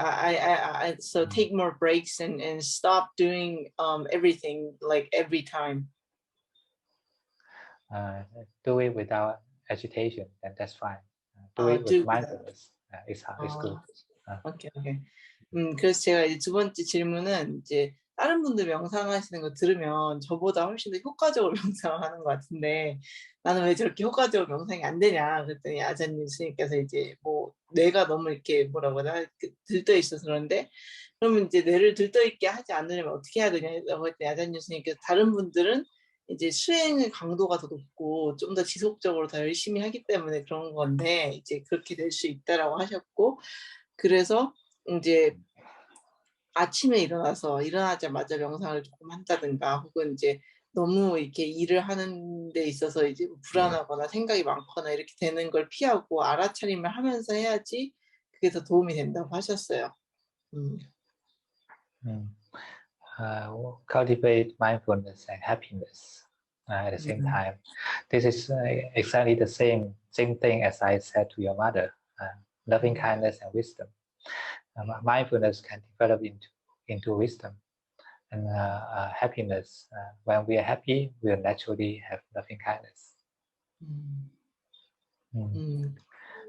so take more breaks and stop doing everything like every time. Do it without agitation, and that's fine. Do it with mindfulness. It's good. Okay. 그래서 제가 이제 두 번째 질문은 이제 다른 분들 명상하시는 거 들으면 저보다 훨씬 더 효과적으로 명상을 하는 것 같은데 나는 왜 저렇게 효과적으로 명상이 안 되냐 그랬더니 아자님 스님께서 이제 뭐 뇌가 너무 이렇게 뭐라고 하나 들떠 있어서 그런데 그러면 이제 뇌를 들떠 있게 하지 않으려면 어떻게 해야 되냐고 했더니 아자님 스님께서 다른 분들은 이제 수행의 강도가 더 높고 좀 더 지속적으로 더 열심히 하기 때문에 그런 건데 이제 그렇게 될 수 있다라고 하셨고 그래서 이제 아침에 일어나자마자 명상을 조금 한다든가 혹은 이제 너무 이렇게 일을 하는 데 있어서 이제 불안하거나 생각이 많거나 이렇게 되는 걸 피하고 알아차림을 하면서 해야지 그게 더 도움이 된다고 하셨어요. Cultivate mindfulness and happiness at the same time. This is exactly the same thing as I said to your mother. Loving kindness and wisdom. Mindfulness can develop into wisdom, and happiness. When we are happy, we will naturally have loving kindness.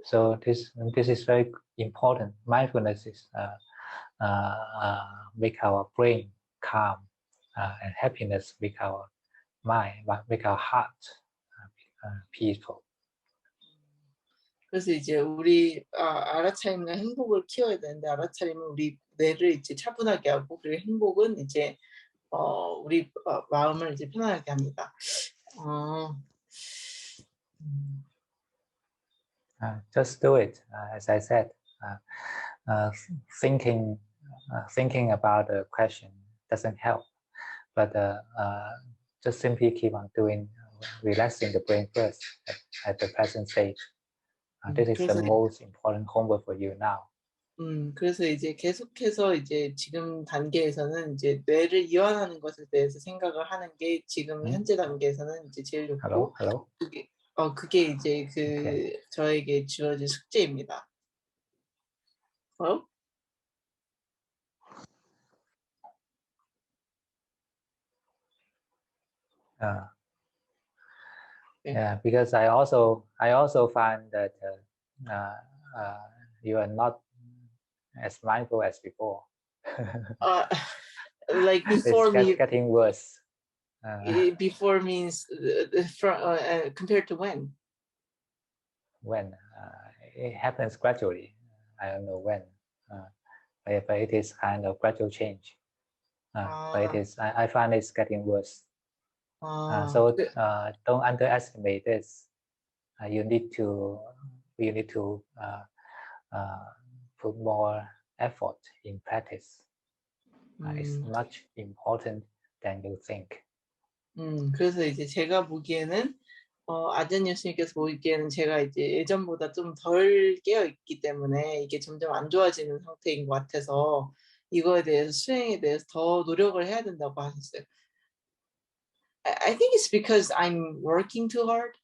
So this is very important. Mindfulness is make our brain calm, and happiness make our mind, make our heart peaceful. 그래서 이제 우리 알아차림과 행복을 키워야 되는데 알아차림은 우리 뇌를 이제 차분하게 하고 그리고 행복은 이제 우리 마음을 이제 편안하게 합니다. Just do it, as I said. Thinking about the question doesn't help, but just simply keep on doing, relaxing the brain first at the present stage. This is the most important homework for you now. 그래서 이제 계속해서 이제 지금 단계에서는 이제 뇌를 이완하는 것에 대해서 생각을 하는 게 지금 현재 단계에서는 이제 제일 좋고 그게 이제 저에게 주어진 숙제입니다. Yeah, because I also find that you are not as mindful as before. Like before, it's getting worse. Before means compared to when? When it happens gradually. I don't know when, but it is kind of gradual change. But it is. I find it's getting worse. So don't underestimate this. You need to put more effort in practice. It's much important than you think. 그래서 이제 제가 보기에는 아전 예수님께서 보기에는 제가 이제 예전보다 좀 덜 깨어 있기 때문에 이게 점점 안 좋아지는 상태인 것 같아서 이거에 대해서 수행에 대해서 더 노력을 해야 된다고 하셨어요. I think it's because I'm working too hard.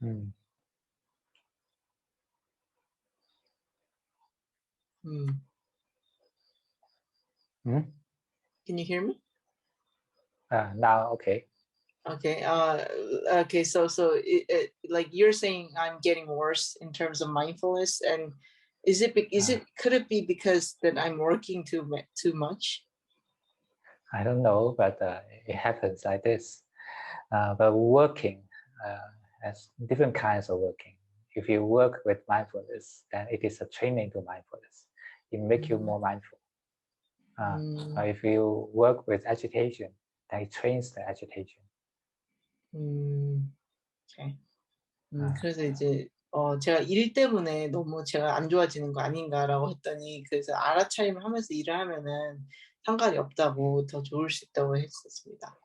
Mm. Can you hear me? Now, okay. Okay. Okay. So like you're saying, I'm getting worse in terms of mindfulness, and could it be because that I'm working too much? I don't know, but it happens like this. But working has different kinds of working. If you work with mindfulness, then it is a training to mindfulness. It makes you more mindful. But if you work with agitation, then it trains the agitation. Okay. 그래서 이제 제가 일 때문에 너무 제가 안 좋아지는 거 아닌가라고 했더니 그래서 알아차림을 하면서 일을 하면은 상관이 없다고 더 좋을 수 있다고 했었습니다.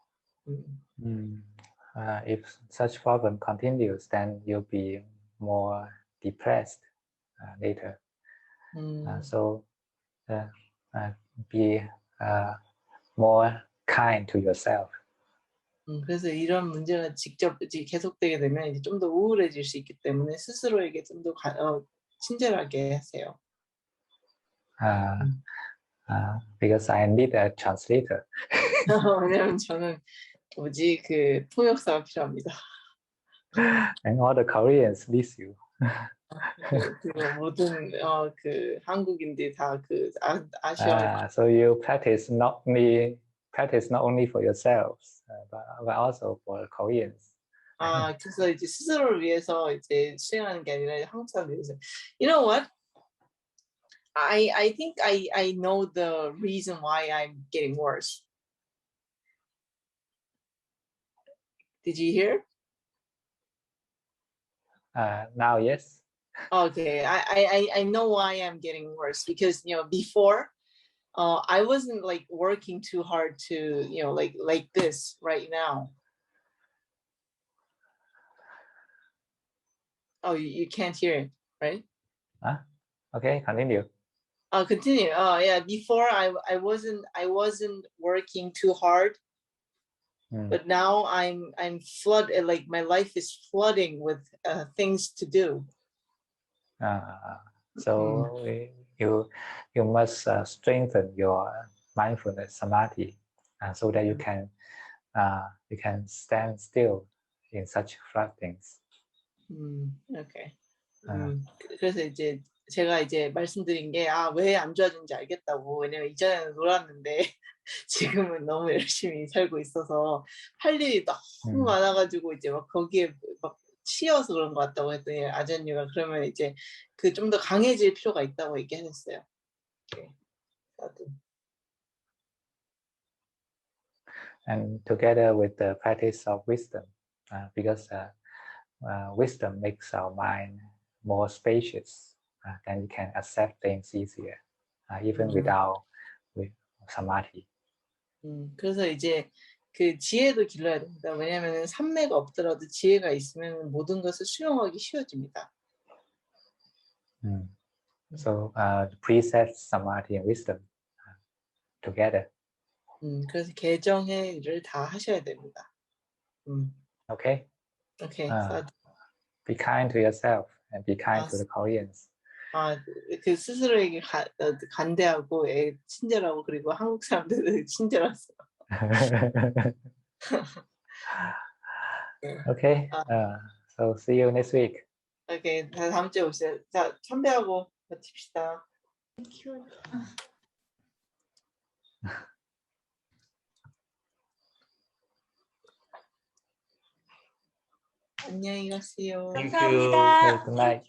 If such problem continues, then you'll be more depressed later. So be more kind to yourself. 그래서 이런 문제가 직접 계속되게 되면 이제 좀 더 우울해질 수 있기 때문에 스스로에게 좀 더 친절하게 하세요. Because I need a translator. 왜냐면 저는 그 통역사가 필요합니다. And all the Koreans miss you. 모든 그 한국인들이 다 그 아쉬워. So you practice not only for yourselves, but also for Koreans. 그래서 이제 스스로를 위해서 이제 수행하는 게 아니라 한국 사람들 위해서. You know what? I think I know the reason why I'm getting worse. Did you hear? Now, yes. Okay, I know why I'm getting worse because before I wasn't like working too hard to like this right now. Oh, you can't hear it, right? Okay, continue. Continue. Yeah, before I wasn't working too hard, but now I'm flooded. Like my life is flooding with things to do. So you must strengthen your mindfulness samadhi, so that you can stand still in such floodings. Okay. 그래서 이제 제가 이제 말씀드린 게 왜 안 좋아지는지 알겠다고. 왜냐면 이전에는 놀았는데 지금은 너무 열심히 살고 있어서 할 일이 너무 많아가지고 이제 막 거기에 막 치여서 그런 것 같다고 했더니 아전유가 그러면 이제 그 좀 더 강해질 필요가 있다고 얘기하셨어요. 네. And together with the practice of wisdom, because wisdom makes our mind more spacious, then you can accept things easier, even with samadhi. 그래서 이제 그 지혜도 길러야 됩니다. 왜냐하면 삼매가 없더라도 지혜가 있으면 모든 것을 수용하기 쉬워집니다. So precepts, samadhi, and wisdom together. 그래서 개정회를 다 하셔야 됩니다. Okay. Okay. Be kind to yourself and be kind to the Koreans. 그 스스로에게 간대하고 친절하고 그리고 한국 사람들은 친절하세요. Okay. So see you next week. Okay. 다음 주에 오세요. 자, 참배하고 버팁시다. 안녕히 가세요. 감사합니다. Good night.